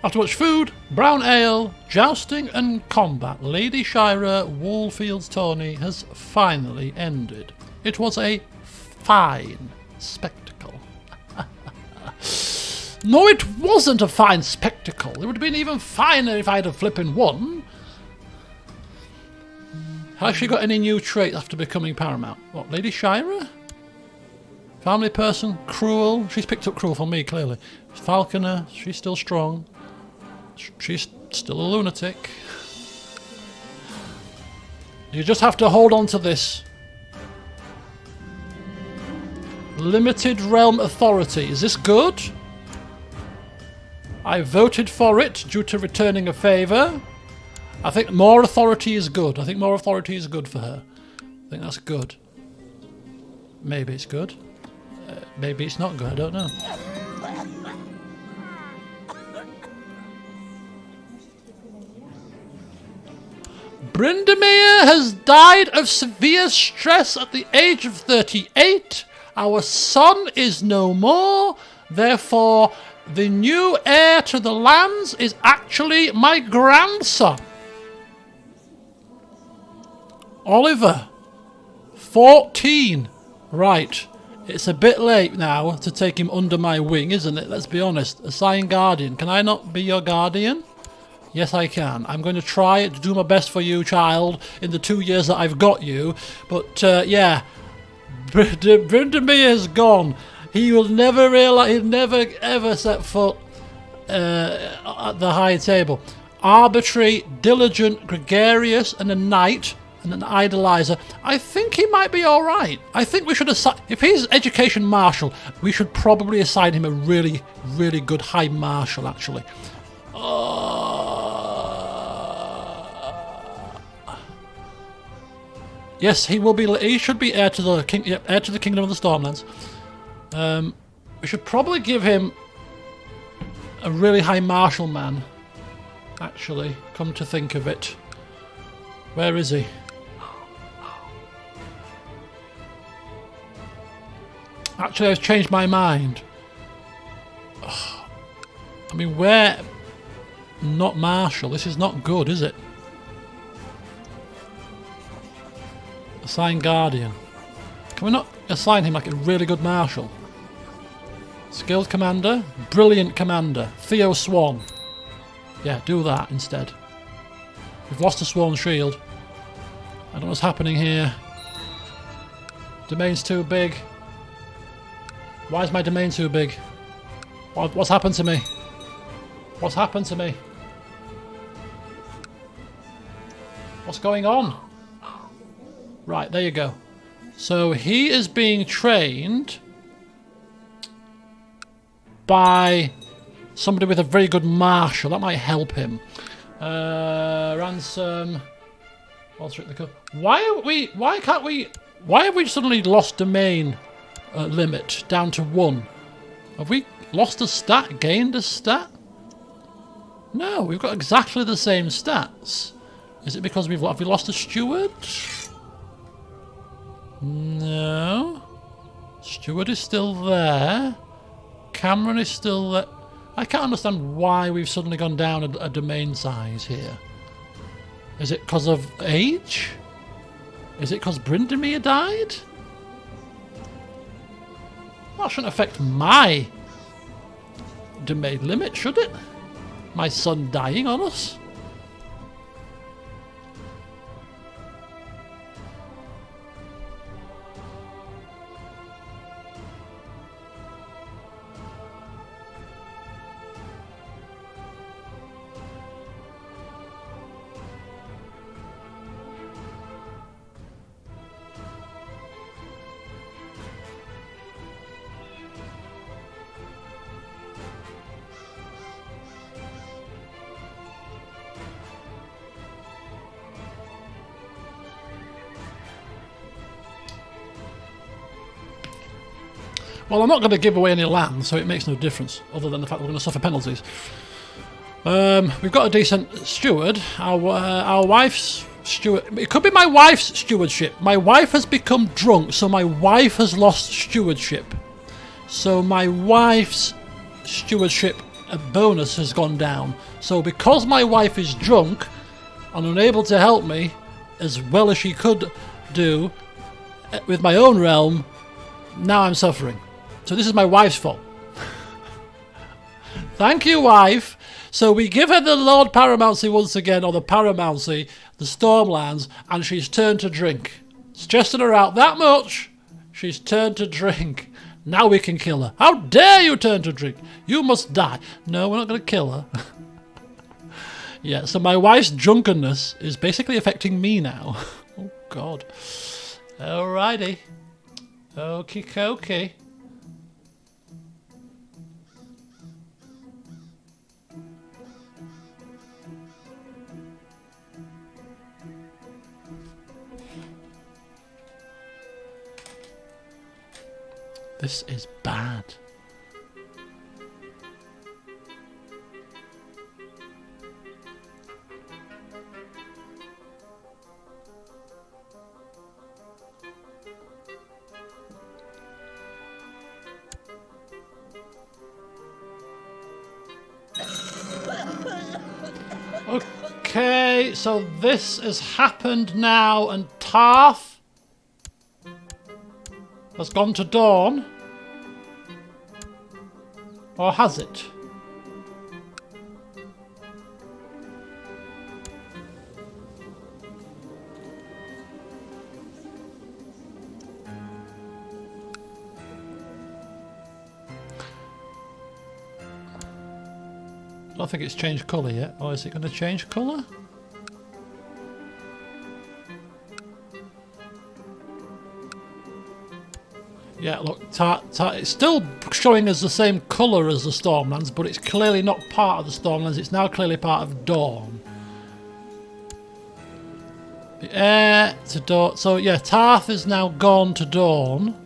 After much food, brown ale, jousting and combat, Lady Shira Woolfield's tourney has finally ended. It was a fine spectacle. No, it wasn't a fine spectacle. It would have been even finer if I'd have flipping won. Has she got any new traits after becoming Paramount? What, Lady Shira? Family person, cruel. She's picked up cruel from me, clearly. Falconer, she's still strong. She's still a lunatic. You just have to hold on to this. Limited realm authority. Is this good? I voted for it due to returning a favour. I think more authority is good. I think more authority is good for her. I think that's good. Maybe it's good. Maybe it's not good. I don't know. Brindamere has died of severe stress at the age of 38. Our son is no more. Therefore, the new heir to the lands is actually my grandson. Oliver, 14. Right. It's a bit late now to take him under my wing, isn't it? Let's be honest. Assign guardian. Can I not be your guardian? Yes, I can. I'm going to try to do my best for you, child, in the 2 years that I've got you. But, yeah, Brindamere is gone. He will never realise, he'll never ever set foot at the high table. Arbitrary, diligent, gregarious, and a knight, and an idolizer. I think he might be all right. I think we should assign, if he's education marshal, we should probably assign him a really, really good high marshal, actually. Yes, he will be. He should be heir to the king. Yep, heir to the kingdom of the Stormlands. We should probably give him a really high martial man. Actually, come to think of it. Where is he? Actually, I've changed my mind. Ugh. I mean, where... Not Marshall. This is not good, is it? Assign Guardian. Can we not assign him like a really good Marshal? Skilled Commander. Brilliant Commander. Theo Swan. Yeah, do that instead. We've lost a Swan Shield. I don't know what's happening here. Domain's too big. Why is my domain too big? What's happened to me? What's happened to me? What's going on? Right, there you go. So he is being trained by somebody with a very good marshal. That might help him. Ransom. Alter it. Why have we suddenly lost domain limit down to 1? Have we lost a stat? Gained a stat? No, we've got exactly the same stats. Is it because have we lost a steward? No. Steward is still there. Cameron is still there. I can't understand why we've suddenly gone down a domain size here. Is it because of age? Is it because Brindamere died? That shouldn't affect my domain limit, should it? My son dying on us? Well, I'm not going to give away any land, so it makes no difference, other than the fact that we're going to suffer penalties. We've got a decent steward. Our wife's steward... It could be my wife's stewardship. My wife has become drunk, so my wife has lost stewardship. So my wife's stewardship bonus has gone down. So because my wife is drunk and unable to help me as well as she could do with my own realm, now I'm suffering. So this is my wife's fault. Thank you, wife. So we give her the Lord Paramountcy once again, or the Paramountcy, the Stormlands, and she's turned to drink. Stressing her out that much, she's turned to drink. Now we can kill her. How dare you turn to drink? You must die. No, we're not going to kill her. Yeah, so my wife's drunkenness is basically affecting me now. Oh, God. Alrighty. Okie dokie. This is bad. Okay, so this has happened now, and Tarth has gone to Dawn. Or has it? I don't think it's changed colour yet. Or is it going to change colour? Yeah, look, it's still showing us the same colour as the Stormlands, but it's clearly not part of the Stormlands. It's now clearly part of Dawn. The air to Dawn. So, yeah, Tarth is now gone to Dawn.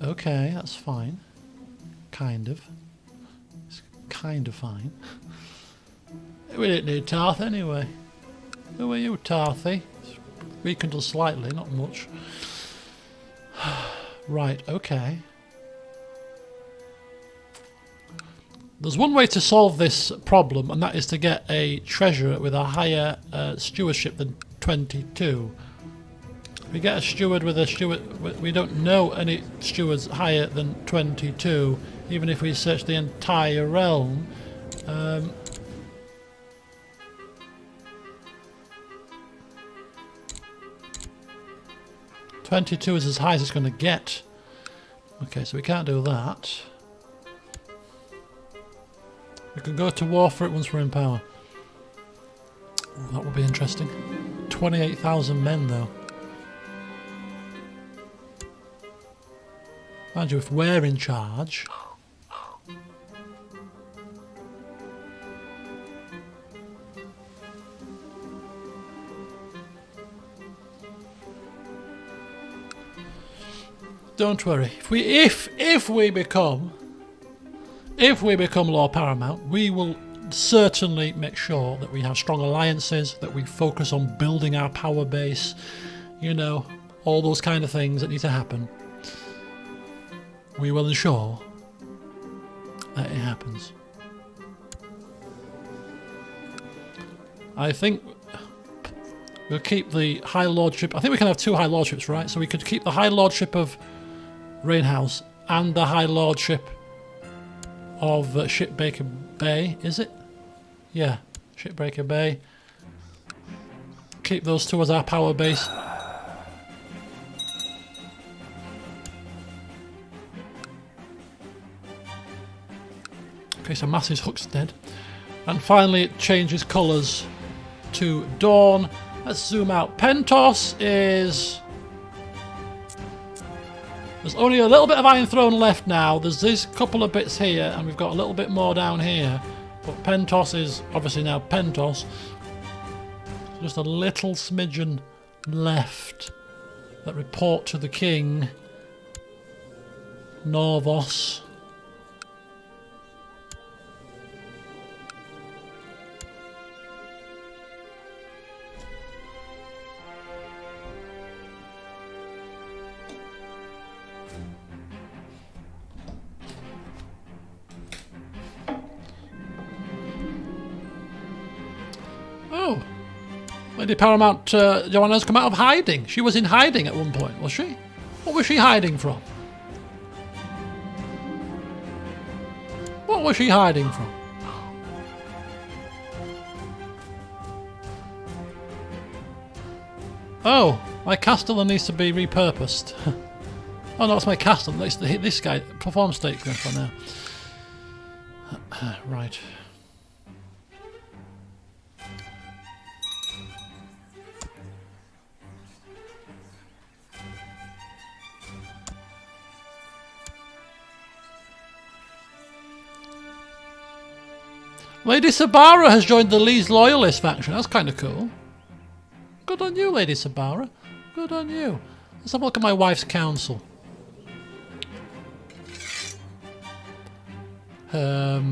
Okay, that's fine. Kind of. It's kind of fine. We didn't need Tarth anyway. Who are you, Tarthy? Rekindle slightly, not much. Right, okay. There's one way to solve this problem, and that is to get a treasurer with a higher stewardship than 22. If we get a steward with a steward... We don't know any stewards higher than 22, even if we search the entire realm. 22 is as high as it's going to get. Okay, so we can't do that. We can go to war for it once we're in power. Ooh, that would be interesting. 28,000 men, though. Mind you, if we're in charge... Don't worry. If we become Lord Paramount, we will certainly make sure that we have strong alliances, that we focus on building our power base, you know, all those kind of things that need to happen. We will ensure that it happens. I think we'll keep the High Lordship. I think we can have 2 High Lordships, right? So we could keep the High Lordship of Rainhouse and the High Lordship of Shipbreaker Bay, is it? Yeah, Shipbreaker Bay. Keep those 2 as our power base. Okay, so Massey's Hook's dead. And finally it changes colours to Dawn. Let's zoom out. Pentos is... There's only a little bit of Iron Throne left now. There's this couple of bits here, and we've got a little bit more down here. But Pentos is obviously now Pentos. Just a little smidgen left that report to the king. Norvos. Oh, Lady Paramount Joanna's come out of hiding. She was in hiding at one point, was she? What was she hiding from? What was she hiding from? Oh, my castle needs to be repurposed. Oh no, it's my castle. Let's hit this guy. Perform statecraft for now. Right. Lady Sabara has joined the Lee's Loyalist faction. That's kind of cool. Good on you, Lady Sabara. Good on you. Let's have a look at my wife's council. Our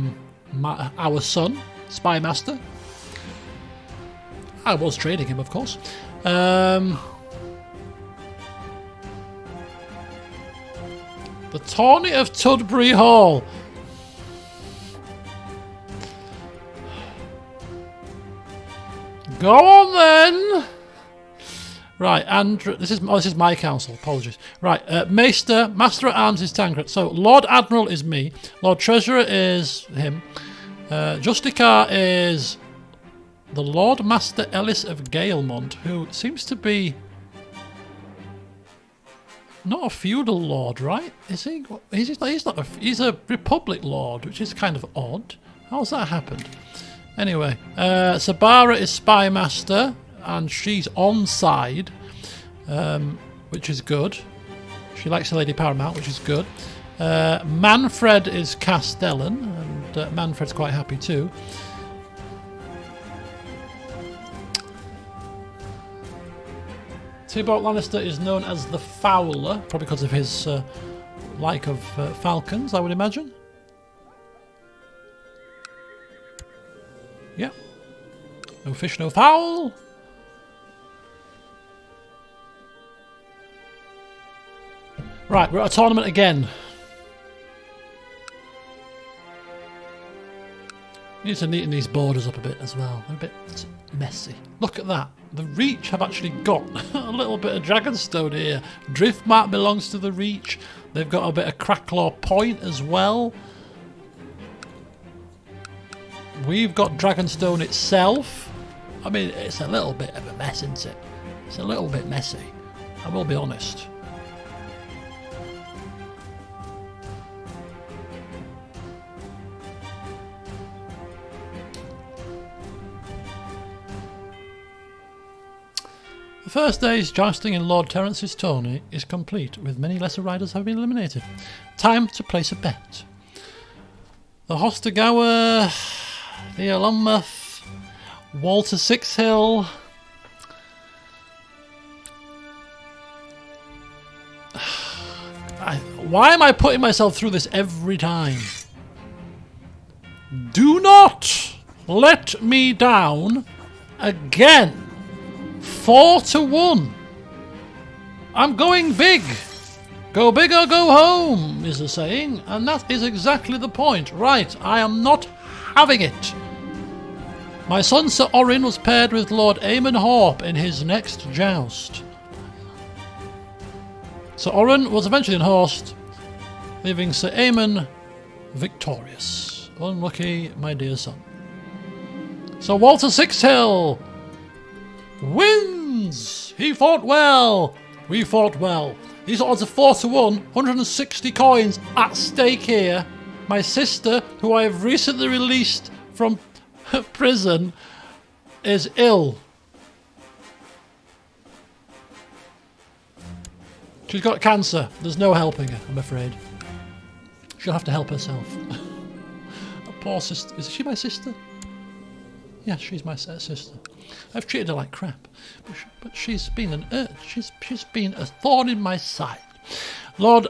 son, Spymaster. I was trading him, of course. The Tawny of Tudbury Hall. Go on then. Right, and this is my council. Apologies. Right, Maester, Master at Arms is Tancred. So Lord Admiral is me. Lord Treasurer is him. Justicar is the Lord Master Ellis of Galemont, who seems to be not a feudal lord, right? Is he? He's not. He's a republic lord, which is kind of odd. How's that happened? Anyway, Sabara is Spymaster, and she's on side, which is good. She likes the Lady Paramount, which is good. Manfred is Castellan, and Manfred's quite happy too. Tybalt Lannister is known as the Fowler, probably because of his like of falcons, I would imagine. Yep. No fish, no fowl. Right, we're at a tournament again. Need to neaten these borders up a bit as well. They're a bit messy. Look at that. The Reach have actually got a little bit of Dragonstone here. Driftmark belongs to the Reach. They've got a bit of Cracklaw Point as well. We've got Dragonstone itself. I mean, it's a little bit of a mess, isn't it? It's a little bit messy. I will be honest. The first day's jousting in Lord Terrence's tourney is complete, with many lesser riders have been eliminated. Time to place a bet. The Hostergower, the Alonmouth, Walter Sixhill. Why am I putting myself through this every time? Do not let me down again. 4-1. I'm going big. Go big or go home is the saying, and that is exactly the point. Right, I am not having it. My son Sir Orin was paired with Lord Aemon Harp in his next joust. Sir Orin was eventually unhorsed, leaving Sir Aemon victorious. Unlucky, my dear son. So Walter Sixhill wins! He fought well! We fought well. These odds are 4-1, 160 coins at stake here. My sister, who I have recently released from prison, is ill. She's got cancer. There's no helping her, I'm afraid. She'll have to help herself. A poor sister. Is she my sister? Yeah, she's my sister. I've treated her like crap, but she's been she's been a thorn in my side. Lord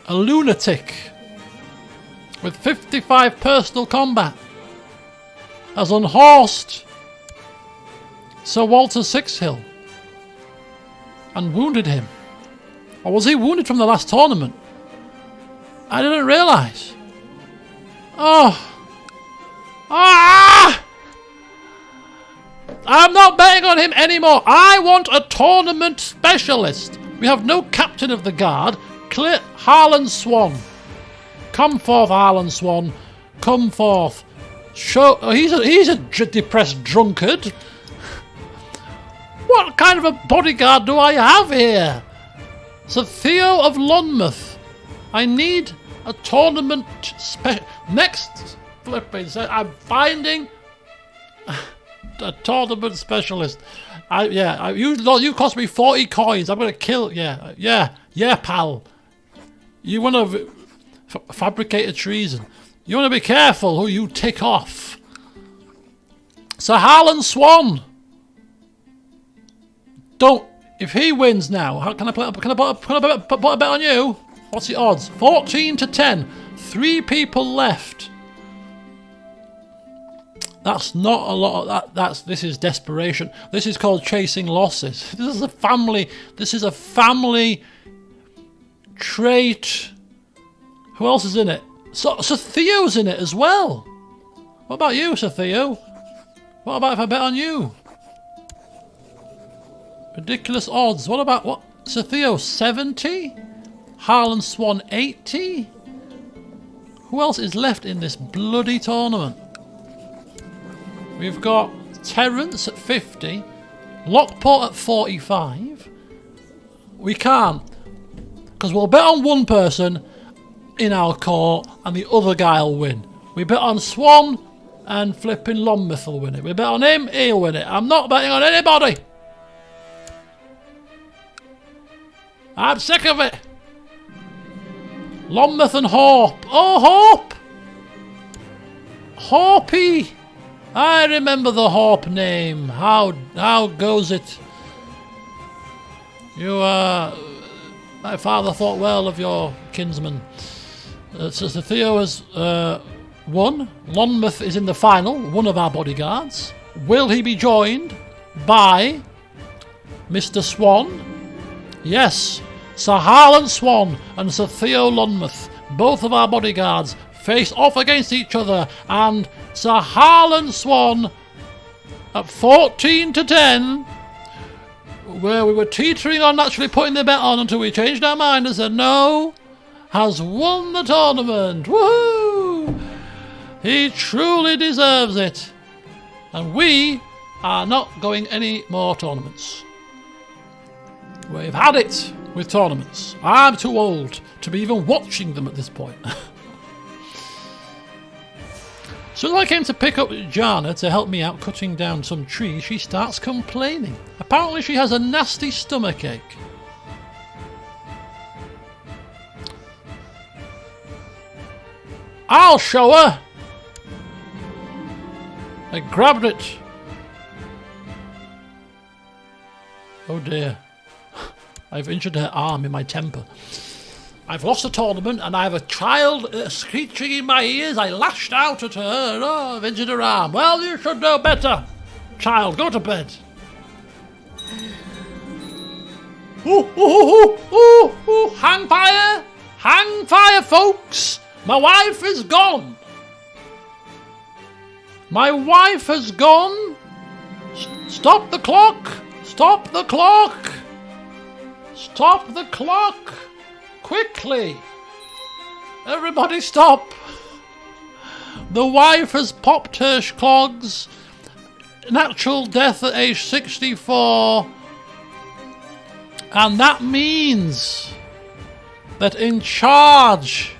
a lunatic with 55 personal combat has unhorsed Sir Walter Sixhill and wounded him. Or was he wounded from the last tournament? I didn't realise. Oh. Ah! I'm not betting on him anymore. I want a tournament specialist. We have no captain of the guard. Clear Harlan Swan. Come forth, Harlan Swan. Come forth. Show. Oh, he's a depressed drunkard. What kind of a bodyguard do I have here? Sir Theo of Lonmouth. I need a tournament next flipping. I'm finding a tournament specialist. You cost me 40 coins. I'm gonna kill. Yeah, pal. You want to fabricate a treason? You want to be careful who you tick off. Sir Harlan Swan. Don't. If he wins now, can I put a bet on you? What's the odds? 14-10. 3 people left. That's not a lot. This is desperation. This is called chasing losses. This is a family. This is a family trait. Who else is in it? Sir Theo's in it as well. What about you, Sir Theo? What about if I bet on you? Ridiculous odds. What about Sir Theo 70? Harlan Swan 80? Who else is left in this bloody tournament? We've got Terrence at 50. Lockport at 45. We can't. Because we'll bet on one person in our court and the other guy will win. We bet on Swan and flipping Lonmouth will win it. We bet on him, he'll win it. I'm not betting on anybody. I'm sick of it. Lonmouth and Harp. Oh, Harp! Harpy! I remember the Harp name. How goes it? You, my father thought well of your kinsman. So Theo has won. Lonmouth is in the final, one of our bodyguards. Will he be joined by Mr. Swan? Yes, Sir Harlan Swan and Sir Theo Lonmouth, both of our bodyguards, face off against each other, and Sir Harlan Swan at 14-10, where we were teetering on actually putting the bet on until we changed our mind and said no, has won the tournament. Woohoo! He truly deserves it. And we are not going any more tournaments. We've had it with tournaments. I'm too old to be even watching them at this point. So as I came to pick up Jana to help me out cutting down some trees, she starts complaining. Apparently she has a nasty stomachache. I'll show her! I grabbed it. Oh dear. I've injured her arm in my temper. I've lost a tournament and I have a child screeching in my ears. I lashed out at her and I've injured her arm. Well, you should know better. Child, go to bed. Ooh, ooh, ooh, ooh, ooh. Hang fire! Hang fire, folks! My wife is gone! My wife has gone! Stop the clock! Stop the clock! Stop the clock! Quickly! Everybody stop! The wife has popped her clogs. Natural death at age 64. And that means that in charge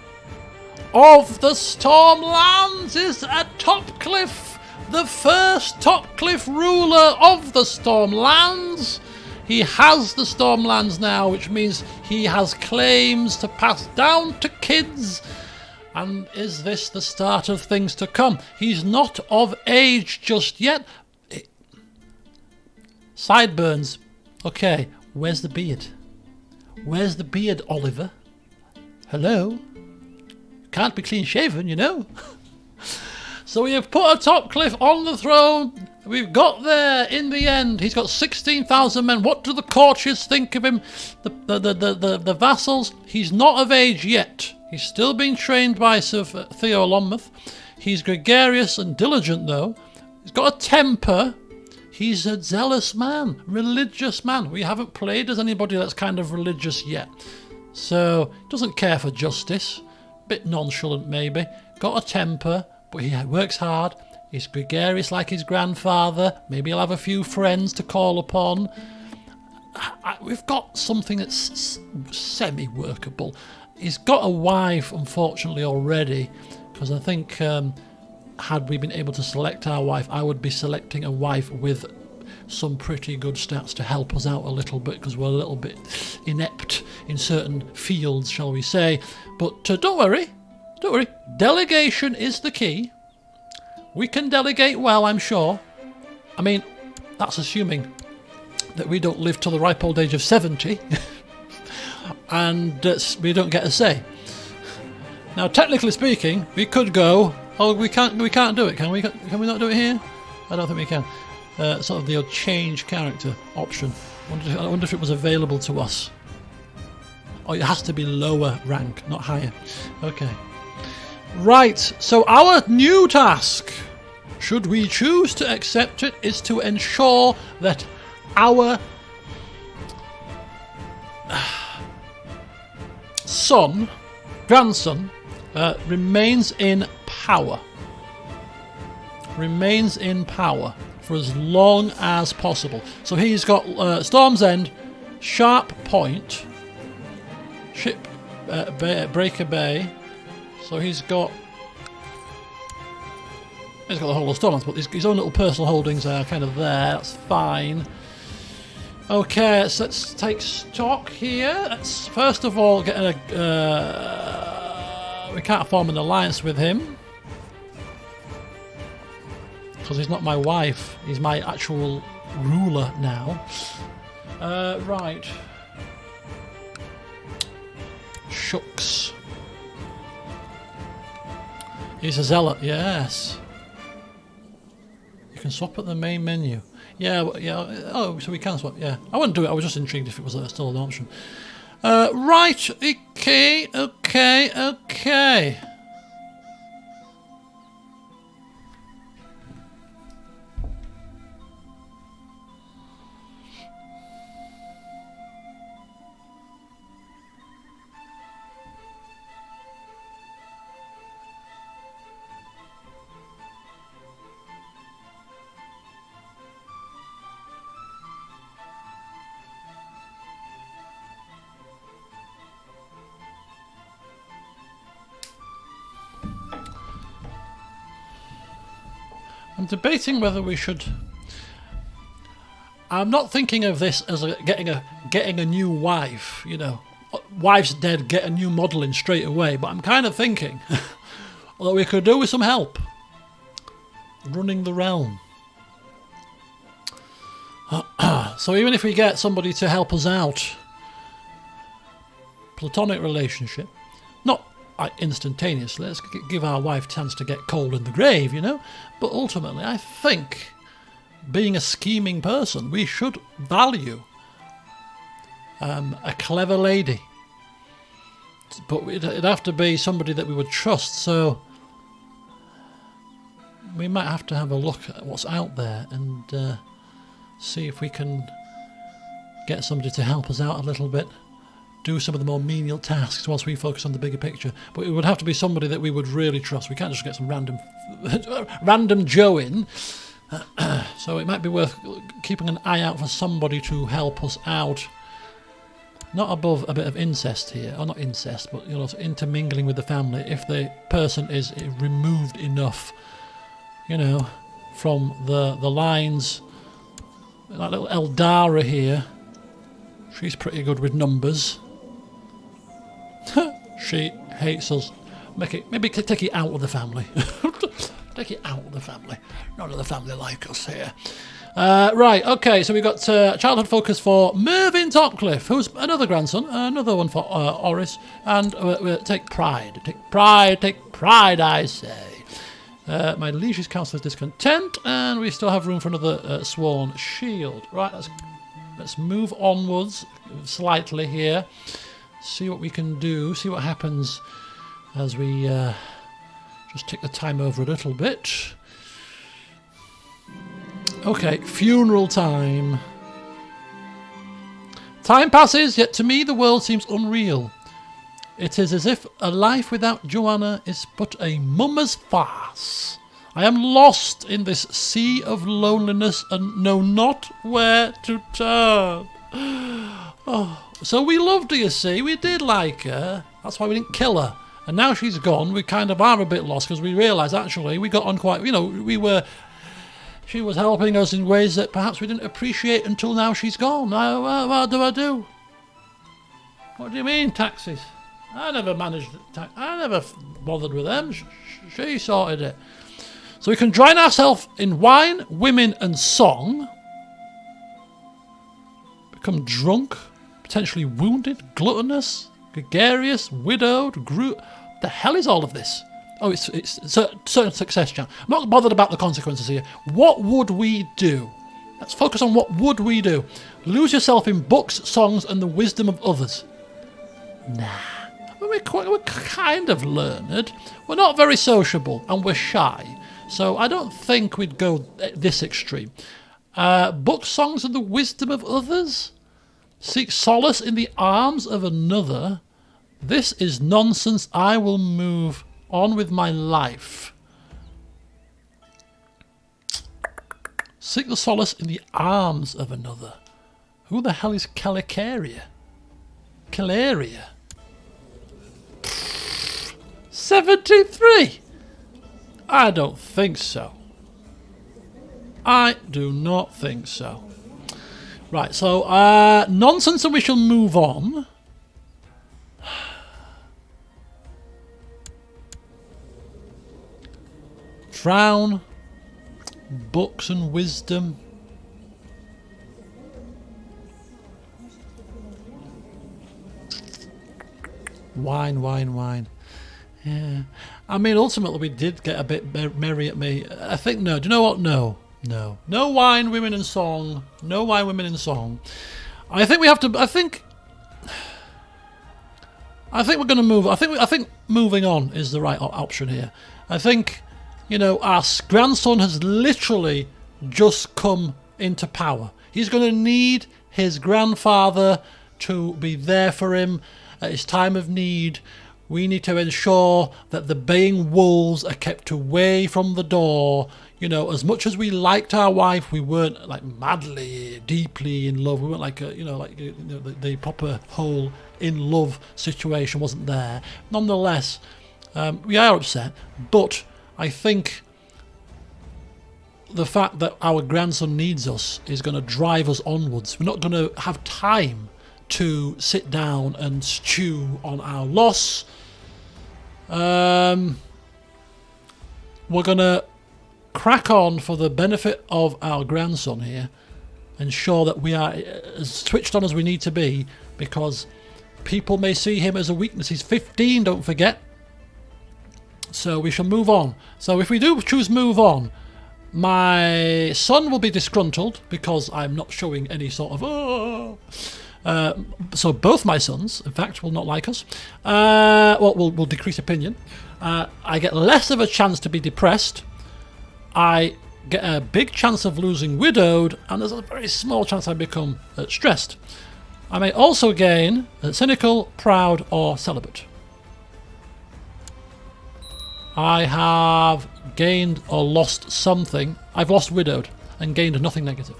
of the Stormlands is a Topcliffe, the first Topcliffe ruler of the Stormlands. He has the Stormlands now, which means he has claims to pass down to kids. And is this the start of things to come? He's not of age just yet. Sideburns. Okay, where's the beard? Where's the beard, Oliver? Hello? Can't be clean shaven, you know. So we have put a Topcliffe on the throne. We've got there in the end. He's got 16,000 men. What do the courtiers think of him? The vassals? He's not of age yet. He's still being trained by Sir Theo Lonmouth. He's gregarious and diligent, though. He's got a temper. He's a zealous man, religious man. We haven't played as anybody that's kind of religious yet. So, doesn't care for justice. Bit nonchalant, maybe. Got a temper, but he works hard. He's gregarious like his grandfather. Maybe he'll have a few friends to call upon. We've got something that's semi-workable. He's got a wife, unfortunately, already, because I think had we been able to select our wife, I would be selecting a wife with some pretty good stats to help us out a little bit, because we're a little bit inept in certain fields, shall we say. But don't worry, delegation is the key. We can delegate well, I'm sure. I mean, that's assuming that we don't live till the ripe old age of 70 and we don't get a say. Now, technically speaking, we could go, oh, we can't do it, can we? Can we not do it here? I don't think we can. Sort of the change character option. I wonder if it was available to us. Oh, it has to be lower rank, not higher. Okay. Right, so our new task, should we choose to accept it, is to ensure that our grandson, remains in power. Remains in power for as long as possible. So he's got Storm's End, Sharp Point, Breaker Bay. So he's got the whole of Stormlands, but his own little personal holdings are kind of there. That's fine. Okay, so let's take stock here. Let's first of all get we can't form an alliance with him because he's not my wife. He's my actual ruler now. Right. Shucks. He's a zealot, yes. You can swap at the main menu. Yeah, yeah. Oh, so we can swap, yeah. I wouldn't do it, I was just intrigued if it was still an option. Right, okay. I'm debating whether we should. I'm not thinking of this as getting a new wife. You know, wife's dead, get a new model in straight away. But I'm kind of thinking that we could do with some help running the realm. So even if we get somebody to help us out, platonic relationship, not instantaneously, let's give our wife a chance to get cold in the grave, you know, but ultimately I think, being a scheming person, we should value a clever lady, but it'd have to be somebody that we would trust, so we might have to have a look at what's out there and see if we can get somebody to help us out a little bit, do some of the more menial tasks whilst we focus on the bigger picture. But it would have to be somebody that we would really trust. We can't just get some random Joe in. So it might be worth keeping an eye out for somebody to help us out. Not above a bit of incest here, or not incest, but you know, intermingling with the family. If the person is removed enough, you know, from the lines. That little Eldara here, she's pretty good with numbers. She hates us. Maybe take it out of the family. Take it out of the family. None of the family like us here. Right, okay, so we've got childhood focus for Mervyn Topcliffe, who's another grandson, another one for Oris, and take pride. Take pride, I say. My liege's council is discontent, and we still have room for another sworn shield. Right, let's move onwards slightly here. See what we can do, see what happens as we just take the time over a little bit. Okay, funeral time. Time passes, yet to me the world seems unreal. It is as if a life without Joanna is but a mummer's farce. I am lost in this sea of loneliness and know not where to turn. Oh, so we loved her, you see. We did like her. That's why we didn't kill her. And now she's gone, we kind of are a bit lost because we realise actually we got on quite, you know, she was helping us in ways that perhaps we didn't appreciate until now she's gone. What do I do? What do you mean, taxis? I never managed I never bothered with them. She sorted it. So we can drown ourselves in wine, women and song. Become drunk, potentially wounded, gluttonous, gregarious, widowed, the hell is all of this? Oh, it's certain success chance. I'm not bothered about the consequences here. What would we do? Let's focus on what would we do. Lose yourself in books, songs and the wisdom of others. Nah. We're kind of learned. We're not very sociable and we're shy. So I don't think we'd go this extreme. Books, songs and the wisdom of others? Seek solace in the arms of another? This is nonsense. I will move on with my life. Seek the solace in the arms of another. Who the hell is Calicaria? Calaria? 73? I don't think so. I do not think so. Right, so nonsense and we shall move on. Frown, books and wisdom. Wine, wine, wine. Yeah. I mean, ultimately, we did get a bit merry at me. I think, no. Do you know what? No. No wine, women in song. No wine, women in song. I think we have to... I think we're going to move... I think moving on is the right option here. I think, you know, our grandson has literally just come into power. He's going to need his grandfather to be there for him at his time of need. We need to ensure that the baying wolves are kept away from the door. You know, as much as we liked our wife, we weren't like madly, deeply in love. We weren't like, the proper whole in love situation wasn't there. Nonetheless, we are upset, but I think the fact that our grandson needs us is going to drive us onwards. We're not going to have time to sit down and stew on our loss. We're going to crack on for the benefit of our grandson here, ensure that we are as switched on as we need to be, because people may see him as a weakness. He's 15, don't forget. So we shall move on. So if we do choose move on, my son will be disgruntled because I'm not showing any sort of so both my sons, in fact, will not like us. Will decrease opinion. I get less of a chance to be depressed. I get a big chance of losing widowed, and there's a very small chance I become stressed. I may also gain cynical, proud, or celibate. I have gained or lost something. I've lost widowed and gained nothing negative.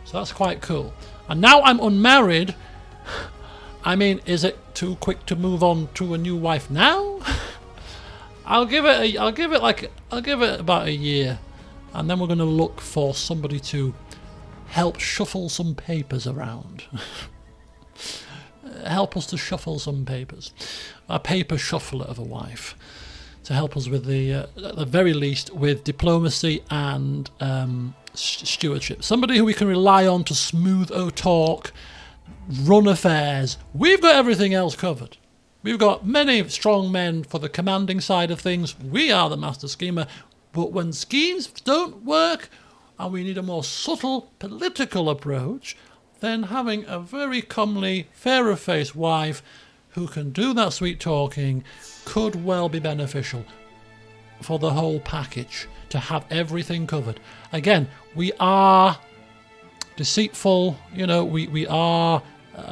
So that's quite cool. And now I'm unmarried. I mean, is it too quick to move on to a new wife now? I'll give it about a year, and then we're going to look for somebody to help shuffle some papers around. Help us to shuffle some papers. A paper shuffler of a wife to help us with at the very least, with diplomacy and stewardship. Somebody who we can rely on to smooth our talk, run affairs. We've got everything else covered. We've got many strong men for the commanding side of things. We are the master schemer. But when schemes don't work and we need a more subtle political approach, then having a very comely, fairer-faced wife who can do that sweet talking could well be beneficial for the whole package, to have everything covered. Again, we are deceitful, you know, we are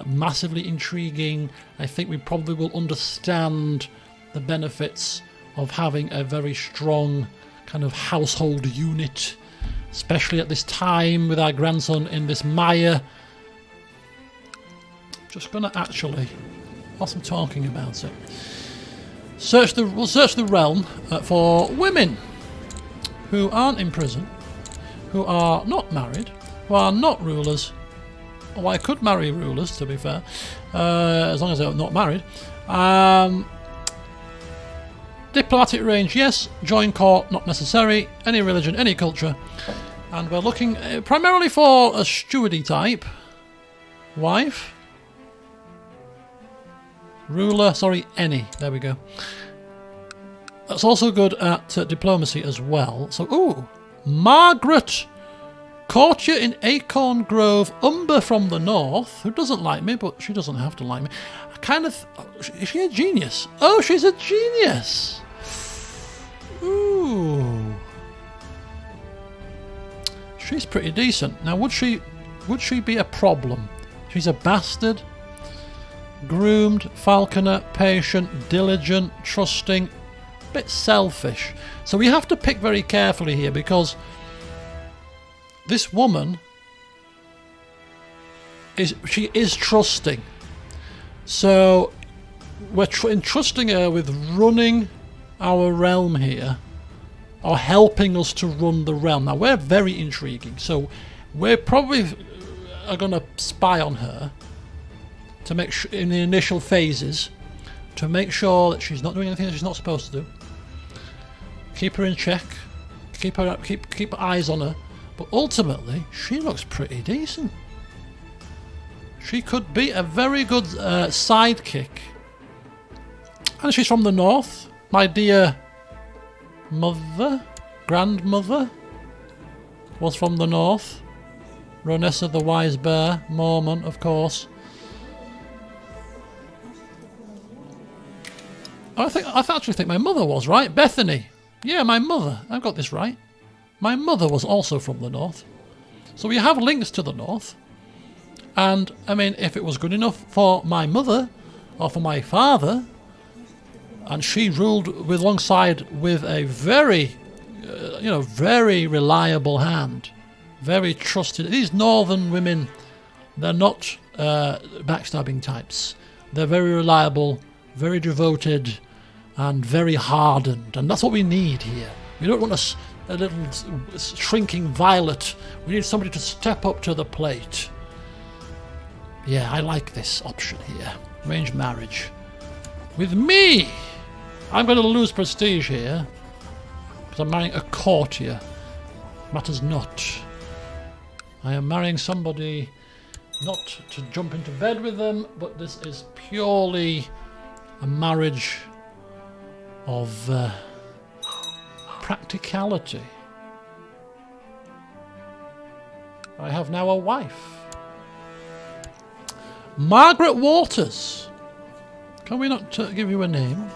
massively intriguing. I think we probably will understand the benefits of having a very strong kind of household unit, especially at this time with our grandson in this mire. Just gonna actually, whilst I'm talking about it, we'll search the realm for women who aren't in prison, who are not married, who are not rulers. Oh, I could marry rulers, to be fair, as long as they're not married. Diplomatic range, yes. Join court, not necessary. Any religion, any culture. And we're looking primarily for a stewardy type. Wife. Ruler, sorry, any. There we go. That's also good at diplomacy as well. So, ooh, Margaret, courtier in Acorn Grove, Umber from the north, who doesn't like me, but she doesn't have to like me. I kind of... is she a genius? Oh, she's a genius! Ooh. She's pretty decent. Now, would she be a problem? She's a bastard. Groomed, falconer, patient, diligent, trusting, bit selfish. So we have to pick very carefully here, because this woman she is trusting. So we're entrusting her with running our realm here, or helping us to run the realm. Now we're very intriguing, so we're probably are going to spy on her to make sure in the initial phases, to make sure that she's not doing anything that she's not supposed to do. Keep her in check, keep eyes on her. But ultimately, she looks pretty decent. She could be a very good sidekick And she's from the north. My dear mother, grandmother, was from the north. Ronessa the Wise Bear, Mormon, of course. I actually think my mother was right. Bethany. Yeah, my mother. I've got this right. My mother was also from the north. So we have links to the north. And, I mean, if it was good enough for my mother, or for my father, and she ruled alongside with a very, very reliable hand, very trusted. These northern women, they're not backstabbing types. They're very reliable, very devoted, and very hardened. And that's what we need here. We don't want a little shrinking violet. We need somebody to step up to the plate. Yeah, I like this option here. Arranged marriage. With me! I'm going to lose prestige here. Because I'm marrying a courtier. Matters not. I am marrying somebody not to jump into bed with them, but this is purely a marriage of practicality. I have now a wife. Margaret Waters. Can we not give you a name?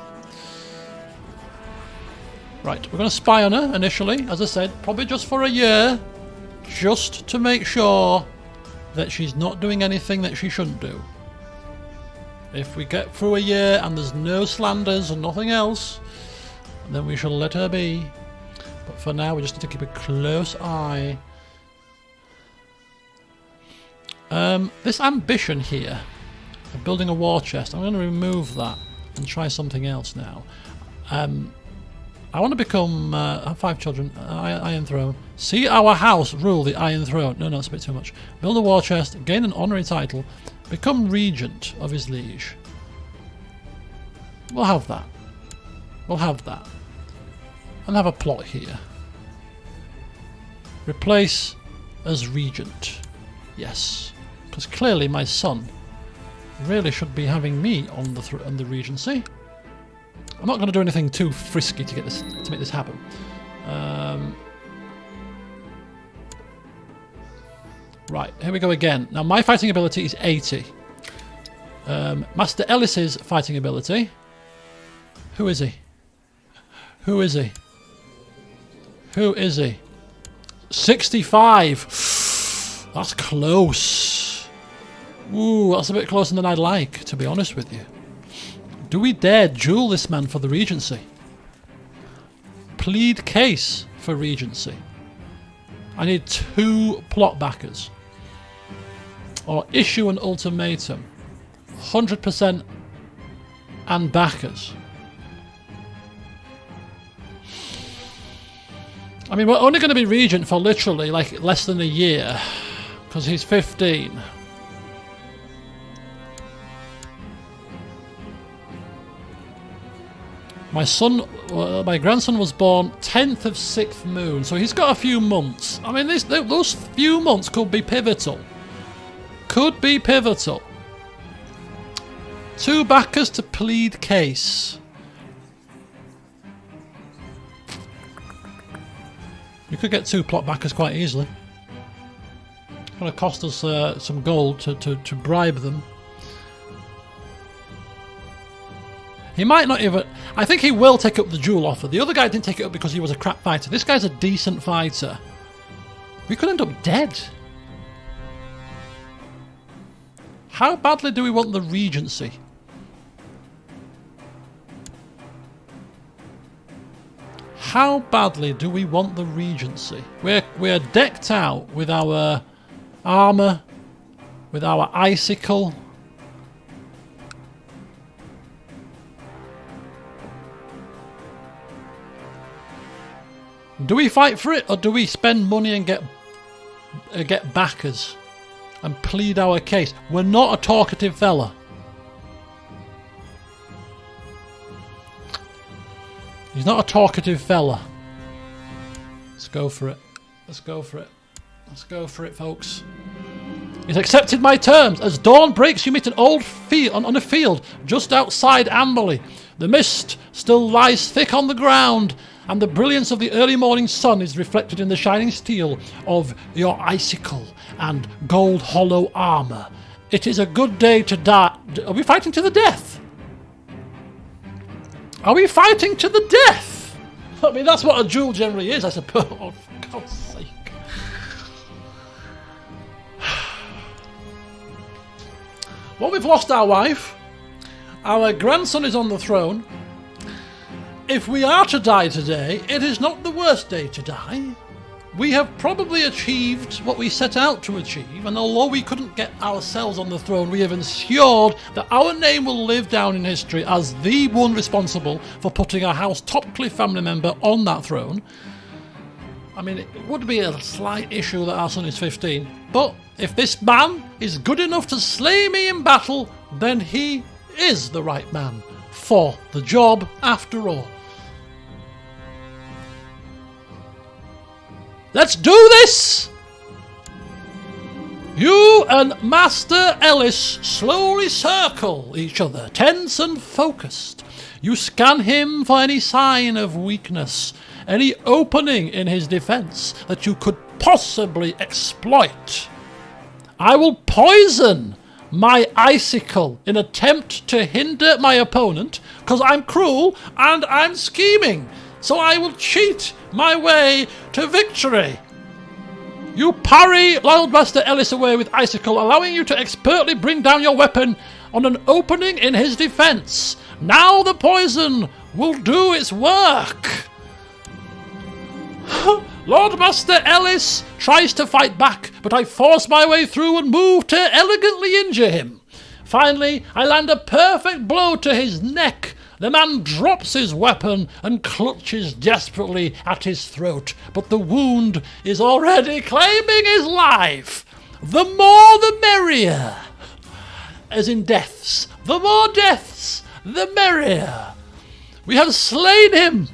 Right, we're going to spy on her initially, as I said, probably just for a year, just to make sure that she's not doing anything that she shouldn't do. If we get through a year and there's no slanders and nothing else, then we shall let her be. But for now, we just need to keep a close eye. This ambition here of building a war chest, I'm going to remove that and try something else now. I want to become, have 5 children, Iron Throne. See our house rule the Iron Throne. No, that's a bit too much. Build a war chest, gain an honorary title, become regent of his liege. We'll have that. We'll have that. And have a plot here. Replace as regent. Yes. Because clearly my son really should be having me on the regency. I'm not going to do anything too frisky to make this happen. Right, here we go again. Now my fighting ability is 80. Master Ellis's fighting ability. Who is he? Who is he? Who is he? 65. That's close. Ooh, that's a bit closer than I'd like, to be honest with you. Do we dare duel this man for the regency? Plead case for regency. I need 2 plot backers. Or issue an ultimatum. 100% and backers. I mean, we're only going to be regent for literally like less than a year. Because he's 15. My grandson was born 10th of 6th moon, so he's got a few months. I mean, those few months could be pivotal. Could be pivotal. 2 backers to plead case. You could get 2 plot backers quite easily. It's going to cost us some gold to bribe them. He might not even... I think he will take up the duel offer. The other guy didn't take it up because he was a crap fighter. This guy's a decent fighter. We could end up dead. How badly do we want the regency? How badly do we want the regency? We're decked out with our armour, with our icicle. Do we fight for it, or do we spend money and get backers and plead our case? We're not a talkative fella. He's not a talkative fella. Let's go for it. Let's go for it. Let's go for it, folks. He's accepted my terms. As dawn breaks, you meet an old field on a field just outside Amberley. The mist still lies thick on the ground, and the brilliance of the early morning sun is reflected in the shining steel of your icicle and gold hollow armour. It is a good day to die. Are we fighting to the death? Are we fighting to the death? I mean, that's what a duel generally is, I suppose. Oh, for God's sake. Well, we've lost our wife. Our grandson is on the throne. If we are to die today, it is not the worst day to die. We have probably achieved what we set out to achieve, and although we couldn't get ourselves on the throne, we have ensured that our name will live down in history as the one responsible for putting a House Topcliffe family member on that throne. I mean, it would be a slight issue that our son is 15, but if this man is good enough to slay me in battle, then he is the right man for the job after all. Let's do this! You and Master Ellis slowly circle each other, tense and focused. You scan him for any sign of weakness, any opening in his defense that you could possibly exploit. I will poison my icicle in attempt to hinder my opponent, because I'm cruel and I'm scheming. So I will cheat my way to victory. You parry Lord Master Ellis away with icicle, allowing you to expertly bring down your weapon on an opening in his defense. Now the poison will do its work. Lord Master Ellis tries to fight back, but I force my way through and move to elegantly injure him. Finally, I land a perfect blow to his neck. The man drops his weapon and clutches desperately at his throat, but the wound is already claiming his life. The more the merrier. As in deaths. The more deaths, the merrier. We have slain him.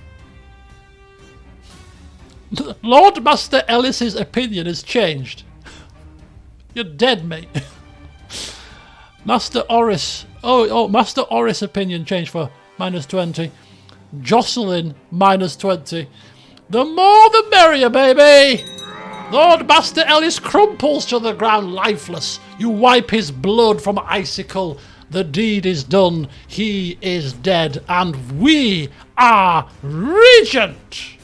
Lord Master Ellis's opinion has changed. You're dead, mate. Master Oris. Oh, Master Oris' opinion changed for -20. Jocelyn, -20. The more the merrier, baby! Lord Master Ellis crumples to the ground lifeless. You wipe his blood from icicle. The deed is done. He is dead. And we are regent!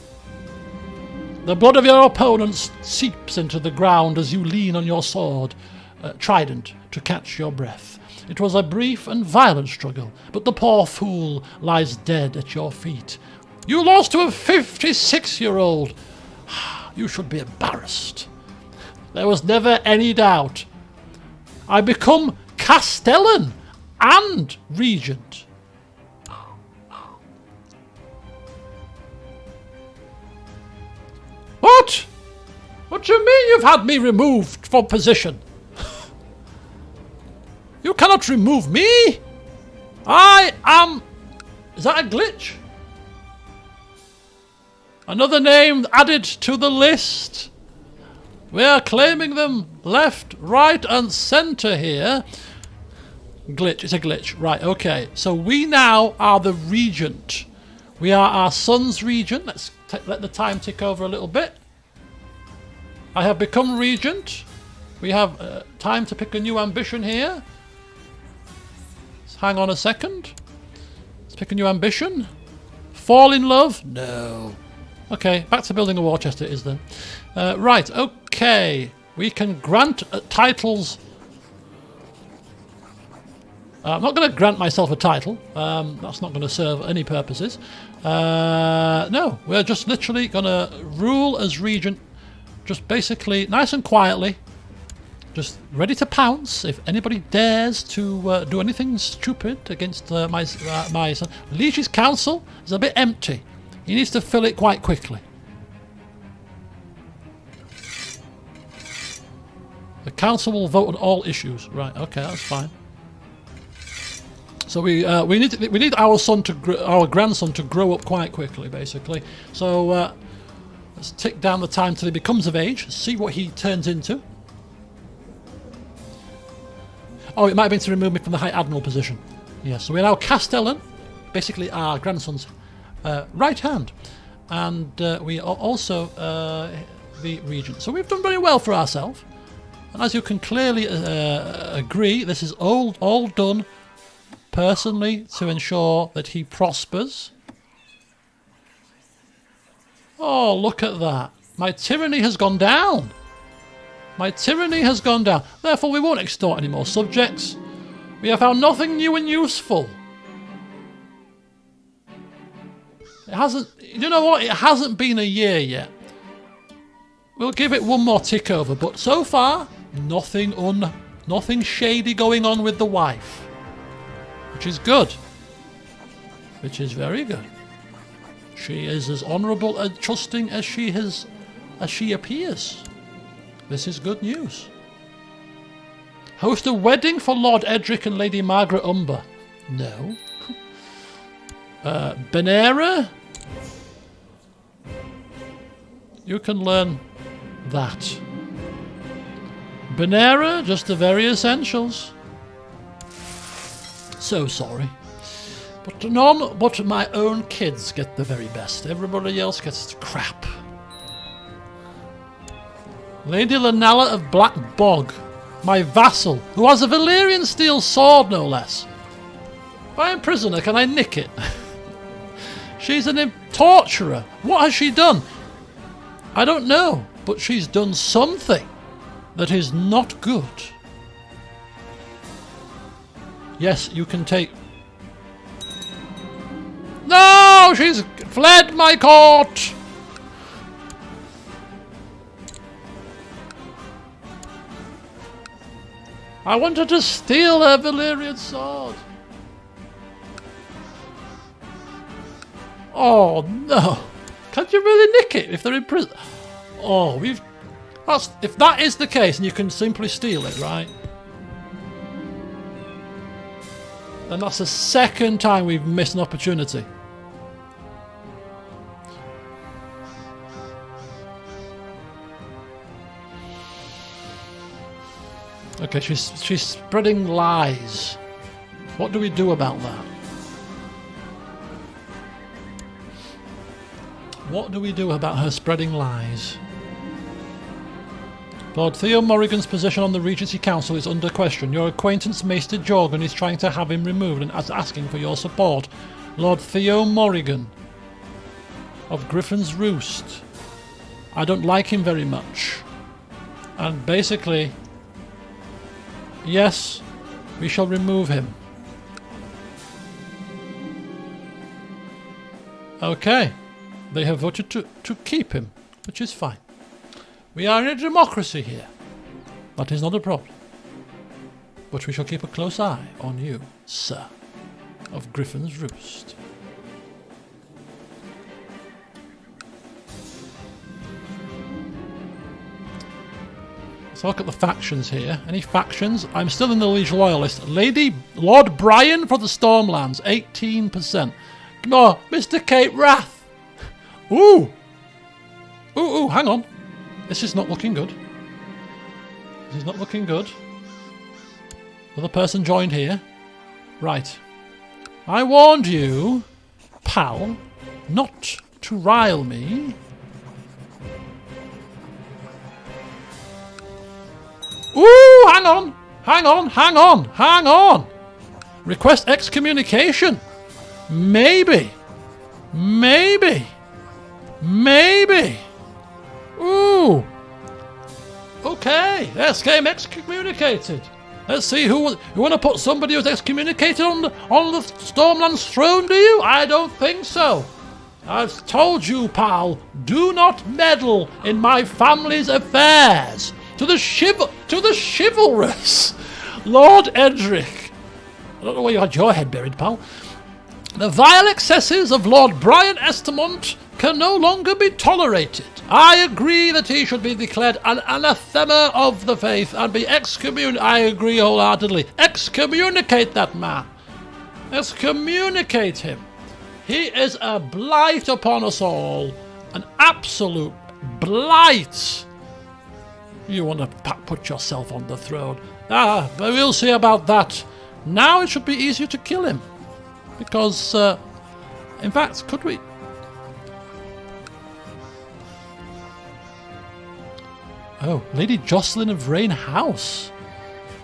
The blood of your opponent seeps into the ground as you lean on your sword, trident, to catch your breath. It was a brief and violent struggle, but the poor fool lies dead at your feet. You lost to a 56-year-old. You should be embarrassed. There was never any doubt. I become Castellan and regent. What? What do you mean you've had me removed from position? You cannot remove me! I am... Is that a glitch? Another name added to the list. We are claiming them left, right and centre here. Glitch, it's a glitch. Right, okay. So we now are the regent. We are our son's regent. Let's let the time tick over a little bit. I have become regent. We have time to pick a new ambition here. Hang on a second. Let's pick a new ambition. Fall in love? No. Okay, back to building a war chest it is then. Right, okay. We can grant titles. I'm not going to grant myself a title. That's not going to serve any purposes. No, we're just literally going to rule as regent. Just basically, nice and quietly. Just ready to pounce if anybody dares to do anything stupid against my son. Lieg's council is a bit empty. He needs to fill it quite quickly. The council will vote on all issues. Right? Okay, that's fine. So we need our grandson to grow up quite quickly, basically. So let's tick down the time till he becomes of age. See what he turns into. Oh, it might have been to remove me from the High Admiral position. Yes, so we're now Castellan, basically our grandson's right hand. And we are also the regent. So we've done very well for ourselves. And as you can clearly agree, this is all done personally to ensure that he prospers. Oh, look at that. My tyranny has gone down. My tyranny has gone down. Therefore, we won't extort any more subjects. We have found nothing new and useful. It hasn't... You know what? It hasn't been a year yet. We'll give it one more tick over. But so far, nothing shady going on with the wife. Which is good. Which is very good. She is as honourable and trusting as she appears. This is good news. Host a wedding for Lord Edric and Lady Margaret Umber. No. Benera. You can learn that. Benera, just the very essentials. So sorry. But none but my own kids get the very best. Everybody else gets crap. Lady Lanella of Black Bog, my vassal, who has a Valyrian steel sword, no less. If I am prisoner, can I nick it? She's an torturer. What has she done? I don't know, but she's done something that is not good. Yes, you can take... No! She's fled my court! I wanted to steal her Valyrian sword. Oh no! Can't you really nick it if they're in prison? Oh, if that is the case and you can simply steal it, right? Then that's the second time we've missed an opportunity. Okay, she's spreading lies. What do we do about that? What do we do about her spreading lies? Lord Theo Morrigan's position on the Regency Council is under question. Your acquaintance Maester Jorgen is trying to have him removed and is asking for your support. Lord Theo Morrigan of Griffin's Roost. I don't like him very much. And basically... Yes, we shall remove him. Okay. They have voted to keep him, which is fine. We are in a democracy here. That is not a problem. But we shall keep a close eye on you, sir, of Griffin's Roost. Let's look at the factions here. Any factions? I'm still in the Liege Loyalist. Lord Brian for the Stormlands, 18%. Oh, Mr. Cape Wrath. Ooh! Ooh, hang on. This is not looking good. This is not looking good. Another person joined here. Right. I warned you, pal, not to rile me. Ooh, hang on! Hang on, hang on, hang on! Request excommunication. Maybe. Maybe. Maybe. Ooh. Okay, let's get him excommunicated. Let's see who you want to put somebody who's excommunicated on the Stormlands throne, do you? I don't think so. I've told you, pal, do not meddle in my family's affairs. To the chivalrous Lord Edric. I don't know where you had your head buried, pal. The vile excesses of Lord Brian Estamont can no longer be tolerated. I agree that he should be declared an anathema of the faith and be excommunicated. I agree wholeheartedly. Excommunicate that man. Excommunicate him. He is a blight upon us all. An absolute blight. You want to put yourself on the throne. Ah, but we'll see about that. Now it should be easier to kill him. Because, in fact, could we... Oh, Lady Jocelyn of Rain House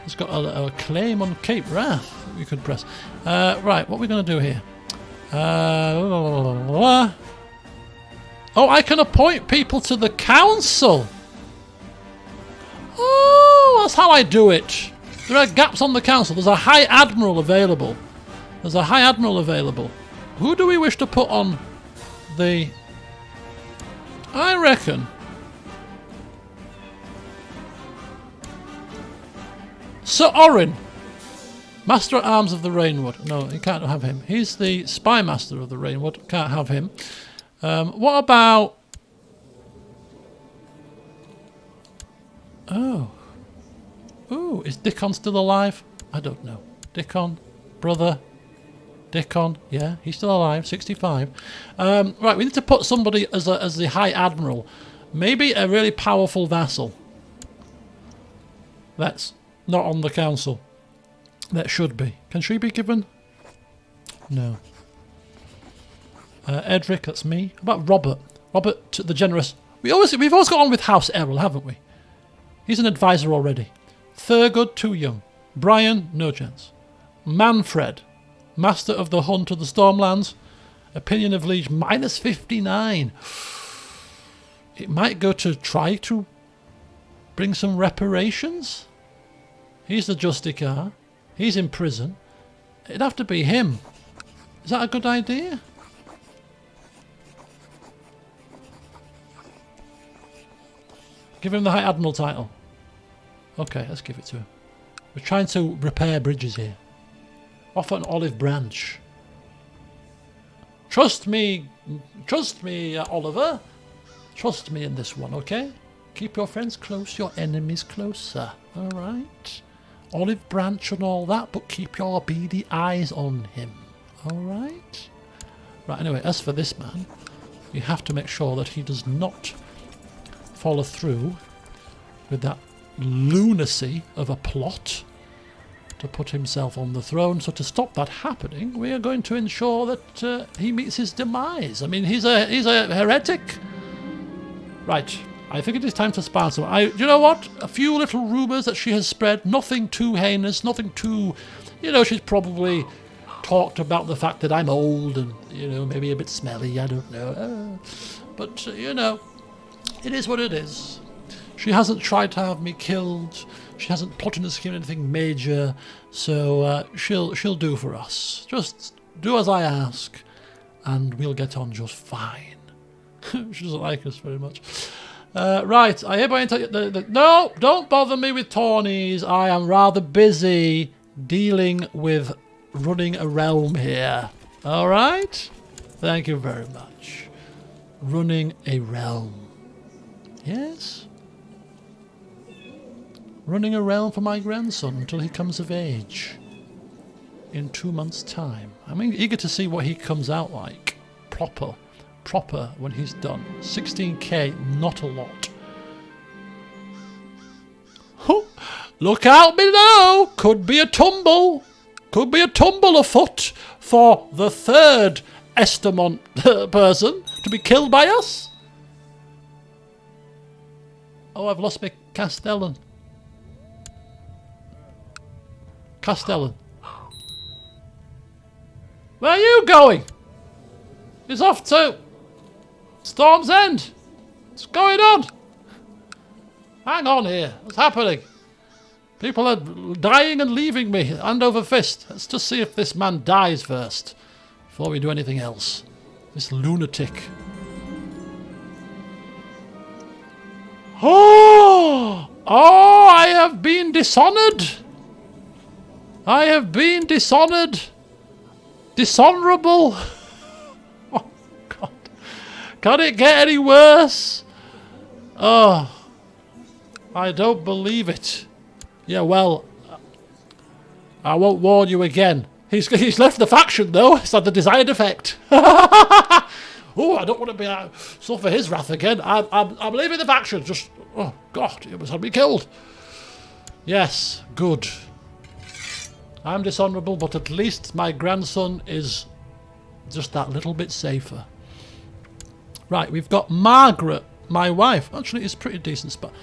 has got a claim on Cape Wrath we could press. Right, what are we going to do here? Oh, I can appoint people to the council. Oh, that's how I do it. There are gaps on the council. There's a High Admiral available. There's a High Admiral available. Who do we wish to put on the... I reckon... Sir Orin, Master at Arms of the Rainwood. No, you can't have him. He's the Spy Master of the Rainwood. Can't have him. What about... Oh. Ooh, is Dickon still alive? I don't know. Dickon, brother. Dickon, yeah, he's still alive, 65. Right, we need to put somebody as the High Admiral. Maybe a really powerful vassal. That's not on the council. That should be. Can she be given? No. Edric, that's me. How about Robert? Robert the Generous. We've always got on with House Errol, haven't we? He's an advisor already. Thurgood, too young. Brian, no chance. Manfred, Master of the Hunt of the Stormlands. Opinion of Liege, minus 59. It might go to try to bring some reparations. He's the Justicar. He's in prison. It'd have to be him. Is that a good idea? Give him the High Admiral title. Okay, let's give it to him. We're trying to repair bridges here. Offer an olive branch. Trust me, Oliver. Trust me in this one, okay? Keep your friends close, your enemies closer. Alright? Olive branch and all that, but keep your beady eyes on him. Alright? Right, anyway, as for this man, you have to make sure that he does not follow through with that lunacy of a plot to put himself on the throne. So to stop that happening, we are going to ensure that he meets his demise. I mean, he's a heretic. Right. I think it is time to spar some. You know what? A few little rumours that she has spread. Nothing too heinous. Nothing too... You know, she's probably talked about the fact that I'm old and, you know, maybe a bit smelly. I don't know. But, you know, it is what it is. She hasn't tried to have me killed. She hasn't plotted a scheme anything major. So she'll do for us. Just do as I ask and we'll get on just fine. She doesn't like us very much. Right, I hereby tell you no, don't bother me with Tawnies. I am rather busy dealing with running a realm here. Alright? Thank you very much. Running a realm. Yes? Running a realm for my grandson until he comes of age. In 2 months' time. I'm eager to see what he comes out like. Proper when he's done. 16k, not a lot. Oh, look out below! Could be a tumble. Could be a tumble afoot for the third Estamont person to be killed by us. Oh, I've lost my Castellan. Castellan. Where are you going? He's off to Storm's End. What's going on? Hang on here. What's happening? People are dying and leaving me hand over fist. Let's just see if this man dies first before we do anything else. This lunatic. Oh, I have been dishonored. I have been dishonored. Dishonorable. Oh, God. Can it get any worse? Oh, I don't believe it. Yeah, well, I won't warn you again. He's left the faction, though. It's had the desired effect. Oh, I don't want to be suffer his wrath again. I'm leaving the faction. Just, oh God, he must have me killed. Yes, good. I'm dishonourable, but at least my grandson is just that little bit safer. Right, we've got Margaret, my wife. Actually, it's pretty decent spot.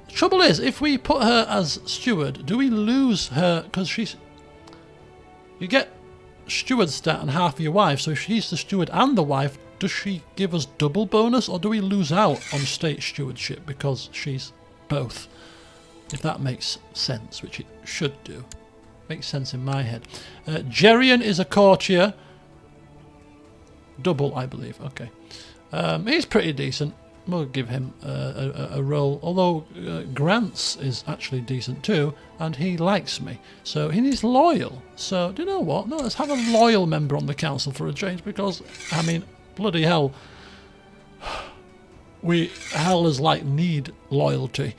The trouble is, if we put her as steward, do we lose her? Because she's... You get steward stat and half of your wife, so if she's the steward and the wife, does she give us double bonus, or do we lose out on state stewardship because she's both? If that makes sense, which it should do. Makes sense in my head. Jerian is a courtier. Double, I believe. Okay. He's pretty decent. We'll give him a role. Although Grants is actually decent too, and he likes me. So he's loyal. So, do you know what? No, let's have a loyal member on the council for a change, because, I mean, bloody hell. Hell is like need loyalty.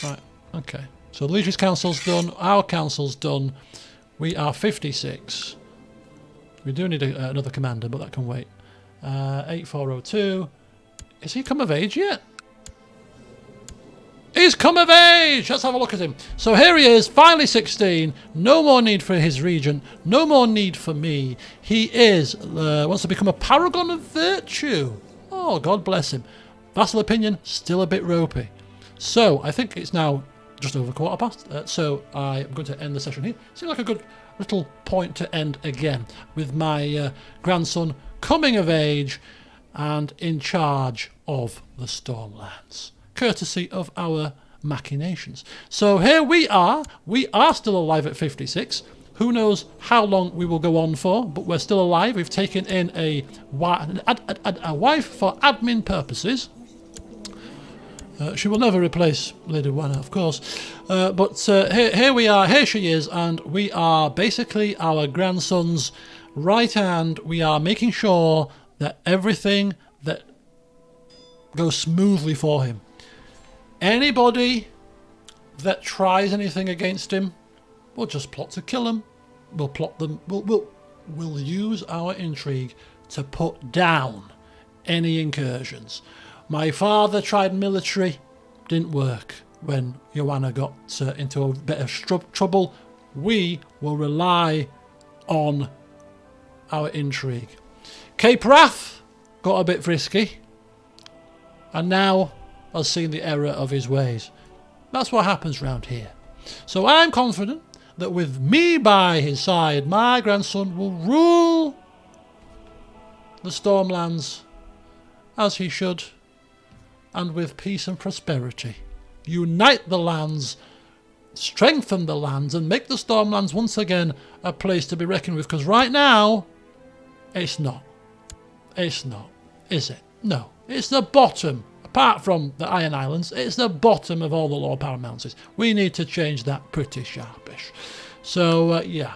Right, okay. So the Legion's Council's done, our Council's done. We are 56. We do need another commander, but that can wait. 8402. Is he come of age yet? He's come of age! Let's have a look at him. So here he is, finally 16. No more need for his regent. No more need for me. He wants to become a paragon of virtue. Oh, God bless him. Vassal opinion, still a bit ropey. So, I think it's now just over quarter past. So, I'm going to end the session here. Seems like a good little point to end again, with my grandson coming of age and in charge of the Stormlands, courtesy of our machinations. So here we are still alive at 56. Who knows how long we will go on for, but we're still alive. We've taken in a wife for admin purposes. She will never replace Lady Wanna, of course. But here we are, here she is, and we are basically our grandson's right hand. We are making sure that everything that goes smoothly for him. Anybody that tries anything against him, we'll just plot to kill him. We'll plot them. We'll use our intrigue to put down any incursions. My father tried military, didn't work. When Joanna got into a bit of trouble, we will rely on our intrigue. Cape Wrath got a bit frisky, and now has seen the error of his ways. That's what happens round here. So I'm confident that with me by his side, my grandson will rule the Stormlands as he should, and with peace and prosperity. Unite the lands, strengthen the lands, and make the Stormlands once again a place to be reckoned with. Because right now, it's not. It's not, is it? No. It's the bottom. Apart from the Iron Islands, it's the bottom of all the Lord Paramounts. We need to change that pretty sharpish. So, yeah.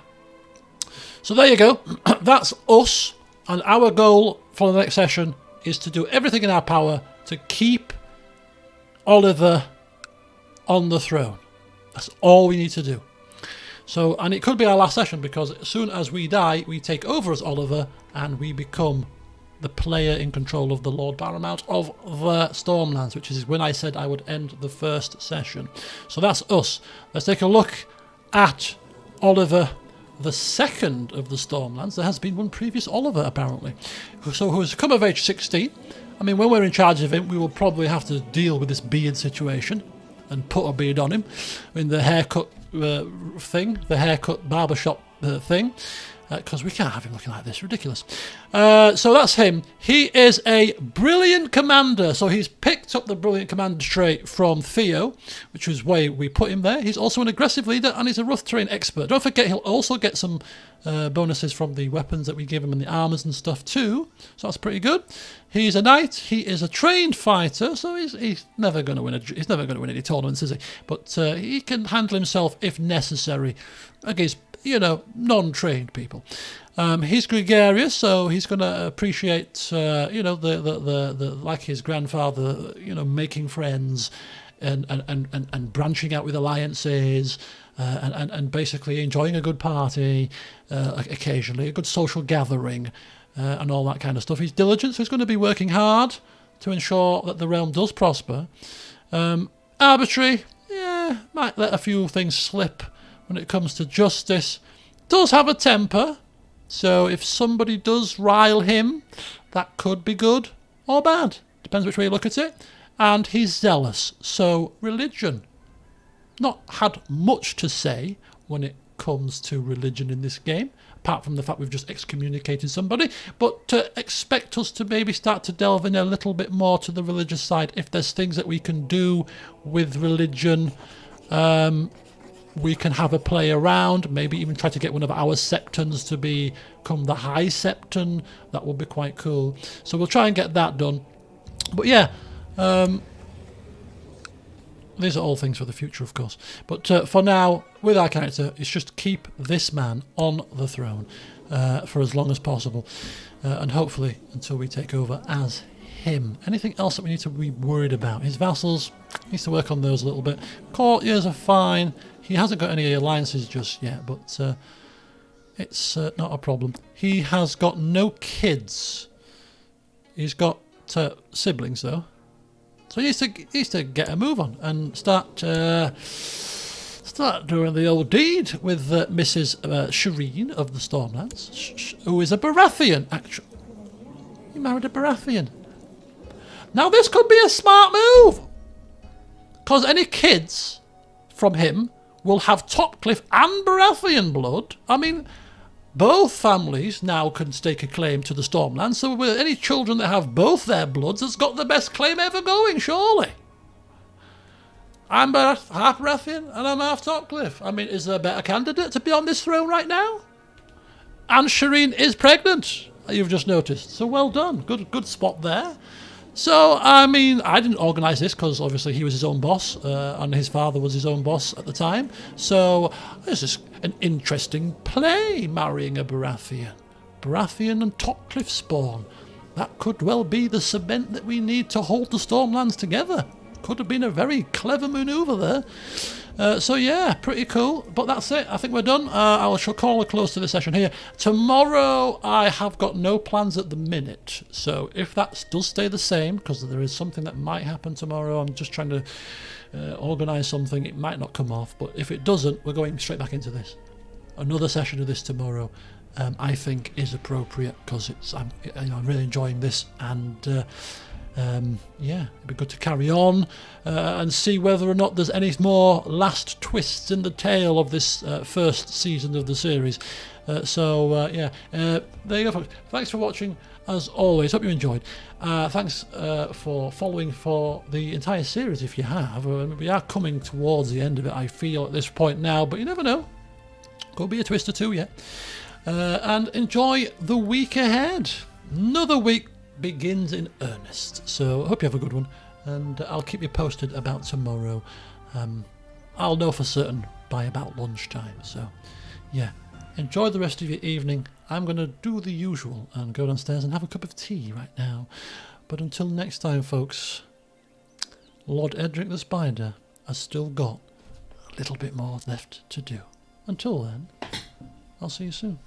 So there you go. That's us. And our goal for the next session is to do everything in our power to keep Oliver on the throne. That's all we need to do. So, and it could be our last session, because as soon as we die, we take over as Oliver and we become the player in control of the Lord Paramount of the Stormlands, which is when I said I would end the first session. So that's us. Let's take a look at Oliver the second of the Stormlands. There has been one previous Oliver, apparently, who has come of age 16. I mean, when we're in charge of him, we will probably have to deal with this beard situation and put a beard on him. I mean, the haircut thing, the haircut barbershop thing, because we can't have him looking like this. Ridiculous. So that's him. He is a brilliant commander. So he's picked up the brilliant commander trait from Theo, which is why we put him there. He's also an aggressive leader, and he's a rough terrain expert. Don't forget, he'll also get some bonuses from the weapons that we give him and the armors and stuff too. So that's pretty good. He's a knight. He is a trained fighter, so he's never going to win. He's never going to win any tournaments, is he? But he can handle himself if necessary against, you know, non-trained people. He's gregarious, so he's going to appreciate, you know, the like his grandfather, you know, making friends and branching out with alliances, and basically enjoying a good party, occasionally a good social gathering. and all that kind of stuff. He's diligent, so he's going to be working hard to ensure that the realm does prosper. Arbitrary, yeah, might let a few things slip when it comes to justice. Does have a temper, so if somebody does rile him, that could be good or bad. Depends which way you look at it. And he's zealous, so religion. Not had much to say when it comes to religion in this game, apart from the fact we've just excommunicated somebody, but to expect us to maybe start to delve in a little bit more to the religious side. If there's things that we can do with religion, we can have a play around, maybe even try to get one of our septons to become the high septon. That would be quite cool. So we'll try and get that done. But yeah, these are all things for the future, of course. But for now, with our character, it's just keep this man on the throne for as long as possible. And hopefully until we take over as him. Anything else that we need to be worried about? His vassals, needs to work on those a little bit. Courtiers are fine. He hasn't got any alliances just yet, but it's not a problem. He has got no kids. He's got siblings, though. So he needs to get a move on and start doing the old deed with Mrs. Shireen of the Stormlands, who is a Baratheon, actually. He married a Baratheon. Now this could be a smart move, because any kids from him will have Topcliffe and Baratheon blood. I mean, both families now can stake a claim to the Stormlands, so with any children that have both their bloods has got the best claim ever going, surely. I'm half Baratheon and I'm half Topcliffe. I mean, is there a better candidate to be on this throne right now? And Shireen is pregnant, you've just noticed. So well done. Good spot there. So, I mean, I didn't organise this because obviously he was his own boss and his father was his own boss at the time. So, this is an interesting play, marrying a Baratheon. Baratheon and Topcliffe spawn. That could well be the cement that we need to hold the Stormlands together. Could have been a very clever manoeuvre there. So yeah, pretty cool. But that's it. I think we're done. I shall call a close to the session here. Tomorrow, I have got no plans at the minute. So if that does stay the same, because there is something that might happen tomorrow, I'm just trying to organise something. It might not come off, but if it doesn't, we're going straight back into this. Another session of this tomorrow, I think, is appropriate because I'm really enjoying this, and yeah, it'd be good to carry on and see whether or not there's any more last twists in the tale of this first season of the series. Yeah, there you go, folks. Thanks for watching, as always. Hope you enjoyed. Thanks for following for the entire series, if you have. We are coming towards the end of it, I feel, at this point now, but you never know. Could be a twist or two yet. And enjoy the week ahead. Another week begins in earnest, so I hope you have a good one, and I'll keep you posted about tomorrow. I'll know for certain by about lunchtime, so yeah, enjoy the rest of your evening. I'm going to do the usual and go downstairs and have a cup of tea right now, but until next time, folks, Lord Edric the Spider has still got a little bit more left to do. Until then, I'll see you soon.